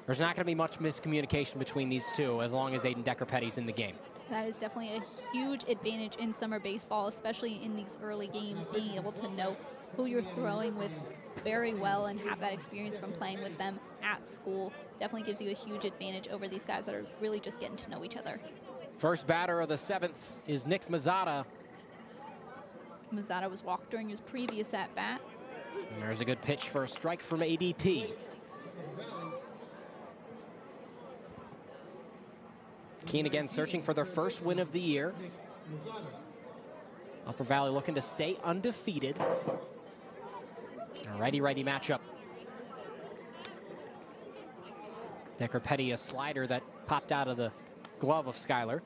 There's not going to be much miscommunication between these two as long as Aiden Decker-Petty's in the game. That is definitely a huge advantage in summer baseball, especially in these early games, being able to know who you're throwing with very well and have that experience from playing with them at school. Definitely gives you a huge advantage over these guys that are really just getting to know each other. First batter of the 7th is Nick Mazzata. Mazzata was walked during his previous at-bat. And there's a good pitch for a strike from ADP. Keene again searching for their first win of the year. Upper Valley looking to stay undefeated. A righty-righty matchup. Decker-Petty, a slider that popped out of the glove of Schuyler.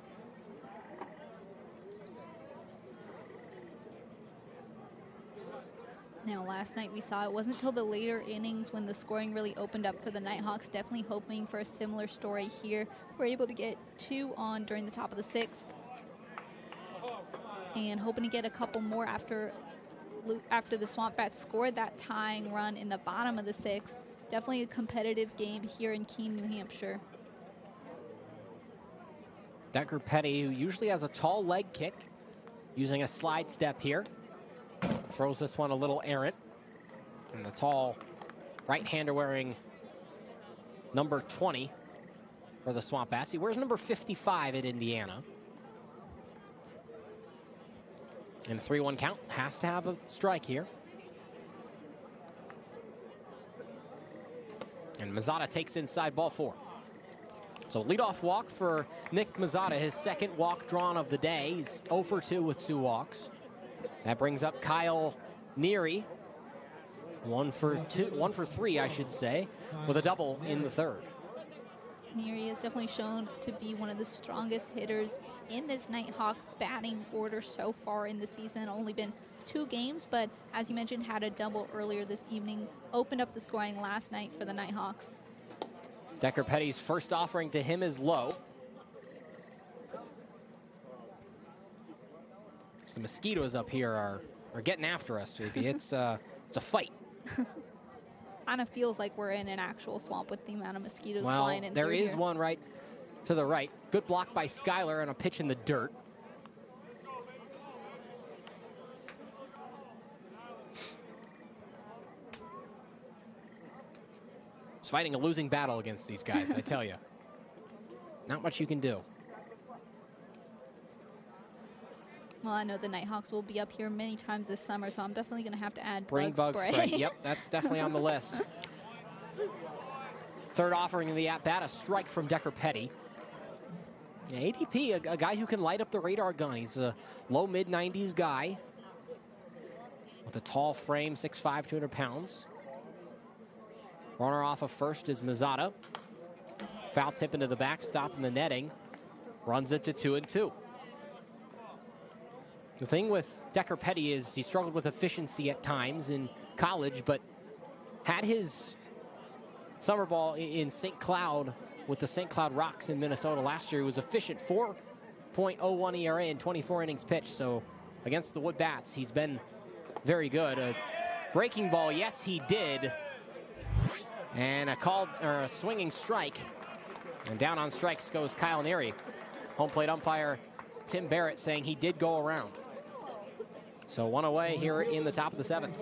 Now, last night we saw it wasn't until the later innings when the scoring really opened up for the Nighthawks. Definitely hoping for a similar story here. We're able to get 2 on during the top of the 6th. And hoping to get a couple more after the SwampBats scored that tying run in the bottom of the 6th. Definitely a competitive game here in Keene, New Hampshire. Decker-Petty, who usually has a tall leg kick, using a slide step here. Throws this one a little errant. And the tall right-hander wearing number 20 for the SwampBats. He wears number 55 at Indiana. And a 3-1 count. Has to have a strike here. And Mazzata takes inside, ball 4. So leadoff walk for Nick Mazzata, his second walk drawn of the day. He's 0 for 2 with 2 walks. That brings up Kyle Neary, 1 for 3, I should say, with a double in the 3rd. Neary has definitely shown to be one of the strongest hitters in this Nighthawks batting order so far in the season. Only been 2 games, but as you mentioned, had a double earlier this evening. Opened up the scoring last night for the Nighthawks. Decker-Petty's first offering to him is low. So the mosquitoes up here are getting after us, Phoebe. It's a fight. Kind of feels like we're in an actual swamp with the amount of mosquitoes flying in there through is here. one right to the right. Good block by Schuyler and a pitch in the dirt. It's fighting a losing battle against these guys, I tell you. Not much you can do. Well, I know the Nighthawks will be up here many times this summer, so I'm definitely going to have to add Bring bug spray. Yep, that's definitely on the list. Third offering in the at-bat, a strike from Decker-Petty. ADP, a guy who can light up the radar gun. He's a low mid-90s guy with a tall frame, 6'5", 200 pounds. Runner off of first is Mazzata. Foul tip into the backstop in the netting. Runs it to 2-2. The thing with Decker-Petty is he struggled with efficiency at times in college, but had his summer ball in St. Cloud with the St. Cloud Rocks in Minnesota last year. He was efficient, 4.01 ERA in 24 innings pitched. So against the Wood Bats, he's been very good. A breaking ball, yes, he did. And a swinging strike. And down on strikes goes Kyle Neary. Home plate umpire Tim Barrett saying he did go around. So 1 away here in the top of the 7th.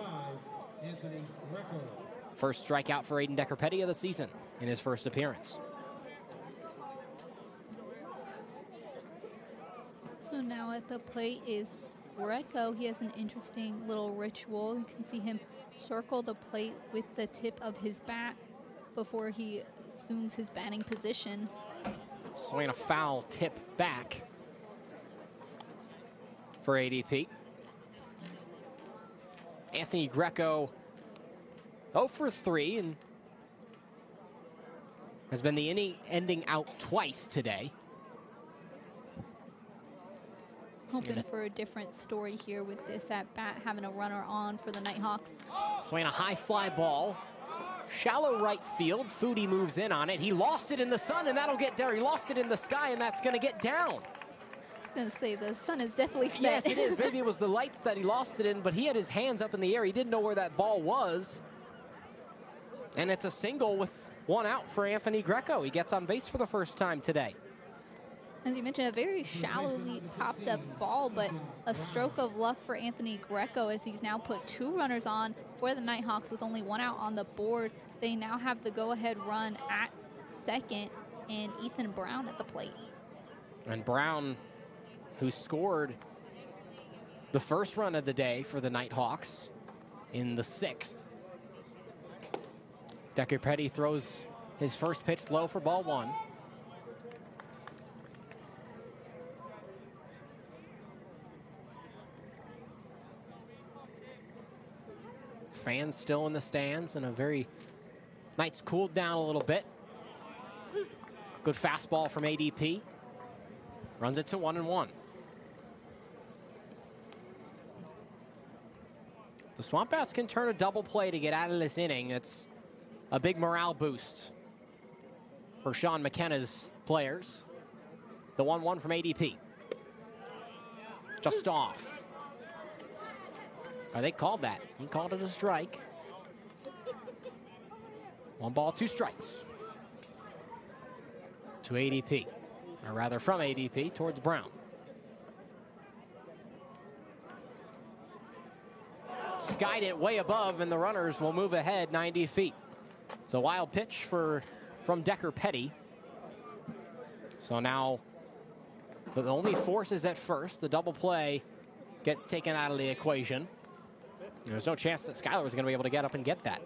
First strikeout for Aiden Decker-Petty of the season in his first appearance. So now at the plate is Greco. He has an interesting little ritual. You can see him circle the plate with the tip of his bat before he assumes his batting position. Swing a foul tip back for ADP. Anthony Greco 0 for 3 and has been the inning ending out twice today. Hoping for a different story here with this at bat, having a runner on for the Nighthawks. Swinging a high fly ball. Shallow right field. Foodie moves in on it. He lost it in the sun, and that'll get down. He lost it in the sky, and that's going to get down. I was going to say, the sun is definitely set. Yes, it is. Maybe it was the lights that he lost it in, but he had his hands up in the air. He didn't know where that ball was. And it's a single with one out for Anthony Greco. He gets on base for the first time today. As you mentioned, a very shallowly popped up ball, but a stroke of luck for Anthony Greco as he's now put 2 runners on for the Nighthawks with only 1 out on the board. They now have the go-ahead run at second and Ethan Brown at the plate. And Brown, who scored the first run of the day for the Nighthawks in the 6th. Decker Petty throws his first pitch low for ball 1. Fans still in the stands, and a very night's cooled down a little bit. Good fastball from ADP. Runs it to 1-1. The SwampBats can turn a double play to get out of this inning. It's a big morale boost for Sean McKenna's players. The 1-1 from ADP. Just off. They called that. He called it a strike. 1 ball, 2 strikes. To ADP. Or rather from ADP towards Brown. Skied it way above, and the runners will move ahead 90 feet. It's a wild pitch from Decker Petty. So now the only force is at first. The double play gets taken out of the equation. There's no chance that Skylar was going to be able to get up and get that.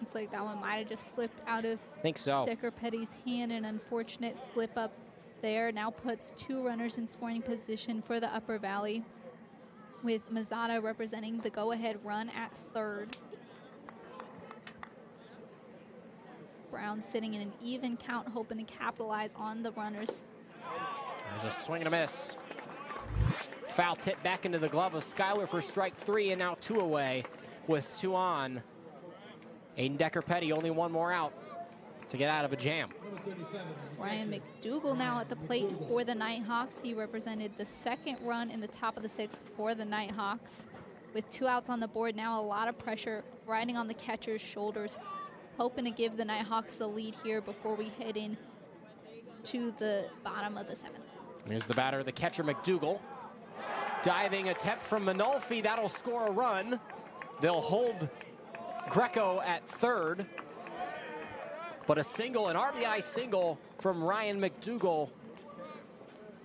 Looks like that one might have just slipped out of think so. Decker Petty's hand. An unfortunate slip up there. Now puts 2 runners in scoring position for the Upper Valley, with Mazzata representing the go-ahead run at third. Brown sitting in an even count, hoping to capitalize on the runners. There's a swing and a miss. Foul tip back into the glove of Skylar for strike 3, and now 2 away with 2 on. Aiden Decker Petty only 1 more out to get out of a jam. Ryan McDougall now at the plate for the Nighthawks. He represented the 2nd run in the top of the 6th for the Nighthawks. With 2 outs on the board, now a lot of pressure riding on the catcher's shoulders, hoping to give the Nighthawks the lead here before we head in to the bottom of the 7th. Here's the batter, the catcher McDougall. Diving attempt from Manolfi, that'll score a run. They'll hold Greco at third. But a single, an RBI single from Ryan McDougall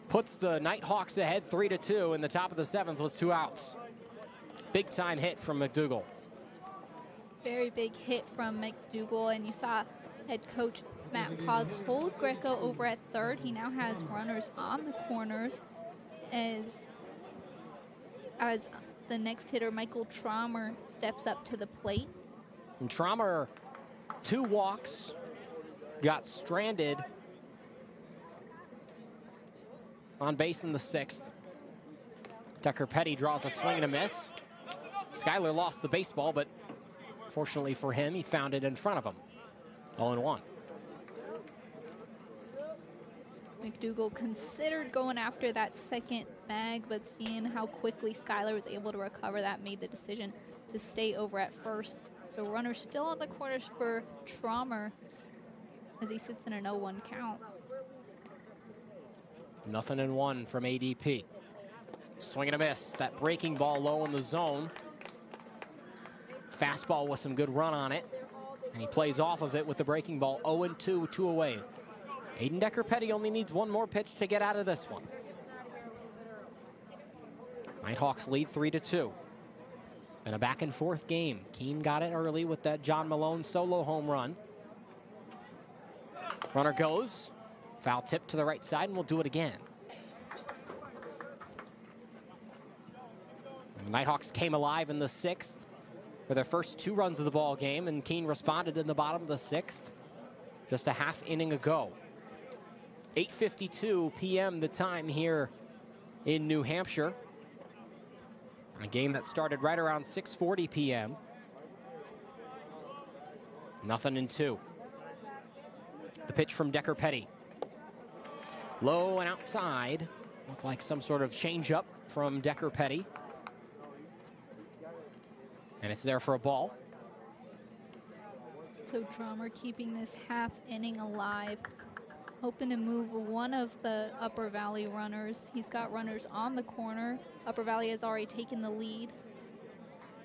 puts the Nighthawks ahead 3-2 in the top of the 7th with 2 outs. Big time hit from McDougall. Very big hit from McDougall, and you saw head coach Matt Paz hold Greco over at third. He now has runners on the corners as the next hitter, Michael Traumer, steps up to the plate. And Traumer, 2 walks, got stranded on base in the 6th. Decker Petty draws a swing and a miss. Skylar lost the baseball, but fortunately for him, he found it in front of him. 0-1. McDougall considered going after that 2nd bag, but seeing how quickly Skylar was able to recover that, made the decision to stay over at first. So runner still on the corners for Traumer as he sits in an 0-1 count. 0-1 from ADP. Swing and a miss. That breaking ball low in the zone. Fastball with some good run on it. And he plays off of it with the breaking ball. 0-2, 2 away. Aiden Decker Petty only needs 1 more pitch to get out of this one. Nighthawks lead 3-2. And a back and forth game. Keene got it early with that John Malone solo home run. Runner goes. Foul tip to the right side, and we'll do it again. The Nighthawks came alive in the 6th for their first 2 runs of the ball game, and Keene responded in the bottom of the 6th just a half inning ago. 8:52 p.m. the time here in New Hampshire. A game that started right around 6:40 p.m. 0-2. The pitch from Decker Petty. Low and outside. Looked like some sort of changeup from Decker Petty. And it's there for a ball. So Drummer keeping this half inning alive. Hoping to move one of the Upper Valley runners. He's got runners on the corner. Upper Valley has already taken the lead.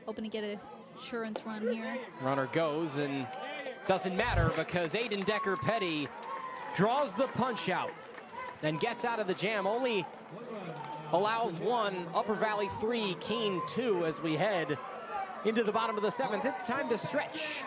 Hoping to get an insurance run here. Runner goes, and doesn't matter because Aiden Decker Petty draws the punch out and gets out of the jam. Only allows 1, Upper Valley 3, Keene 2 as we head into the bottom of the 7th. It's time to stretch.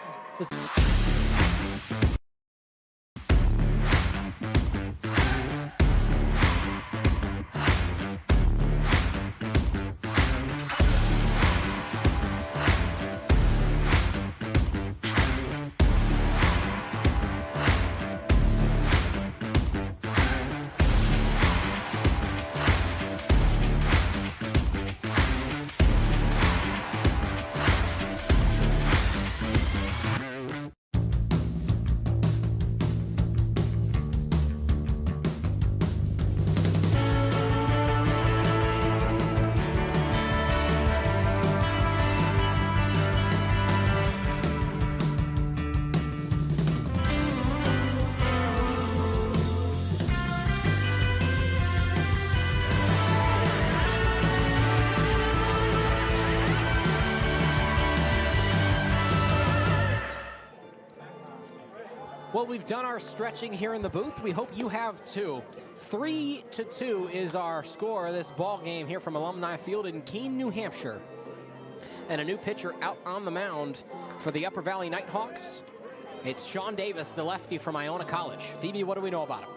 Well, we've done our stretching here in the booth. We hope you have too. 3-2 is our score of this ball game here from Alumni Field in Keene, New Hampshire. And a new pitcher out on the mound for the Upper Valley Nighthawks. It's Sean Davis, the lefty from Iona College. Phoebe, what do we know about him?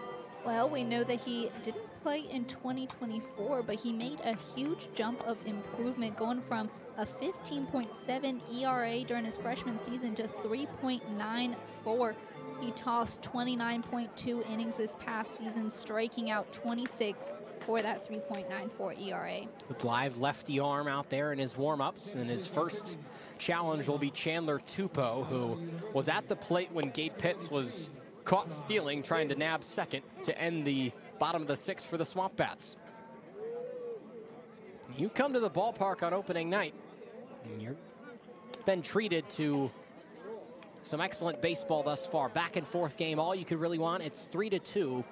Well, we know that he didn't play in 2024, but he made a huge jump of improvement, going from a 15.7 ERA during his freshman season to 3.94. He tossed 29.2 innings this past season, striking out 26 for that 3.94 ERA. With live lefty arm out there in his warm-ups, and his first challenge will be Chandler Tupou, who was at the plate when Gabe Pitts was caught stealing, trying to nab second to end the bottom of the 6th for the SwampBats. You come to the ballpark on opening night, and you've been treated to some excellent baseball thus far. Back and forth game, all you could really want. It's 3-2.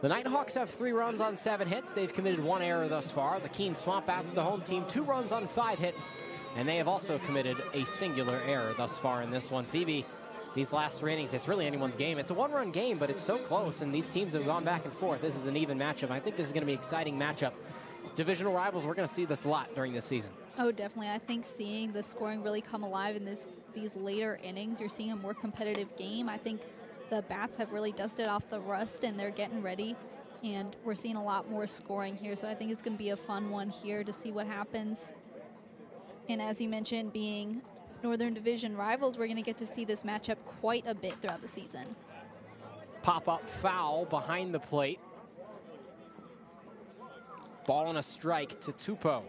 The Nighthawks have 3 runs on 7 hits. They've committed 1 error thus far. The Keene SwampBats, the home team, 2 runs on 5 hits, and they have also committed a singular error thus far in this one. Phoebe, these last 3 innings, it's really anyone's game. It's a 1-run game, but it's so close, and these teams have gone back and forth. This is an even matchup. I think this is going to be an exciting matchup. Divisional rivals, we're going to see this a lot during this season. Oh, definitely. I think seeing the scoring really come alive in these later innings, you're seeing a more competitive game. I think the Bats have really dusted off the rust, and they're getting ready, and we're seeing a lot more scoring here. So I think it's going to be a fun one here to see what happens. And as you mentioned, being Northern Division rivals, we're going to get to see this matchup quite a bit throughout the season. Pop-up foul behind the plate. Ball and a strike to Tupou.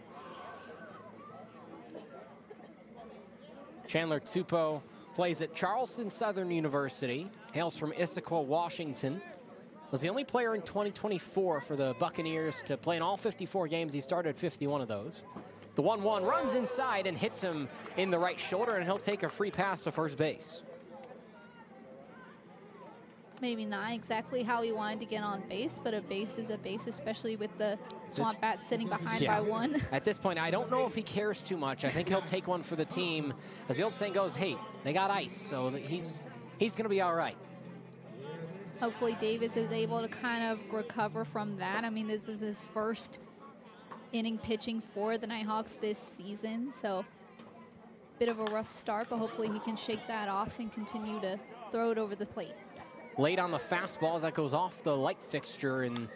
Chandler Tupou plays at Charleston Southern University, hails from Issaquah, Washington. Was the only player in 2024 for the Buccaneers to play in all 54 games. He started 51 of those. The 1-1 runs inside and hits him in the right shoulder, and he'll take a free pass to first base. Maybe not exactly how he wanted to get on base, but a base is a base, especially with the SwampBats sitting behind by 1. At this point, I don't know if he cares too much. I think he'll take one for the team. As the old saying goes, hey, they got ice, so he's going to be all right. Hopefully Davis is able to kind of recover from that. I mean, this is his first inning pitching for the Nighthawks this season. So bit of a rough start, but hopefully he can shake that off and continue to throw it over the plate. Late on the fastball as that goes off the light fixture in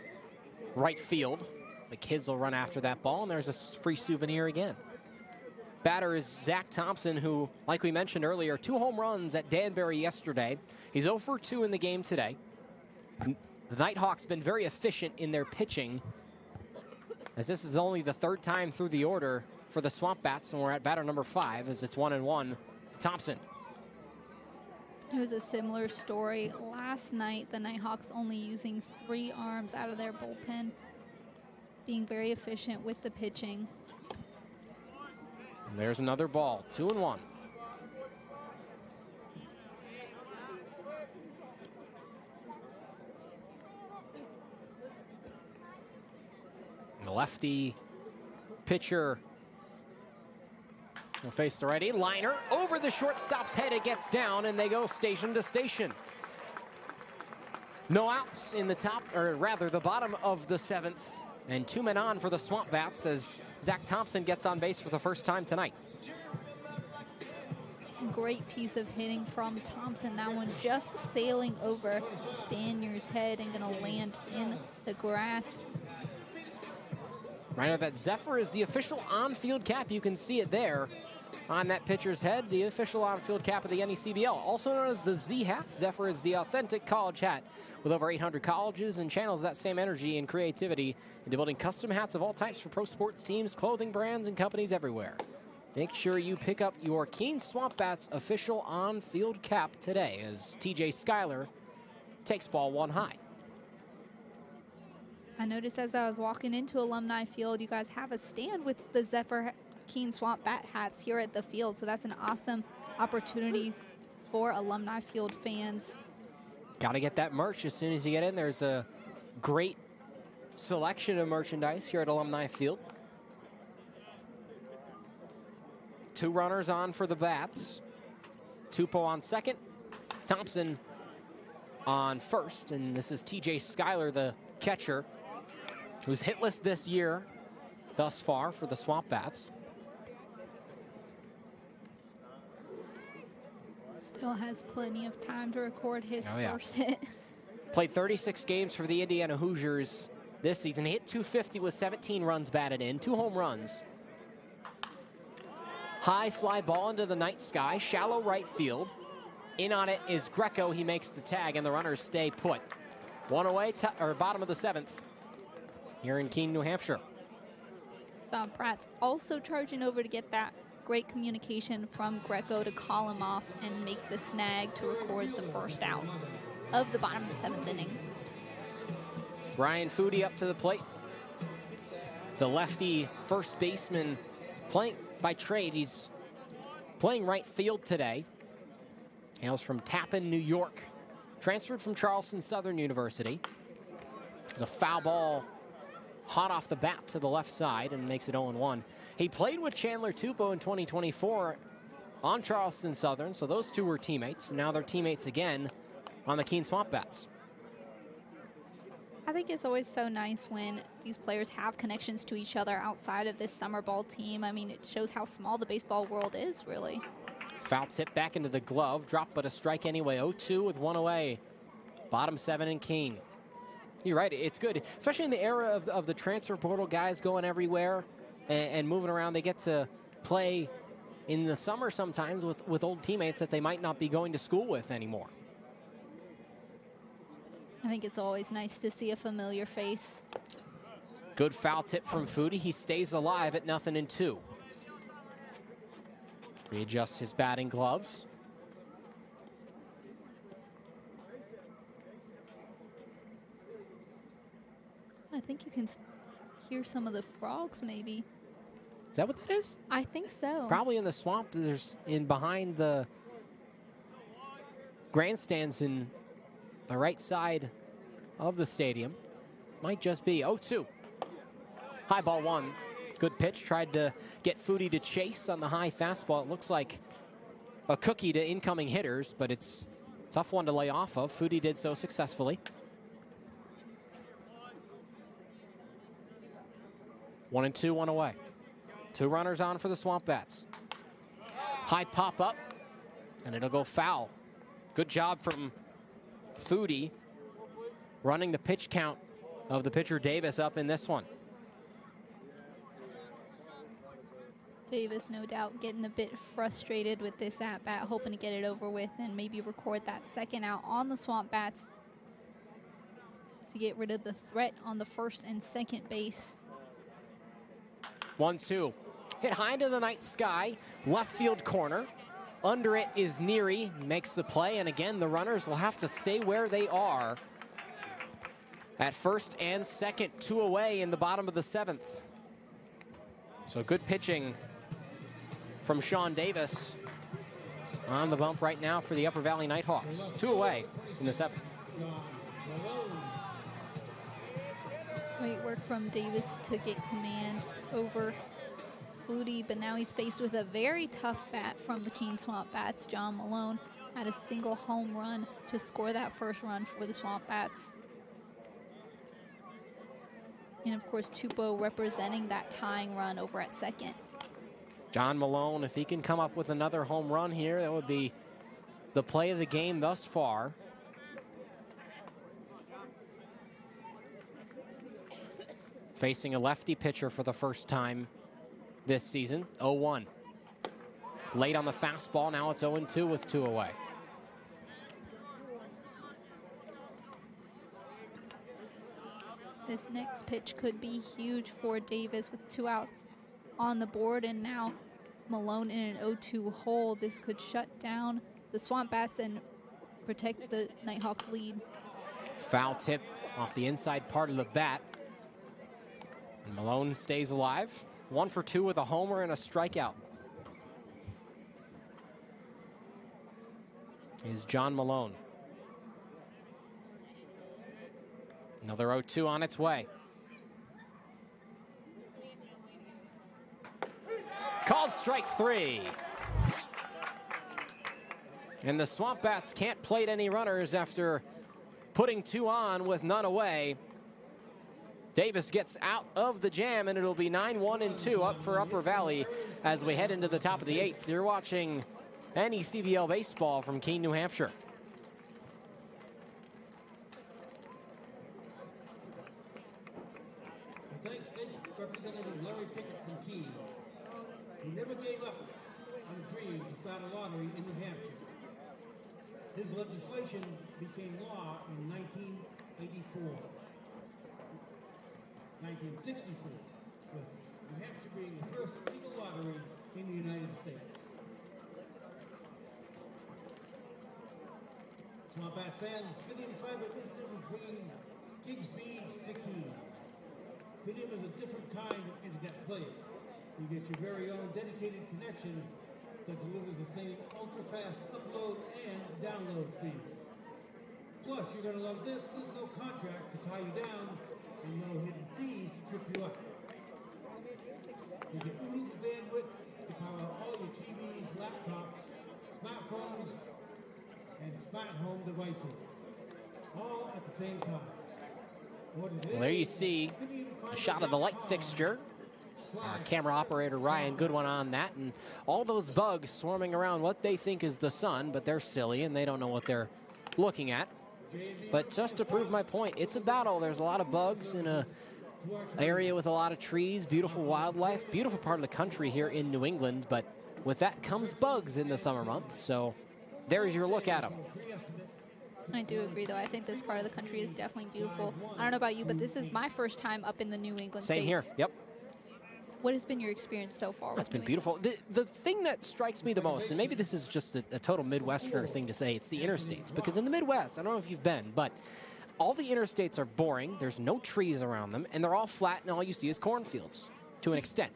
right field. The kids will run after that ball, and there's a free souvenir again. Batter is Zach Thompson, who, like we mentioned earlier, 2 home runs at Danbury yesterday. He's 0 for 2 in the game today. The Nighthawks been very efficient in their pitching, as this is only the 3rd time through the order for the SwampBats, and we're at batter number 5 as it's 1-1 to Thompson. It was a similar story last night. The Nighthawks only using 3 arms out of their bullpen, being very efficient with the pitching. And there's another ball, 2-1. The lefty pitcher will face the righty. Liner over the shortstop's head. It gets down, and they go station to station. No outs in the top, or rather the bottom of the 7th. And 2 men on for the SwampBats as Zach Thompson gets on base for the first time tonight. Great piece of hitting from Thompson. That one just sailing over Spanier's head and going to land in the grass. Reminder that Zephyr is the official on-field cap. You can see it there on that pitcher's head, the official on-field cap of the NECBL. Also known as the Z hat, Zephyr is the authentic college hat with over 800 colleges and channels that same energy and creativity into building custom hats of all types for pro sports teams, clothing brands, and companies everywhere. Make sure you pick up your Keene SwampBats official on-field cap today as TJ Schuyler takes ball 1 high. I noticed as I was walking into Alumni Field, you guys have a stand with the Zephyr Keene SwampBat hats here at the field. So that's an awesome opportunity for Alumni Field fans. Got to get that merch as soon as you get in. There's a great selection of merchandise here at Alumni Field. 2 runners on for the Bats. Tupou on second, Thompson on first, and this is TJ Schuyler, the catcher, who's hitless this year thus far for the SwampBats. Still has plenty of time to record his first hit. Played 36 games for the Indiana Hoosiers this season. He hit .250 with 17 runs batted in, 2 home runs. High fly ball into the night sky, shallow right field. In on it is Greco. He makes the tag, and the runners stay put. 1 away, bottom of the 7th here in Keene, New Hampshire. SwampBats also charging over to get that great communication from Greco to call him off and make the snag to record the first out of the bottom of the 7th inning. Ryan Foodie up to the plate. The lefty first baseman playing by trade. He's playing right field today. Hails from Tappan, New York. Transferred from Charleston Southern University. There's a foul ball hot off the bat to the left side and makes it 0-1. He played with Chandler Tupou in 2024 on Charleston Southern, so those 2 were teammates. Now they're teammates again on the Keene SwampBats. I think it's always so nice when these players have connections to each other outside of this summer ball team. I mean, it shows how small the baseball world is, really. Foul tip back into the glove, dropped but a strike anyway. 0-2 with 1 away. Bottom 7 in Keene. You're right, it's good, especially in the era of the transfer portal, guys going everywhere and moving around. They get to play in the summer sometimes with old teammates that they might not be going to school with anymore. I think it's always nice to see a familiar face. Good foul tip from Foodie. He stays alive at 0-2. Readjusts his batting gloves. I think you can hear some of the frogs, maybe. Is that what that is? I think so. Probably in the swamp. There's in behind the grandstands in the right side of the stadium. Might just be 0-2. High ball 1. Good pitch. Tried to get Foodie to chase on the high fastball. It looks like a cookie to incoming hitters, but it's a tough one to lay off of. Foodie did so successfully. 1-2, 1 away. 2 runners on for the SwampBats. High pop up, and it'll go foul. Good job from Foodie running the pitch count of the pitcher Davis up in this one. Davis, no doubt, getting a bit frustrated with this at-bat, hoping to get it over with and maybe record that second out on the SwampBats to get rid of the threat on the first and second base. 1-2. Hit high into the night sky, left field corner. Under it is Neary, makes the play, and again, the runners will have to stay where they are at first and second, 2 away in the bottom of the 7th. So good pitching from Sean Davis on the bump right now for the Upper Valley Nighthawks. 2 away in the 7th. Great work from Davis to get command over Foodie, but now he's faced with a very tough bat from the Keene SwampBats. John Malone had a single home run to score that first run for the SwampBats. And of course, Tupou representing that tying run over at second. John Malone, if he can come up with another home run here, that would be the play of the game thus far. Facing a lefty pitcher for the first time this season, 0-1. Late on the fastball, now it's 0-2 with 2 away. This next pitch could be huge for Davis with 2 outs on the board, and now Malone in an 0-2 hole. This could shut down the SwampBats and protect the Nighthawks lead. Foul tip off the inside part of the bat. And Malone stays alive. 1 for 2 with a homer and a strikeout. Is John Malone. Another 0-2 on its way. Called strike 3. And the SwampBats can't plate any runners after putting 2 on with none away. Davis gets out of the jam, and it'll be 9-1-2 up for Upper Valley as we head into the top of the 8th. You're watching NECBL baseball from Keene, New Hampshire. Thanks, Representative Larry Pickett from Keene. He never gave up on the dream to start a lottery in New Hampshire. His legislation became law in 1964. 1964, with New Hampshire being the first legal lottery in the United States. SwampBat fans, Fidium Private Wisdom is bringing Kids Beads to Keene. Fidium is a different kind of internet player. You get your very own dedicated connection that delivers the same ultra-fast upload and download speeds. Plus, you're going to love this. There's no contract to tie you down and no hidden fees to trip you up. You get oodles of bandwidth to power all your TVs, laptops, smartphones, and smart home devices, all at the same time. Well, there you see a shot of the light fixture. Our camera operator Ryan Goodwin on that, and all those bugs swarming around what they think is the sun, but they're silly and they don't know what they're looking at. But just to prove my point, it's a battle. There's a lot of bugs in an area with a lot of trees, beautiful wildlife, beautiful part of the country here in New England. But with that comes bugs in the summer months. So there's your look at them. I do agree, though. I think this part of the country is definitely beautiful. I don't know about you, but this is my first time up in the New England Same states. here. Yep. What has been your experience so far? It's been beautiful. The thing that strikes me the most, and maybe this is just a total Midwesterner thing to say, it's the interstates. Because in the Midwest, I don't know if you've been, but all the interstates are boring. There's no trees around them, and they're all flat, and all you see is cornfields to an extent.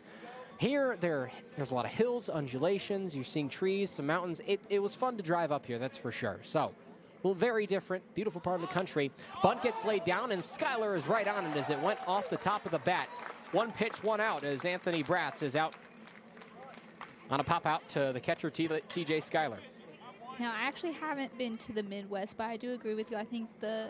Here, there's a lot of hills, undulations. You're seeing trees, some mountains. It was fun to drive up here, that's for sure. So, well, very different, beautiful part of the country. Bunt gets laid down, and Skyler is right on it as it went off the top of the bat. 1 pitch, 1 out as Anthony Bratz is out on a pop out to the catcher, TJ Skyler. Now, I actually haven't been to the Midwest, but I do agree with you. I think the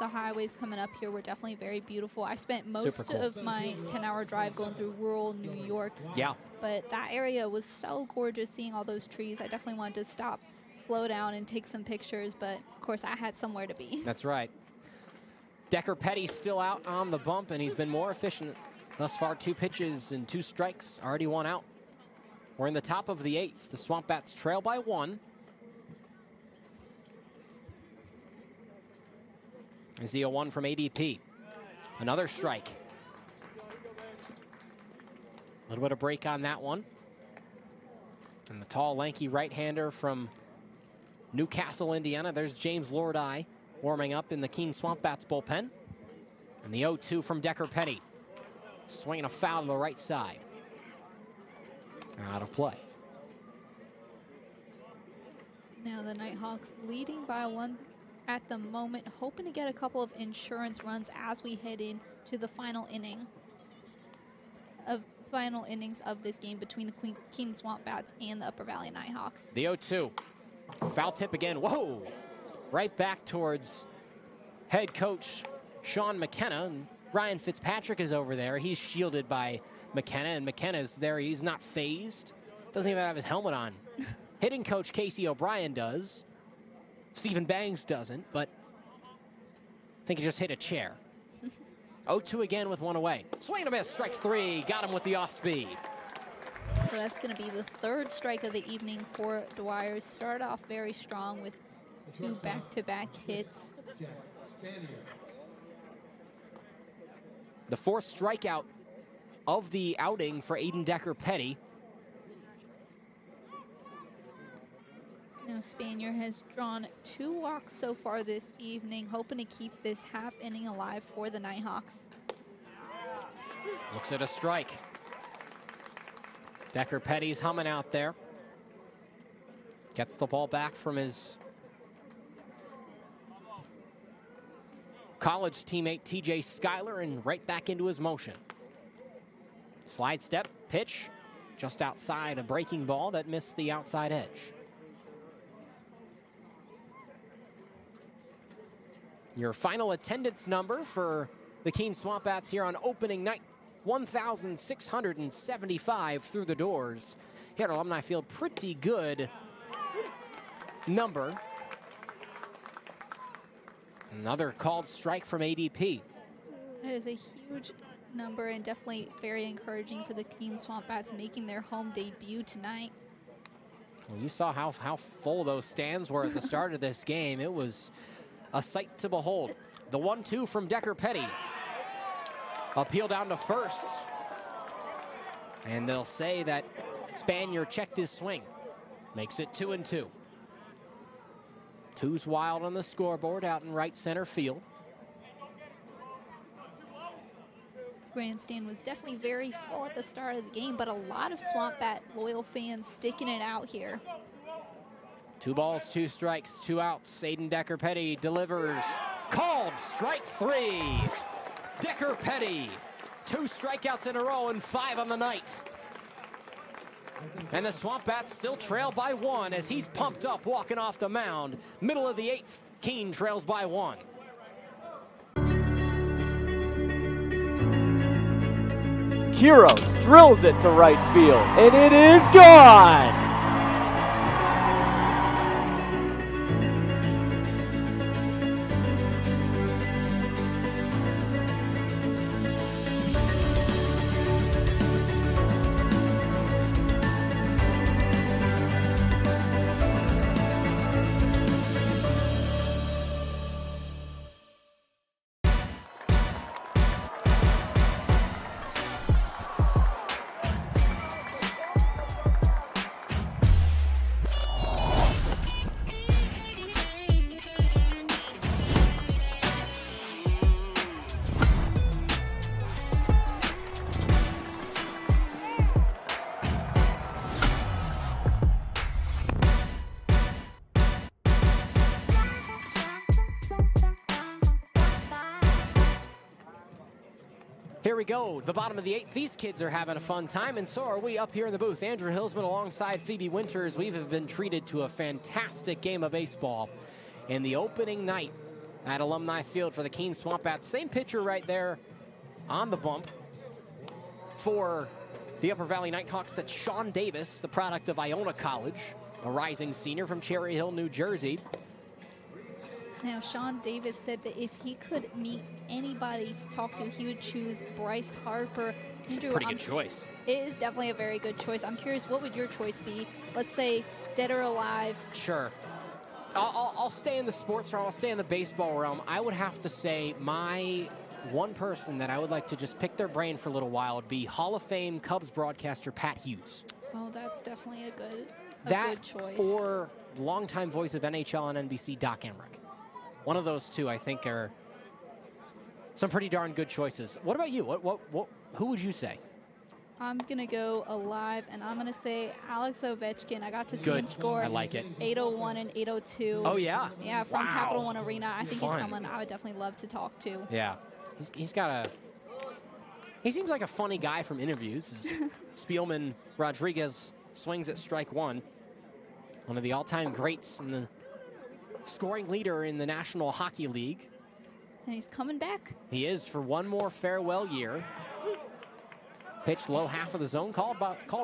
The highways coming up here were definitely very beautiful. I spent most cool. of my 10-hour drive going through rural New York. Yeah. But that area was so gorgeous, seeing all those trees. I definitely wanted to stop, slow down, and take some pictures. But, of course, I had somewhere to be. That's right. Decker Petty still out on the bump, and he's been more efficient thus far. 2 pitches and 2 strikes, already 1 out. We're in the top of the 8th. The SwampBats trail by 1. Is the 0-1 from ADP. Another strike. A little bit of break on that one. And the tall, lanky right-hander from Newcastle, Indiana. There's James Lordeye warming up in the Keene SwampBats bullpen. And the 0-2 from Decker Petty. Swinging a foul to the right side. Out of play. Now the Nighthawks leading by 1 at the moment, hoping to get a couple of insurance runs as we head into the final innings of this game between the Keene SwampBats and the Upper Valley Nighthawks. The 0-2. Foul tip again. Whoa! Right back towards head coach Sean McKenna. And Ryan Fitzpatrick is over there. He's shielded by McKenna, and McKenna's there. He's not phased. Doesn't even have his helmet on. Hitting coach Casey O'Brien does. Stephen Bangs doesn't, but I think he just hit a chair. 0-2 again with 1 away. Swing and a miss, strike 3. Got him with the off speed. So that's going to be the 3rd strike of the evening for Dwyers. Started off very strong with 2 back-to-back hits. The 4th strikeout of the outing for Aiden Decker Petty. Now Spanier has drawn 2 walks so far this evening, hoping to keep this half inning alive for the Nighthawks. Looks at a strike. Decker Petty's humming out there. Gets the ball back from his college teammate TJ Schuyler and right back into his motion. Slide step, pitch, just outside a breaking ball that missed the outside edge. Your final attendance number for the Keene SwampBats here on opening night, 1,675 through the doors here at Alumni Field. Pretty good number. Another called strike from ADP. That is a huge number and definitely very encouraging for the Keene SwampBats making their home debut tonight. Well, you saw how full those stands were at the start of this game. It was a sight to behold. The 1-2 from Decker Petty. Appeal down to first. And they'll say that Spanier checked his swing. Makes it 2-2. 2's wild on the scoreboard out in right center field. Grandstand was definitely very full at the start of the game, but a lot of SwampBat loyal fans sticking it out here. 2 balls, 2 strikes, 2 outs. Aiden Decker Petty delivers. Called strike 3. Decker Petty. 2 strikeouts in a row and 5 on the night. And the SwampBats still trail by 1 as he's pumped up walking off the mound. Middle of the 8th, Keene trails by 1. Quiros drills it to right field, and it is gone! Here we go, the bottom of the 8th. These kids are having a fun time, and so are we up here in the booth. Andrew Hillsman alongside Phoebe Winters. We have been treated to a fantastic game of baseball in the opening night at Alumni Field for the Keene SwampBats. Same pitcher right there on the bump for the Upper Valley Nighthawks. That's Sean Davis, the product of Iona College, a rising senior from Cherry Hill, New Jersey. Now, Sean Davis said that if he could meet anybody to talk to, he would choose Bryce Harper. It's a pretty good choice. It is definitely a very good choice. I'm curious, what would your choice be? Let's say dead or alive. Sure. I'll stay in the sports realm. I'll stay in the baseball realm. I would have to say my one person that I would like to just pick their brain for a little while would be Hall of Fame Cubs broadcaster Pat Hughes. Oh, that's definitely a good choice. Or longtime voice of NHL and NBC, Doc Emmerich. One of those two, I think, are some pretty darn good choices. What about you? Who would you say? I'm going to go alive, and I'm going to say Alex Ovechkin. I got to see him score. I like it. 801 and 802. Oh, yeah? Yeah, from Wow. Capital One Arena. I think Fun. he's someone I would definitely love to talk to. Yeah. He seems like a funny guy from interviews. Spielman Rodriguez swings at strike one. One of the all-time greats and the scoring leader in the National Hockey League. And he's coming back. He is for one more farewell year. Pitched low half of the zone, called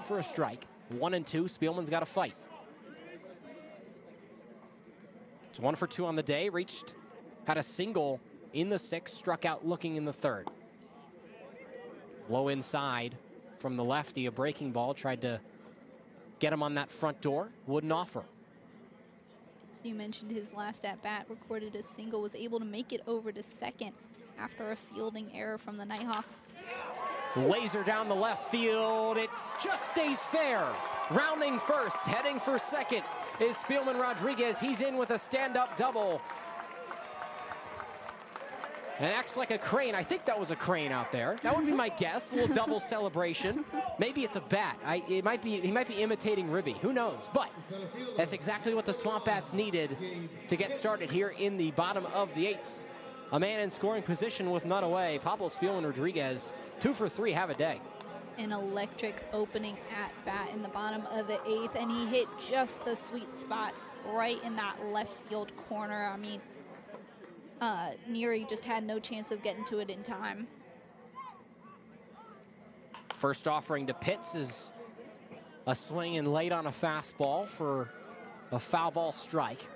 for a strike. 1-2, Spielman's got to fight. It's 1 for 2 on the day. Had a single in the 6th, struck out looking in the 3rd. Low inside from the lefty, a breaking ball. Tried to get him on that front door. Wouldn't offer. As you mentioned, his last at-bat recorded a single, was able to make it over to second after a fielding error from the Nighthawks. Laser down the left field. It just stays fair. Rounding first, heading for second is Spielman Rodriguez. He's in with a stand-up double. And acts like a crane. I think that was a crane out there. That would be my guess. A little double celebration. Maybe it's a bat. He might be imitating Ribby. Who knows? But that's exactly what the SwampBats needed to get started here in the bottom of the 8th. A man in scoring position with none away. Pablo Spielman Rodriguez, 2 for 3, have a day. An electric opening at bat in the bottom of the 8th, and he hit just the sweet spot right in that left field corner. I mean, Neary just had no chance of getting to it in time. First offering to Pitts is a swing and late on a fastball for a foul ball strike.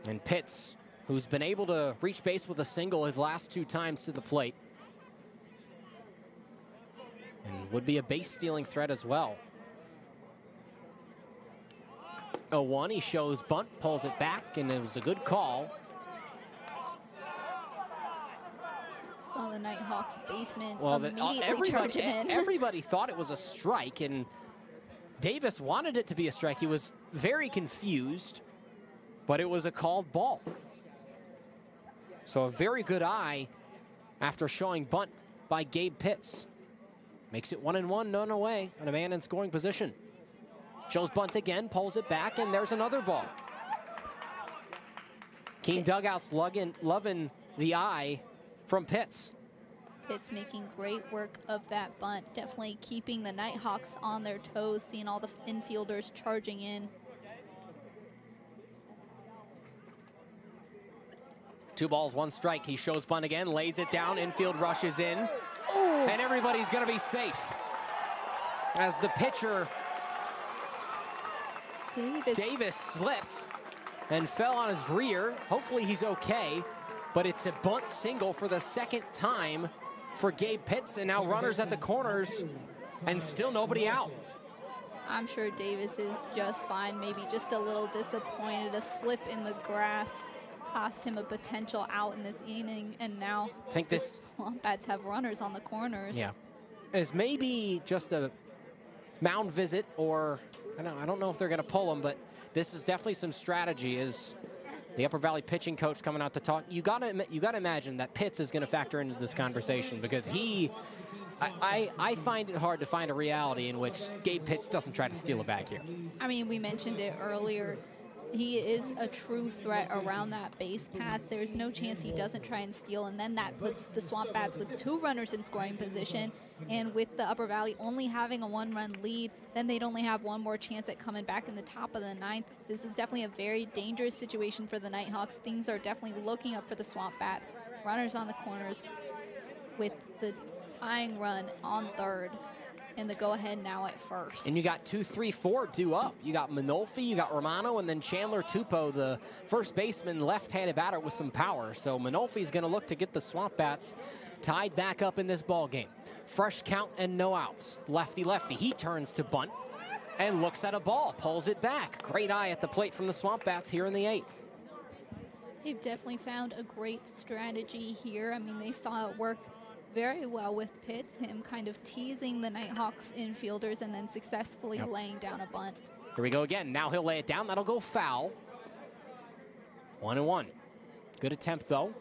And Pitts, who's been able to reach base with a single his last 2 times to the plate, and would be a base stealing threat as well. 0-1, he shows bunt, pulls it back, and it was a good call. Saw the Nighthawks basement Well, immediately charging in. Everybody thought it was a strike, and Davis wanted it to be a strike. He was very confused, but it was a called ball. So a very good eye after showing bunt by Gabe Pitts. Makes it 1-1, none away, and a man in scoring position. Shows bunt again, pulls it back, and there's another ball. Keene dugouts loving the eye from Pitts. Pitts making great work of that bunt, definitely keeping the Nighthawks on their toes, seeing all the infielders charging in. 2 balls, 1 strike. He shows bunt again, lays it down, infield rushes in, Ooh. and everybody's gonna be safe. As the pitcher, Davis slipped and fell on his rear. Hopefully he's okay, but it's a bunt single for the 2nd time for Gabe Pitts, and now runners at the corners, and still nobody out. I'm sure Davis is just fine, maybe just a little disappointed. A slip in the grass cost him a potential out in this inning, and now I think this SwampBats have runners on the corners. Yeah, is maybe just a mound visit, or I don't know if they're going to pull him, but this is definitely some strategy. Is the Upper Valley pitching coach coming out to talk? You got to imagine that Pitts is going to factor into this conversation, because I find it hard to find a reality in which Gabe Pitts doesn't try to steal a bag here. I mean, we mentioned it earlier. He is a true threat around that base path. There's no chance he doesn't try and steal, and then that puts the SwampBats with 2 runners in scoring position, and with the Upper Valley only having a 1-run lead, then they'd only have one more chance at coming back in the top of the 9th. This is definitely a very dangerous situation for the Nighthawks. Things are definitely looking up for the SwampBats. Runners on the corners with the tying run on 3rd. And the go-ahead now at 1st. And you got 2, 3, 4 due up. You got Manolfi, you got Romano, and then Chandler Tupou, the first baseman, left-handed batter with some power. So Manolfi's going to look to get the SwampBats tied back up in this ball game. Fresh count and no outs. Lefty-lefty. He turns to bunt and looks at a ball, pulls it back. Great eye at the plate from the SwampBats here in the 8th. They've definitely found a great strategy here. I mean, they saw it work very well with Pitts, him kind of teasing the Nighthawks infielders and then successfully laying down a bunt. Here we go again. Now he'll lay it down. That'll go foul. 1-1. Good attempt, though.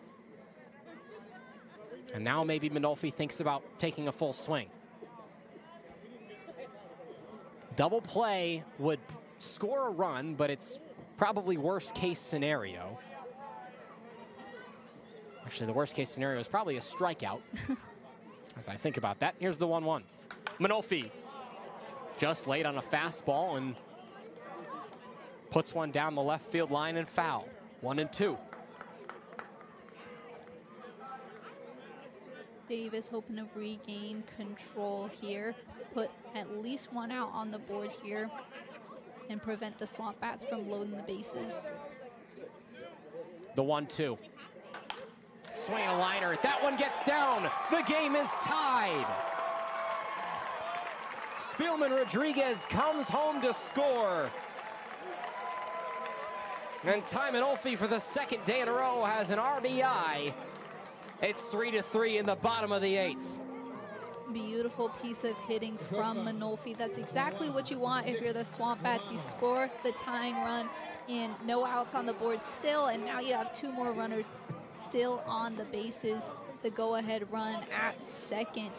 And now maybe Manolfi thinks about taking a full swing. Double play would score a run, but it's probably worst case scenario. Actually, the worst case scenario is probably a strikeout. As I think about that, here's the 1-1. Manolfi just laid on a fastball and puts one down the left field line and foul. 1-2. Davis hoping to regain control here, put at least one out on the board here, and prevent the SwampBats from loading the bases. The 1-2. Swing a liner. That one gets down. The game is tied. Spielman Rodriguez comes home to score. And Ty Manolfi for the 2nd day in a row has an RBI. It's 3-3 in the bottom of the 8th. Beautiful piece of hitting from Manolfi. That's exactly what you want if you're the SwampBats. You score the tying run in no outs on the board still, and now you have 2 more runners still on the bases. The go-ahead run at 2nd.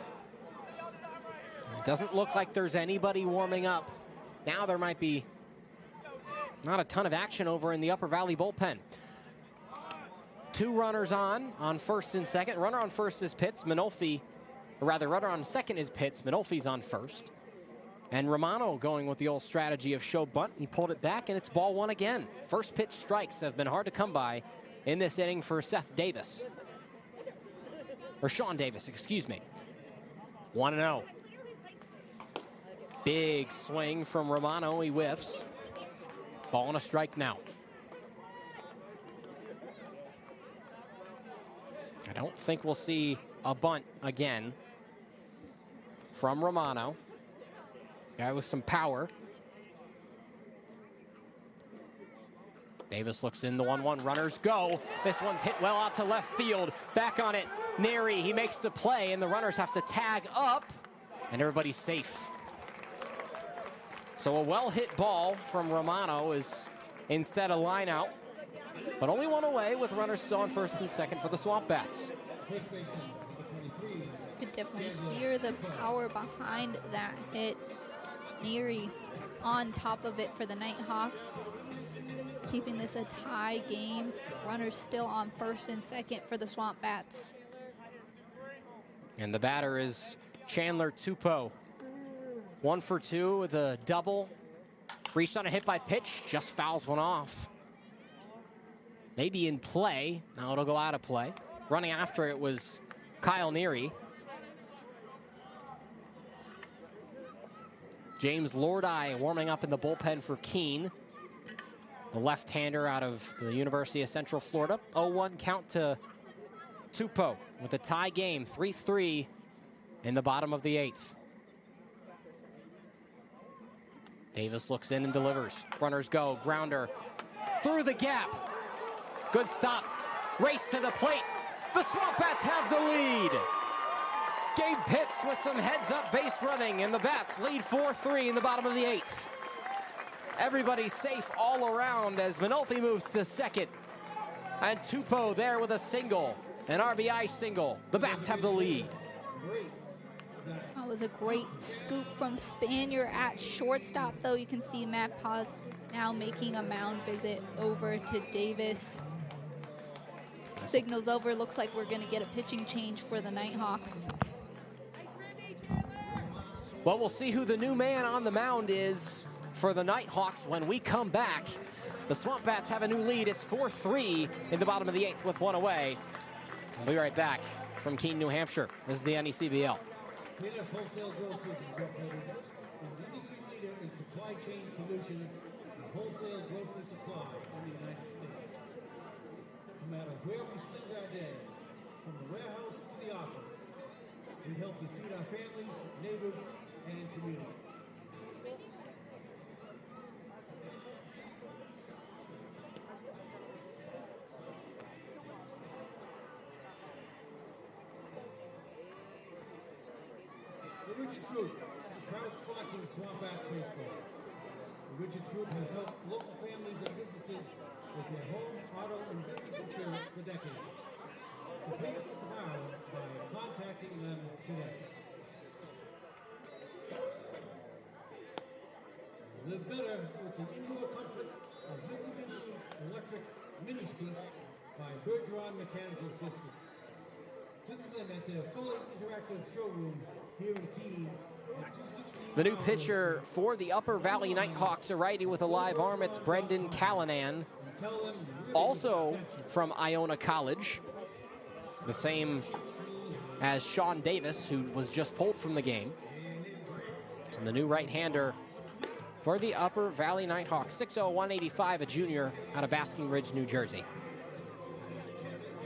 It doesn't look like there's anybody warming up. Now there might be not a ton of action over in the Upper Valley bullpen. 2 runners on 1st and 2nd. Runner on 1st is Pitts. Manolfi, or rather, runner on 2nd is Pitts. Manolfi's on 1st. And Romano going with the old strategy of show bunt. He pulled it back, and it's ball 1 again. First pitch strikes have been hard to come by in this inning for Seth Davis. Or Sean Davis, excuse me. 1-0. Big swing from Romano. He whiffs. Ball and a strike now. I don't think we'll see a bunt again from Romano. Guy with some power. Davis looks in, the 1-1, runners go. This one's hit well out to left field. Back on it, Neri, he makes the play, and the runners have to tag up, and everybody's safe. So a well-hit ball from Romano is instead a line out, but only one away with runners still on 1st and 2nd for the SwampBats. You could definitely hear the power behind that hit. Neri on top of it for the Nighthawks, keeping this a tie game. Runners still on 1st and 2nd for the SwampBats. And the batter is Chandler Tupou. 1 for 2 with a double. Reached on a hit by pitch, just fouls one off. Maybe in play. Now it'll go out of play. Running after it was Kyle Neri. James Lordi warming up in the bullpen for Keene. The left-hander out of the University of Central Florida. 0-1 count to Tupou with a tie game, 3-3 in the bottom of the 8th. Davis looks in and delivers. Runners go, grounder through the gap. Good stop, race to the plate. The SwampBats have the lead. Gabe Pitts with some heads-up base running, and the Bats lead 4-3 in the bottom of the 8th. Everybody's safe all around as Manolfi moves to 2nd. And Tupou there with a single, an RBI single. The Bats have the lead. That was a great scoop from Spanier at shortstop, though. You can see Matt Paz now making a mound visit over to Davis. Signals over. Looks like we're going to get a pitching change for the Nighthawks. Well, we'll see who the new man on the mound is for the Nighthawks when we come back. The SwampBats have a new lead. It's 4-3 in the bottom of the 8th with one away. We'll be right back from Keene, New Hampshire. This is the NECBL. Keene Wholesale Grocers Incorporated, an industry leader in supply chain solutions and wholesale grocery supply in the United States. No matter where we spend our day, from the warehouse to the office, we help you feed our families, neighbors, and communities. The Richards Group is a proud sponsor of SwampBats baseball. The Richards Group has helped local families and businesses with their home, auto, and business insurance for decades. So pay it now by contacting them today. Live better with the indoor comfort of Mitsubishi Electric Mini Splits by Bergeron Mechanical Systems. Visit them at their fully interactive showroom here in Keene. The new pitcher for the Upper Valley Nighthawks, a righty with a live arm, it's Brendan Callanan, also from Iona College, the same as Sean Davis, who was just pulled from the game. So the new right-hander for the Upper Valley Nighthawks, 6'0", 185, a junior out of Basking Ridge, New Jersey.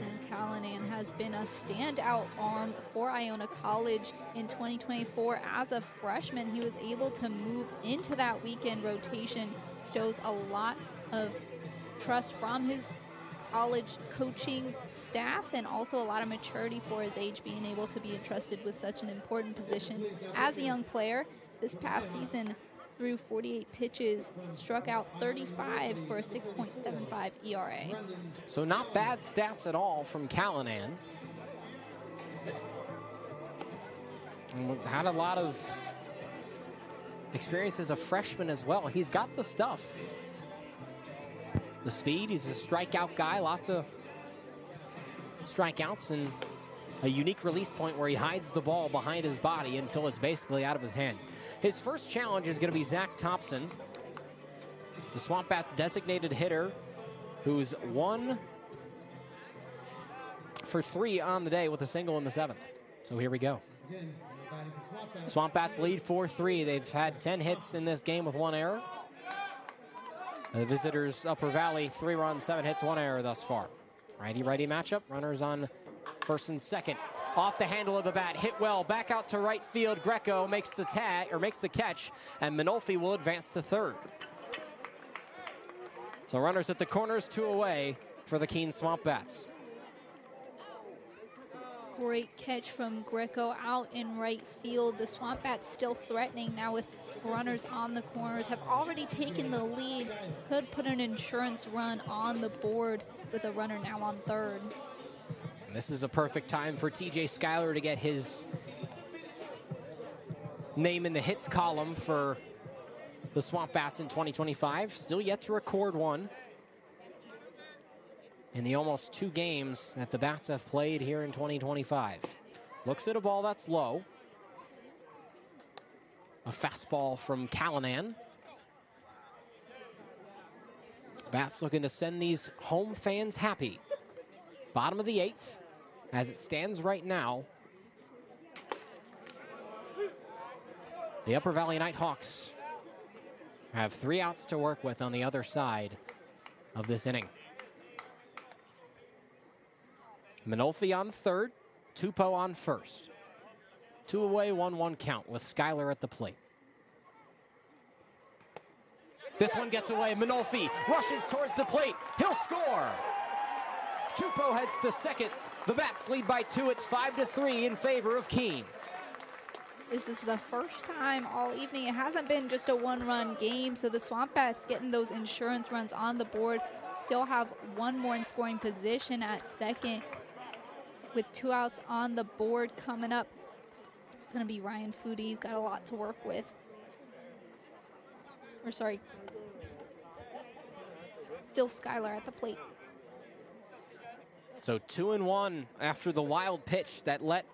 And Callanan has been a standout arm for Iona College in 2024. As a freshman, he was able to move into that weekend rotation, shows a lot of trust from his college coaching staff and also a lot of maturity for his age, being able to be entrusted with such an important position as a young player. This past season, threw 48 pitches, struck out 35 for a 6.75 ERA. So not bad stats at all from Callanan. And had a lot of experience as a freshman as well. He's got the stuff. The speed, he's a strikeout guy, lots of strikeouts and a unique release point where he hides the ball behind his body until it's basically out of his hand. His first challenge is going to be Zach Thompson, the SwampBats designated hitter, who's 1 for 3 on the day with a single in the 7th. So here we go. SwampBats lead 4-3. They've had 10 hits in this game with 1 error. The visitors, Upper Valley, 3 runs, 7 hits, 1 error thus far. Righty-righty matchup. Runners on first and second. Off the handle of the bat, hit well, back out to right field. Greco makes the catch, and Minolfi will advance to third. So runners at the corners, 2 away for the Keene SwampBats. Great catch from Greco out in right field. The SwampBats still threatening now with runners on the corners, have already taken the lead. Could put an insurance run on the board with a runner now on third. This is a perfect time for TJ Schuyler to get his name in the hits column for the SwampBats in 2025. Still yet to record one in the almost 2 games that the Bats have played here in 2025. Looks at a ball that's low. A fastball from Callanan. Bats looking to send these home fans happy. Bottom of the 8th. As it stands right now, the Upper Valley Nighthawks have 3 outs to work with on the other side of this inning. Minolfi on third, Tupou on first. 2 away, 1-1 count with Schuyler at the plate. This one gets away. Minolfi rushes towards the plate. He'll score. Tupou heads to second. The Bats lead by 2. It's 5-3 in favor of Keene. This is the first time all evening. It hasn't been just a 1-run game, so the SwampBats getting those insurance runs on the board. Still have 1 more in scoring position at second with 2 outs on the board coming up. It's going to be Ryan Foodie. He's got a lot to work with. Still Schuyler at the plate. So 2-1 after the wild pitch that let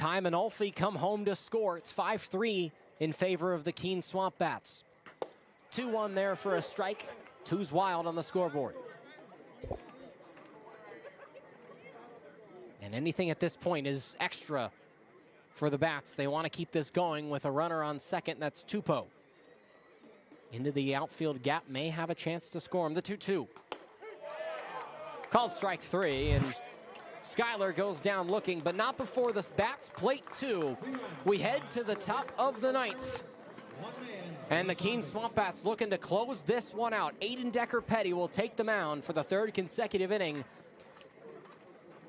Time and Ulfi come home to score. It's 5-3 in favor of the Keene SwampBats. 2-1 there for a strike. 2's wild on the scoreboard. And anything at this point is extra for the Bats. They want to keep this going with a runner on second. That's Tupou. Into the outfield gap, may have a chance to score him. The 2-2. Called strike 3, and Schuyler goes down looking, but not before the Bats plate 2. We head to the top of the 9th. And the Keene SwampBats looking to close this one out. Aiden Decker-Petty will take the mound for the 3rd consecutive inning.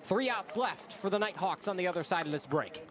3 outs left for the Nighthawks on the other side of this break.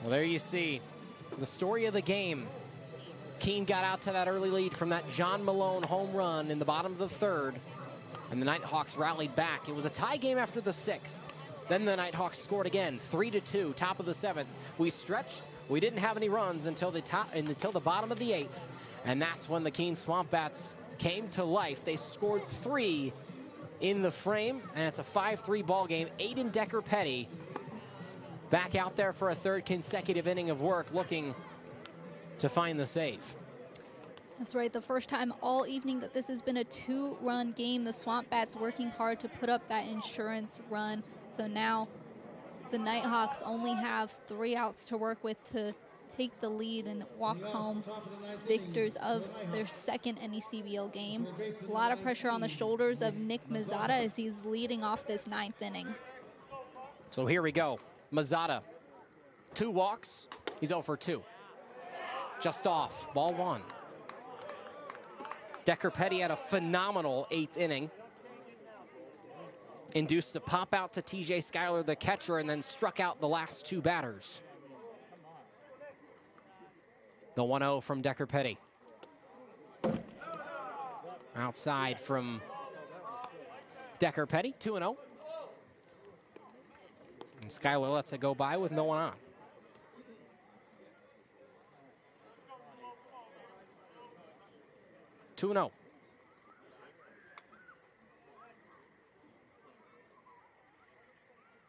Well, there you see the story of the game. Keene got out to that early lead from that John Malone home run in the bottom of the 3rd, and the Nighthawks rallied back. It was a tie game after the 6th. Then the Nighthawks scored again, 3-2, top of the 7th. We stretched. We didn't have any runs until the bottom of the 8th, and that's when the Keene SwampBats came to life. They scored 3 in the frame, and it's a 5-3 ball game. Aiden Decker-Petty back out there for a 3rd consecutive inning of work, looking to find the save. That's right, the first time all evening that this has been a 2-run game. The SwampBats working hard to put up that insurance run. So now the Nighthawks only have 3 outs to work with to take the lead and walk home victors of their 2nd NECBL game. A lot of pressure on the shoulders of Nick Mazzata as he's leading off this 9th inning. So here we go. Mazzata, 2 walks. He's 0 for 2. Just off, ball 1. Decker-Petty had a phenomenal 8th inning. Induced a pop out to TJ Schuyler, the catcher, and then struck out the last 2 batters. The 1-0 from Decker-Petty. Outside from Decker-Petty, 2-0. And Schuyler lets it go by with no one on. Two-0.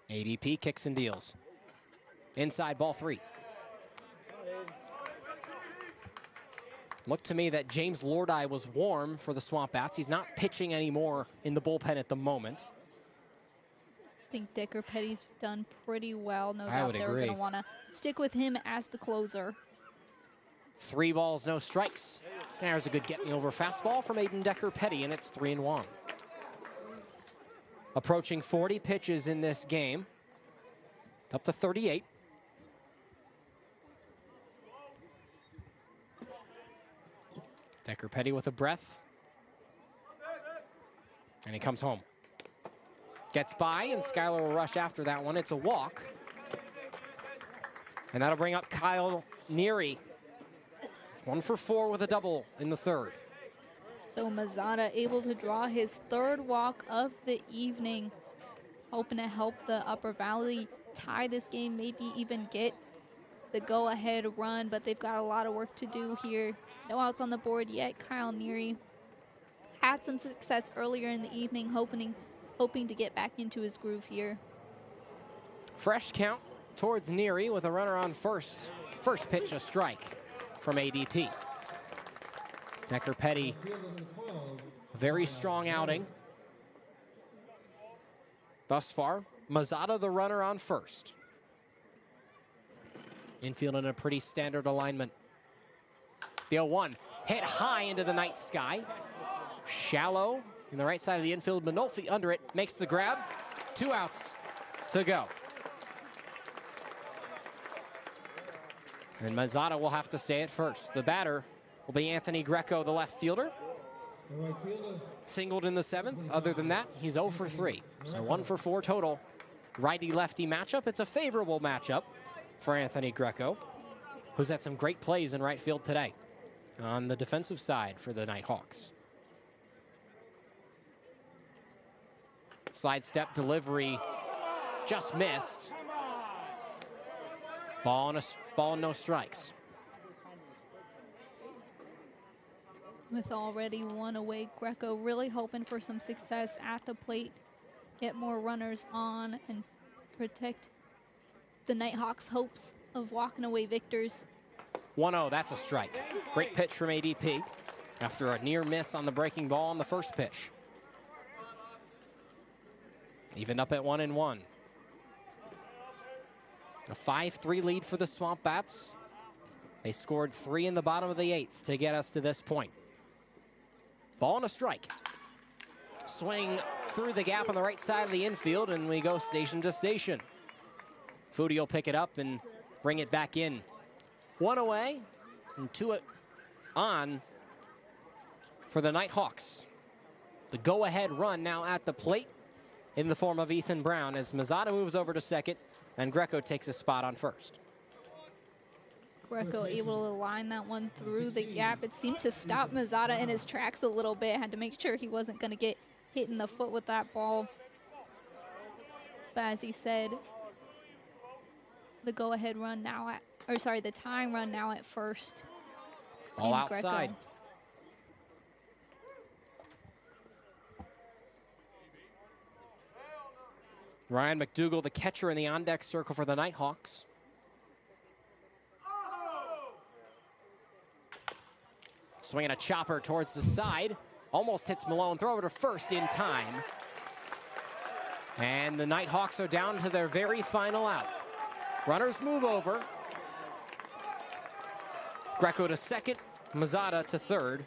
ADP kicks and deals. Inside, ball 3. Looked to me that James Lordi was warm for the SwampBats. He's not pitching anymore in the bullpen at the moment. I think Decker-Petty's done pretty well. No I doubt would they're agree. going to want to stick with him as the closer. 3 balls, no strikes. There's a good get-me-over fastball from Aiden Decker-Petty, and it's 3-1. Approaching 40 pitches in this game. Up to 38. Decker-Petty with a breath. And he comes home. Gets by, and Schuyler will rush after that one. It's a walk. And that'll bring up Kyle Neary. 1 for 4 with a double in the 3rd. So Mazzata able to draw his 3rd walk of the evening, hoping to help the Upper Valley tie this game, maybe even get the go-ahead run, but they've got a lot of work to do here. No outs on the board yet. Kyle Neary had some success earlier in the evening, hoping to get back into his groove here. Fresh count towards Neary with a runner on first. First pitch, a strike from ADP. Decker-Petty, very strong outing. thus far. Mazzata the runner on first. Infield in a pretty standard alignment. The 0-1 hit high into the night sky. Shallow in the right side of the infield. Manolfi under it, makes the grab. 2 outs to go. And Mazzata will have to stay at first. The batter will be Anthony Greco, the left fielder. Singled in the 7th. Other than that, he's 0 for 3. So 1 for 4 total. Righty-lefty matchup. It's a favorable matchup for Anthony Greco, who's had some great plays in right field today on the defensive side for the Nighthawks. Slide step delivery just missed. Ball and no strikes. With already 1 away, Greco really hoping for some success at the plate, get more runners on, and protect the Nighthawks' hopes of walking away victors. 1-0, that's a strike. Great pitch from ADP after a near miss on the breaking ball on the first pitch. Even up at 1-1. A 5-3 lead for the SwampBats. They scored 3 in the bottom of the 8th to get us to this point. Ball and a strike. Swing through the gap on the right side of the infield, and we go station to station. Foodie will pick it up and bring it back in. 1 away and 2 on for the Nighthawks. The go-ahead run now at the plate in the form of Ethan Brown as Mazzata moves over to second and Greco takes his spot on first. Greco able to line that one through the gap. It seemed to stop Mazzata in his tracks a little bit. Had to make sure he wasn't going to get hit in the foot with that ball. But as he said, the go-ahead run now at, or sorry, the tying run now at first. Ball outside. Greco. Ryan McDougall, the catcher in the on-deck circle for the Nighthawks. Swinging a chopper towards the side. Almost hits Malone. Throw over to first in time. And the Nighthawks are down to their very final out. Runners move over. Greco to second. Mazzata to third.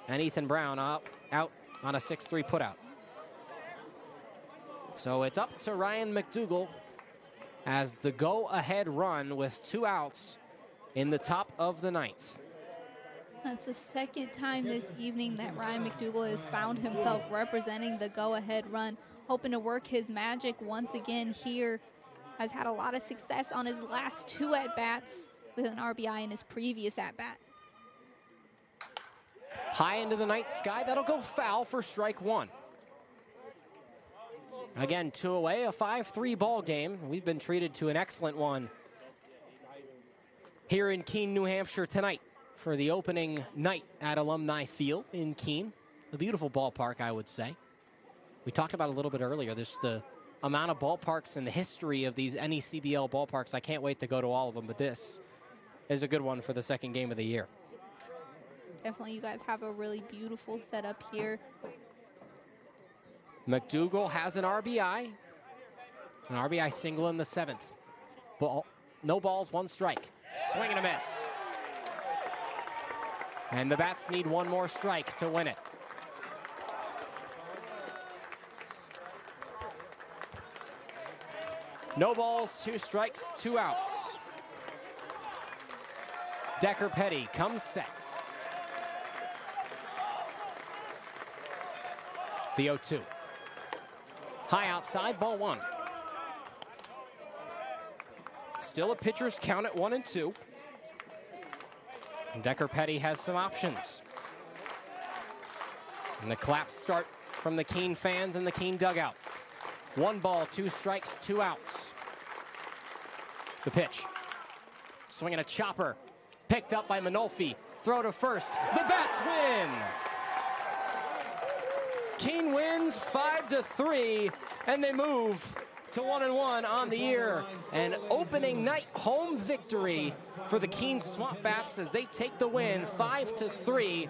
And Ethan Brown out on a 6-3 putout. So it's up to Ryan McDougall as the go-ahead run with 2 outs in the top of the 9th. That's the second time this evening that Ryan McDougall has found himself representing the go-ahead run, hoping to work his magic once again here. Has had a lot of success on his last 2 at-bats with an RBI in his previous at-bat. High into the night sky, that'll go foul for strike 1. Again, 2 away, a 5-3 ball game. We've been treated to an excellent one here in Keene, New Hampshire tonight for the opening night at Alumni Field in Keene. A beautiful ballpark, I would say. We talked about a little bit earlier, there's the amount of ballparks in the history of these NECBL ballparks. I can't wait to go to all of them, but this is a good one for the second game of the year. Definitely, you guys have a really beautiful setup here. McDougall has an RBI single in the 7th. Ball, no balls, 1 strike. Swing and a miss. And the Bats need 1 more strike to win it. No balls, 2 strikes, 2 outs. Decker Petty comes set. The 0-2. High outside, ball 1. Still a pitcher's count at 1-2. Decker Petty has some options. And the claps start from the Keene fans in the Keene dugout. 1 ball, 2 strikes, 2 outs. The pitch. Swinging a chopper. Picked up by Manolfi. Throw to first. The Bats win! Keene wins 5-3, and they move to 1-1 on the year. An opening night home victory for the Keene SwampBats as they take the win 5-3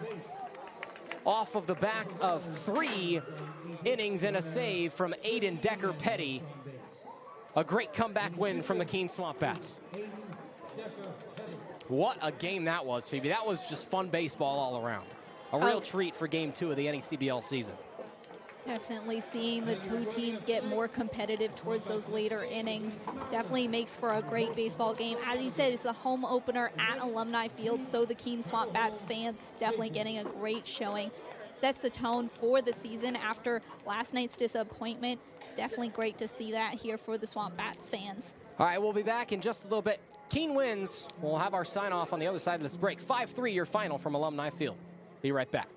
off of the back of 3 innings and a save from Aiden Decker-Petty. A great comeback win from the Keene SwampBats. What a game that was, Phoebe. That was just fun baseball all around. A real treat for Game 2 of the NECBL season. Definitely seeing the two teams get more competitive towards those later innings definitely makes for a great baseball game. As you said, it's the home opener at Alumni Field, so the Keene SwampBats fans definitely getting a great showing. Sets the tone for the season after last night's disappointment. Definitely great to see that here for the SwampBats fans. All right, we'll be back in just a little bit. Keene wins. We'll have our sign-off on the other side of this break. 5-3 your final from Alumni Field. Be right back.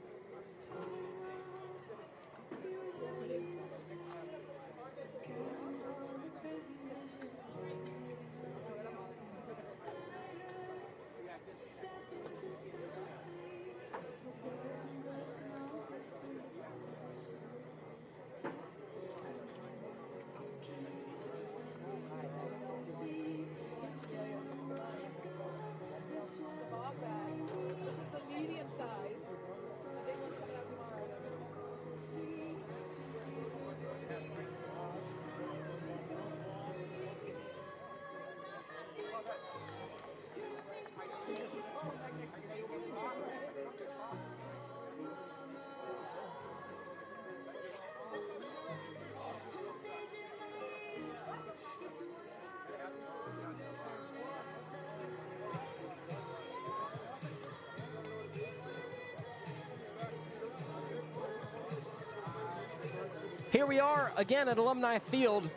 Here we are again at Alumni Field.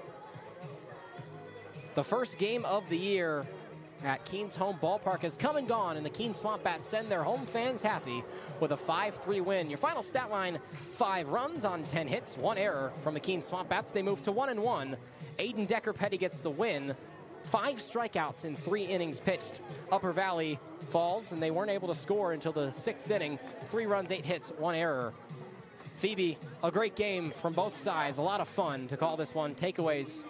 The first game of the year at Keene's home ballpark has come and gone, and the Keene SwampBats send their home fans happy with a 5-3 win. Your final stat line, 5 runs on 10 hits, 1 error from the Keene SwampBats. They move to 1-1. Aiden Decker-Petty gets the win. 5 strikeouts in 3 innings pitched. Upper Valley falls, and they weren't able to score until the 6th inning. 3 runs, 8 hits, 1 error. Phoebe, a great game from both sides. A lot of fun to call this one. Takeaways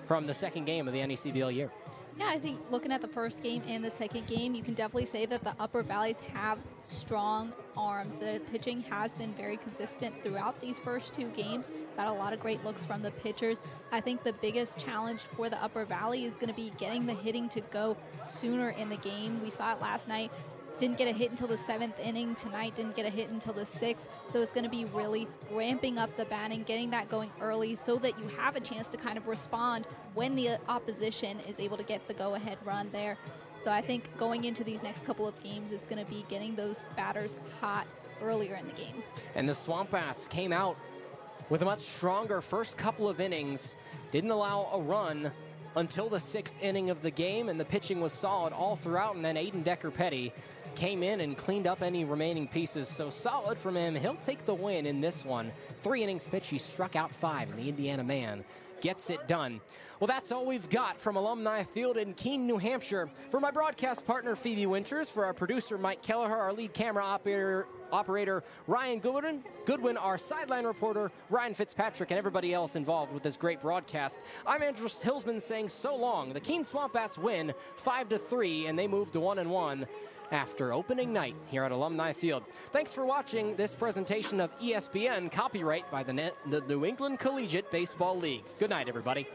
from the second game of the NECBL year. Yeah, I think looking at the first game and the second game, you can definitely say that the Upper Valleys have strong arms. The pitching has been very consistent throughout these first 2 games. Got a lot of great looks from the pitchers. I think the biggest challenge for the Upper Valley is going to be getting the hitting to go sooner in the game. We saw it last night. Didn't get a hit until the 7th inning. Tonight didn't get a hit until the 6th. So it's going to be really ramping up the batting, getting that going early so that you have a chance to kind of respond when the opposition is able to get the go-ahead run there. So I think going into these next couple of games, it's going to be getting those batters hot earlier in the game. And the SwampBats came out with a much stronger first couple of innings. Didn't allow a run until the 6th inning of the game, and the pitching was solid all throughout. And then Aiden Decker-Petty came in and cleaned up any remaining pieces. So solid from him. He'll take the win in this one. 3 innings pitched, he struck out 5, and the Indiana man gets it done. Well, that's all we've got from Alumni Field in Keene, New Hampshire. For my broadcast partner, Phoebe Winters, for our producer, Mike Kelleher, our lead camera operator Ryan Goodwin, our sideline reporter, Ryan Fitzpatrick, and everybody else involved with this great broadcast, I'm Andrew Hillsman saying so long. The Keene SwampBats win 5-3, and they move to 1-1 after opening night here at Alumni Field. Thanks for watching this presentation of ESPN, copyright by the New England Collegiate Baseball League. Good night, everybody.